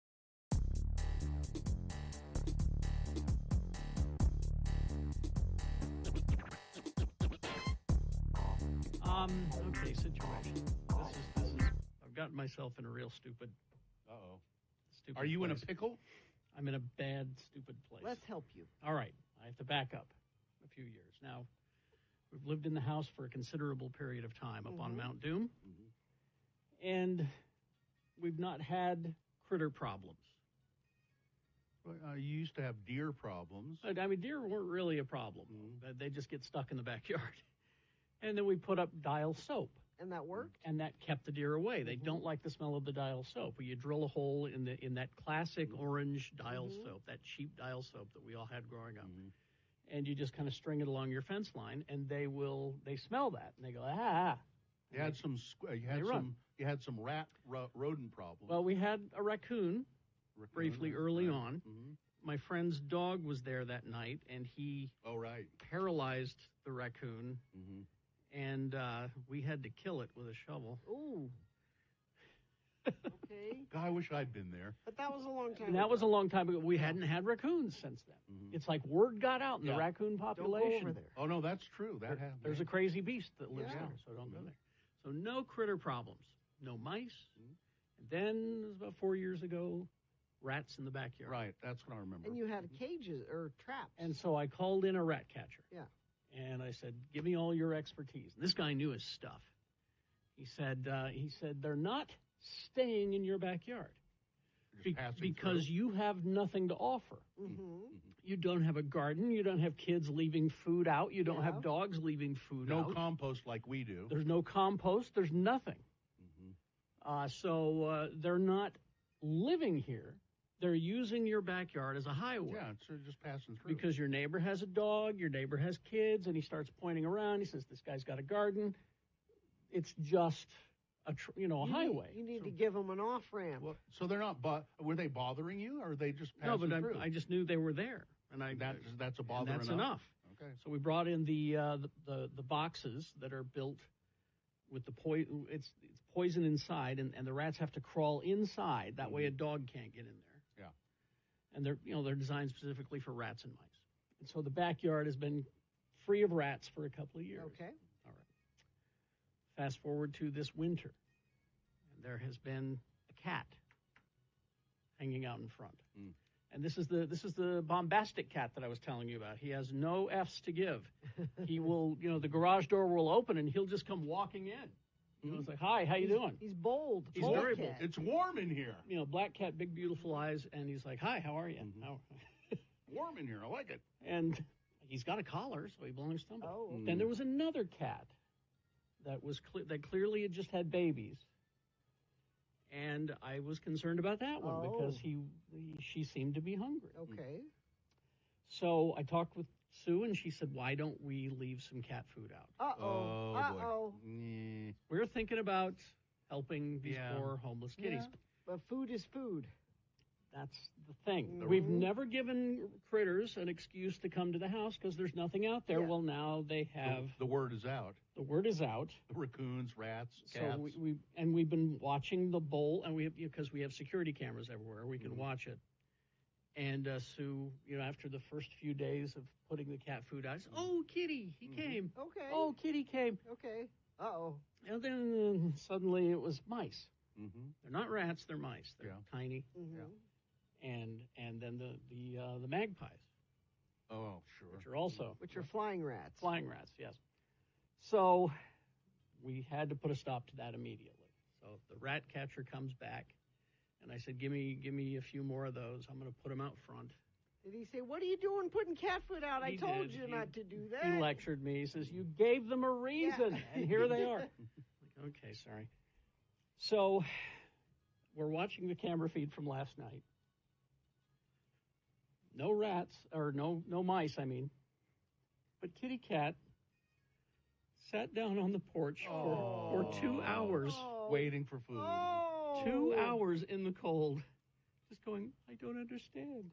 C: Okay, situation. This is. I've gotten myself in a real stupid. Stupid.
D: Are you in a
C: place.
D: pickle?
C: I'm in a bad, stupid place.
B: Let's help you.
C: All right, I have to back up a few years now. We've lived in the house for a considerable period of time up on Mount Doom, and we've not had critter problems.
D: You used to have deer problems.
C: I mean, deer weren't really a problem. They just get stuck in the backyard. And then we put up dial soap.
B: And that worked?
C: And that kept the deer away. They don't like the smell of the dial soap. You drill a hole in that classic orange dial soap, that cheap dial soap that we all had growing up. And you just kind of string it along your fence line, and they smell that, and they go, ah.
D: You had some rodent problems.
C: Well, we had a raccoon briefly early on. My friend's dog was there that night, and he paralyzed the raccoon, and we had to kill it with a shovel.
B: Ooh. Okay.
D: God, I wish I'd been there.
B: But that was a long time
C: And that was a long time ago. We hadn't had raccoons since then. It's like word got out in the raccoon population.
B: Don't go over there.
D: Oh, no, that's true. That happened.
C: There's a crazy beast that lives there, so don't go there. So no critter problems, no mice. And then, it was about 4 years ago, rats in the backyard.
D: Right, that's what I remember.
B: And you had cages or traps.
C: And so I called in a rat catcher.
B: Yeah.
C: And I said, give me all your expertise. And this guy knew his stuff. He said, they're not staying in your backyard because you have nothing to offer. You don't have a garden. You don't have kids leaving food out. You don't have dogs leaving food out.
D: No compost like we do.
C: There's no compost. There's nothing. So they're not living here. They're using your backyard as a highway.
D: Yeah, it's just passing through.
C: Because your neighbor has a dog, your neighbor has kids, and he starts pointing around. He says, this guy's got a garden. It's just a highway.
B: You need to give them an off-ramp.
D: Well, so they're not, were they bothering you, or are they just passing
C: through? No, but
D: through?
C: I just knew they were there. And
D: that's a bother
C: and that's enough.
D: Okay.
C: So we brought in the boxes that are built with the poison. It's poison inside, and the rats have to crawl inside. That way a dog can't get in there. And they're designed specifically for rats and mice. And so the backyard has been free of rats for a couple of years.
B: Okay.
C: All right. Fast forward to this winter, and there has been a cat hanging out in front. And this is the bombastic cat that I was telling you about. He has no F's to give. He will, the garage door will open, and he'll just come walking in. It's like, hi, how you doing?
B: He's bold.
C: He's very bold.
D: It's warm in here.
C: Black cat, big, beautiful eyes, and he's like, hi, how are you?
D: Warm in here. I like it.
C: And he's got a collar, so he belongs to somebody.
B: Oh, okay.
C: Then there was another cat that was that clearly had just had babies, and I was concerned about that one because she seemed to be hungry.
B: Okay.
C: So I talked with Sue, and she said, why don't we leave some cat food out?
B: Uh-oh.
C: We're thinking about helping these poor homeless kitties.
B: But food is food.
C: That's the thing. We've never given critters an excuse to come to the house because there's nothing out there. Well, now they have.
D: The word is out.
C: The word is out.
D: The raccoons, rats, cats.
C: So we've been watching the bowl, and because we have security cameras everywhere, we can watch it. And Sue, after the first few days of putting the cat food out, said, oh, Kitty, he came.
B: Okay.
C: Oh, Kitty came.
B: Okay. Uh-oh.
C: And then suddenly it was mice. They're not rats, they're mice. They're tiny. And then the magpies.
D: Oh, sure.
C: Which are also.
B: Which are flying rats.
C: Flying rats, yes. So we had to put a stop to that immediately. So So the rat catcher comes back, and I said, give me a few more of those. I'm going to put them out front.
B: Did he say, "What are you doing putting cat food out? I
C: He
B: told
C: did.
B: you
C: He-
B: not to do that."
C: He lectured me. He says, you gave them a reason, and here they are. Like, okay, sorry. So we're watching the camera feed from last night. No rats, or no mice, I mean. But Kitty Cat sat down on the porch for 2 hours.
D: Waiting for food.
C: 2 hours in the cold. Just going, I don't understand.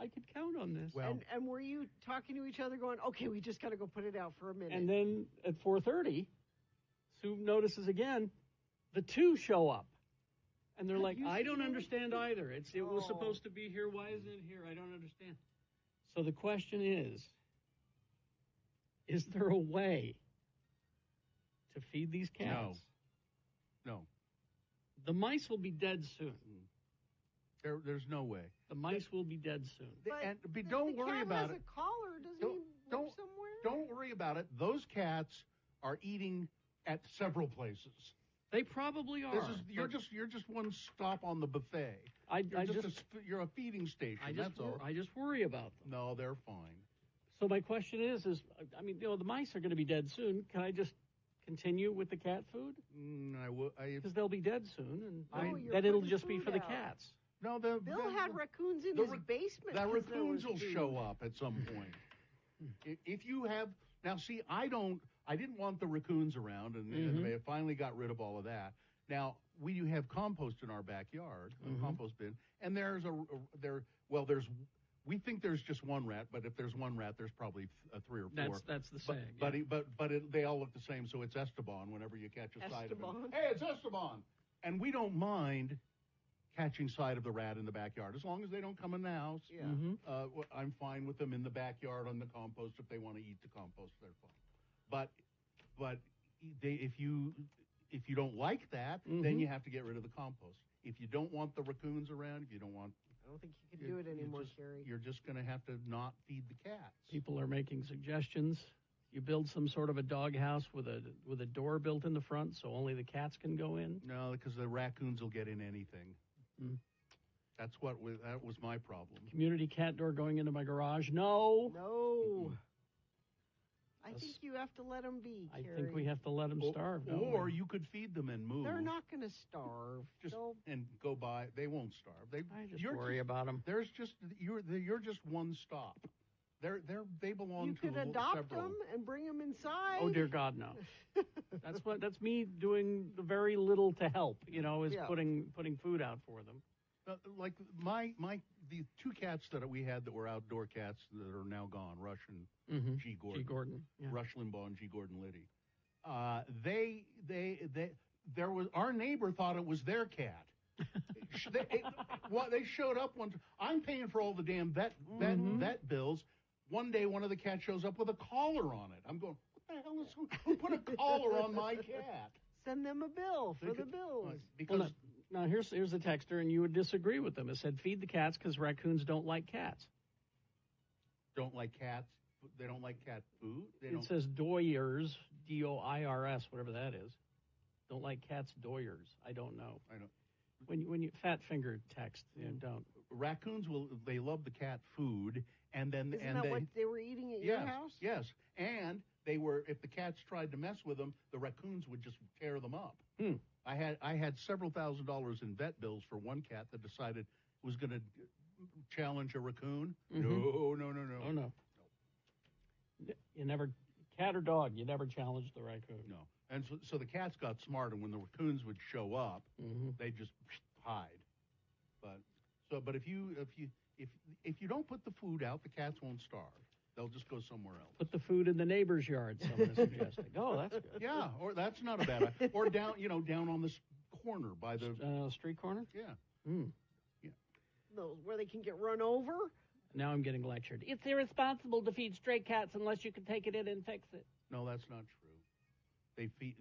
C: I could count on this.
B: And were you talking to each other going, okay, we just got to go put it out for a minute?
C: And then at 4:30, Sue notices again, the two show up. And they're like, I don't understand either. It was supposed to be here. Why isn't it here? I don't understand. So the question is there a way to feed these cats?
D: No.
C: The mice will be dead soon.
D: There's no way.
C: The mice will be dead soon.
D: Don't worry about
B: it.
D: it.
B: A collar, doesn't he live somewhere?
D: Don't worry about it. Those cats are eating at several places.
C: They probably are.
D: You're just one stop on the buffet. You're a feeding station. That's all.
C: I just worry about them.
D: No, they're fine.
C: So my question is I mean, the mice are going to be dead soon. Can I just continue with the cat food?
D: I will.
C: Because they'll be dead soon, and
B: you're
C: then it'll
B: putting
C: just be
B: food
C: for the
B: out.
C: cats.
D: No,
B: Bill had raccoons in his basement.
D: The
B: 'cause there
D: raccoons
B: was
D: will
B: food.
D: show up at some point. If you have now, see, I didn't want the raccoons around, and they finally got rid of all of that. Now we do have compost in our backyard, a compost bin, and we think there's just one rat, but if there's one rat, there's probably 3 or 4.
C: That's the saying.
D: But they all look the same, so it's Esteban whenever you catch a sight of
B: Esteban?
D: him. Hey, it's Esteban, and we don't mind catching sight of the rat in the backyard as long as they don't come in the house.
B: Yeah.
D: I'm fine with them in the backyard on the compost. If they want to eat the compost, they're fine. But if you don't like that, then you have to get rid of the compost. If you don't want the raccoons around, if you don't want,
B: I don't think you can do it anymore, Carrie.
D: you're just going to have to not feed the cats.
C: People are making suggestions. You build some sort of a doghouse with a door built in the front, so only the cats can go in.
D: No, because the raccoons will get in anything. That was my problem.
C: Community cat door going into my garage? No.
B: No. I think you have to let them be,
C: I
B: Carrie.
C: think we have to let them starve. don't
D: Or
C: we?
D: you could feed them and move.
B: They're not going to starve.
D: And go by. They won't starve.
C: I just worry about them.
D: There's just you're just one stop. They belong
B: You
D: to
B: could
D: several.
B: adopt them and bring them inside.
C: Oh dear God, no. That's me doing very little to help. Is
B: Yeah.
C: putting food out for them.
D: Like the 2 cats that we had that were outdoor cats that are now gone, Rush and G. Gordon.
C: G. Gordon. Yeah.
D: Rush Limbaugh and G. Gordon Liddy. There was our neighbor thought it was their cat. They showed up one time. I'm paying for all the damn vet bills. One day, one of the cats shows up with a collar on it. I'm going, what the hell is who put a collar on my cat?
B: Send them a bill for the bills.
D: Because
C: now here's a texter, and you would disagree with them. It said feed the cats because raccoons don't like cats.
D: don't like cats. They don't like cat food.
C: It says doyers, D-O-I-R-S, whatever that is. Don't like cats, doyers. I don't know.
D: I don't.
C: When you fat finger text, don't.
D: Raccoons they love the cat food, and then
B: Isn't that what they were eating at your house?
D: Yes, and if the cats tried to mess with them, the raccoons would just tear them up. I had several $1,000s in vet bills for one cat that decided was going to challenge a raccoon. No.
C: Oh no. You never, cat or dog, you never challenged the raccoon.
D: No. And so the cats got smart, and when the raccoons would show up, they just hide. But if you don't put the food out, the cats won't starve. They'll just go somewhere else.
C: Put the food in the neighbor's yard, someone is suggesting. Oh, that's good.
D: Yeah, or that's not a bad idea. Or down on this corner by the
C: street corner.
D: Yeah.
B: Yeah. Those where they can get run over.
C: Now I'm getting lectured. It's irresponsible to feed stray cats unless you can take it in and fix it.
D: No, that's not true. They feed.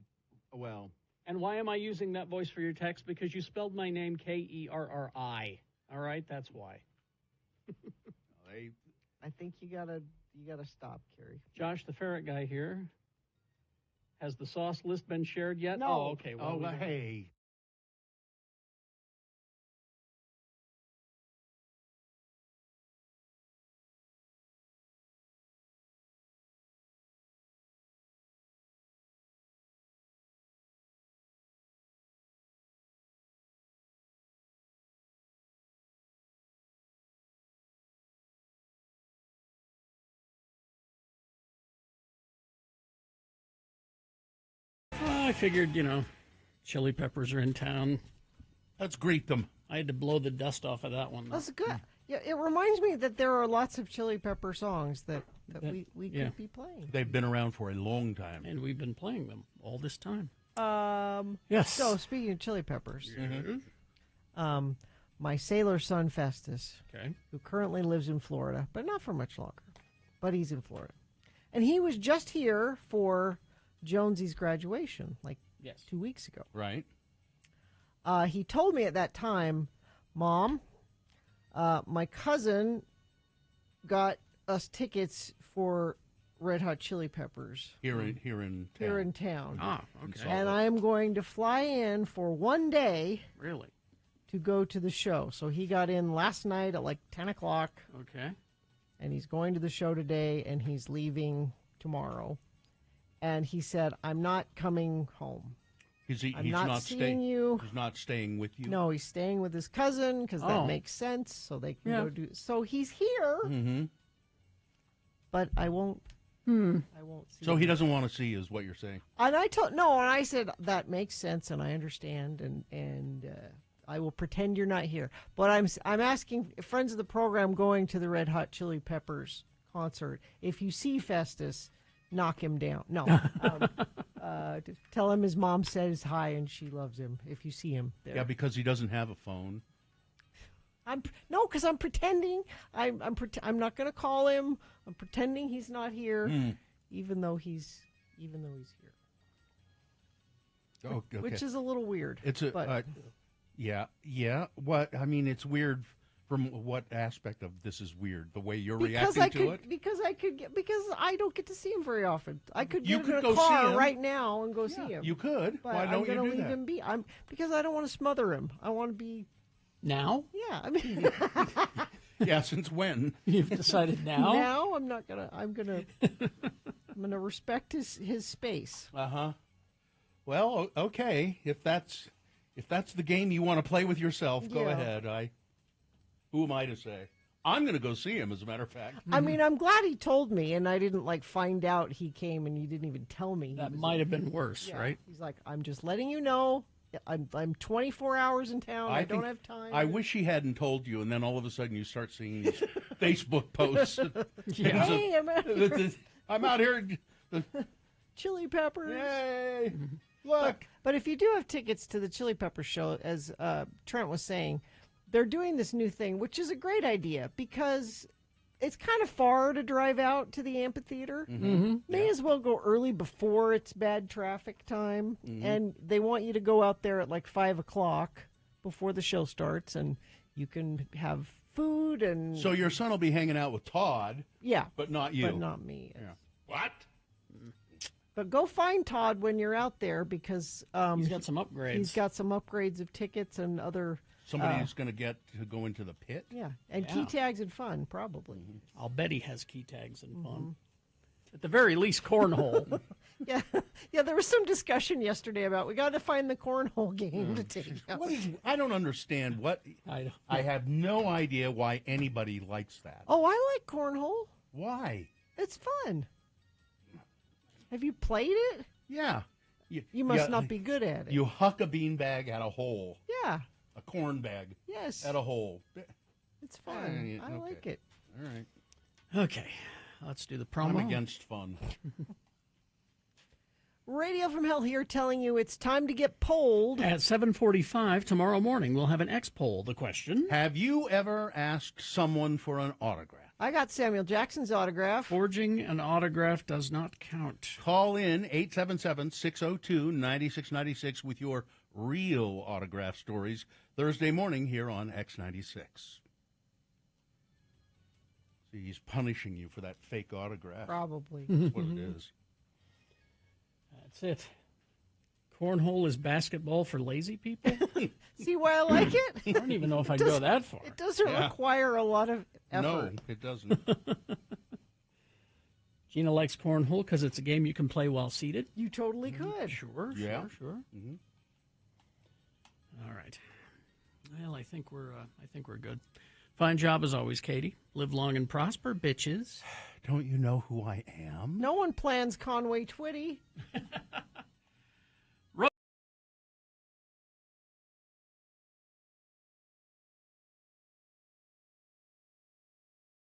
D: Well.
C: And why am I using that voice for your text? Because you spelled my name Kerri. All right, that's why.
B: I think you gotta stop, Carrie.
C: Josh, the ferret guy here. Has the sauce list been shared yet?
B: No.
C: Oh, okay.
D: Well, hey.
C: I figured, Chili Peppers are in town.
D: Let's greet them.
C: I had to blow the dust off of that one.
B: That's good. Yeah, it reminds me that there are lots of Chili Pepper songs that we could be playing.
D: They've been around for a long time.
C: And we've been playing them all this time.
B: Yes. So, speaking of Chili Peppers, my sailor son Festus, who currently lives in Florida, but not for much longer, but he's in Florida. And he was just here for Jonesy's graduation, 2 weeks ago.
D: Right.
B: He told me at that time, Mom, my cousin got us tickets for Red Hot Chili Peppers
D: Here in
B: town.
C: Ah, okay.
B: And I'm going to fly in for one day.
C: Really?
B: To go to the show. So he got in last night at 10 o'clock.
C: Okay.
B: And he's going to the show today, and he's leaving tomorrow. And he said, I'm not coming home.
D: He's
B: I'm
D: not
B: seeing
D: staying.
B: you.
D: He's not staying with you.
B: No, he's staying with his cousin because that makes sense. So they can go do. So he's here.
D: Mm-hmm.
B: But I won't. I won't see.
D: So
B: him.
D: he doesn't want to see you, is what you're saying.
B: And I said that makes sense, and I understand, and I will pretend you're not here. But I'm asking friends of the program going to the Red Hot Chili Peppers concert, if you see Festus, knock him down. No. Tell him his mom says hi and she loves him if you see him there.
D: Yeah, because he doesn't have a phone.
B: Because I'm pretending. I'm not going to call him. I'm pretending he's not here, even though he's here.
D: Oh, okay.
B: Which is a little weird.
D: Yeah. What I mean, it's weird. From what aspect of this is weird? The way you're reacting to it?
B: Because I don't get to see him very often. I could
D: You
B: get
D: could
B: in
D: go
B: a
D: see
B: car
D: him.
B: right now and go see him.
D: You could.
B: But
D: Why don't you
B: I'm gonna
D: do
B: leave
D: that?
B: him be. Because I don't want to smother him. I want to be.
C: Now?
B: Yeah, I mean.
D: Yeah, since when?
C: You've decided now?
B: Now I'm not gonna. I'm gonna respect his space.
D: Well, okay. If that's the game you want to play with yourself, go
B: Yeah.
D: ahead. Who am I to say? I'm going to go see him, as a matter of fact.
B: I mean, I'm glad he told me, and I didn't find out he came, and he didn't even tell me.
C: That might have been worse,
B: Yeah.
C: right?
B: He's like, I'm just letting you know. I'm 24 hours in town. I don't have time.
D: I wish he hadn't told you, and then all of a sudden you start seeing these Facebook posts.
B: Hey,
D: I'm out here.
B: Chili Peppers.
D: Yay! Look.
B: But if you do have tickets to the Chili Pepper show, as Trent was saying, they're doing this new thing, which is a great idea because it's kind of far to drive out to the amphitheater. May as well go early before it's bad traffic time. And they want you to go out there at 5 o'clock before the show starts, and you can have food and.
D: So your son will be hanging out with Todd.
B: Yeah,
D: but not you.
B: But not me.
D: Yeah. What?
B: But go find Todd when you're out there because
C: he's got some upgrades.
B: He's got some upgrades of tickets and other.
D: Somebody's going to get to go into the pit.
B: Yeah, and key tags and fun probably.
C: I'll bet he has key tags and fun. At the very least, cornhole.
B: Yeah. There was some discussion yesterday about we got to find the cornhole game to take out.
D: I don't understand what. I have no idea why anybody likes that.
B: Oh, I like cornhole.
D: Why?
B: It's fun. Have you played it?
D: Yeah.
B: You must not be good at it.
D: You huck a beanbag at a hole.
B: Yeah.
D: A corn bag.
B: Yes.
D: At a hole.
B: It's fun. I like it.
D: All right.
C: Okay. Let's do the promo.
D: I'm against fun.
B: Radio from Hell here telling you it's time to get polled.
C: At 7:45 tomorrow morning, we'll have an X poll. The question:
D: have you ever asked someone for an autograph?
B: I got Samuel Jackson's autograph.
C: Forging an autograph does not count.
D: Call in 877-602-9696 with your real autograph stories Thursday morning here on X96. See, he's punishing you for that fake autograph.
B: Probably.
D: That's what it is.
C: That's it. Cornhole is basketball for lazy people?
B: See why I like it?
C: I don't even know if I go that far.
B: It doesn't require a lot of effort.
D: No, it doesn't.
C: Gina likes cornhole because it's a game you can play while seated.
B: You totally could.
C: Sure.
D: Mm-hmm.
C: All right. Well, I think we're good. Fine job as always, Katie. Live long and prosper, bitches.
D: Don't you know who I am?
B: No one plans Conway Twitty.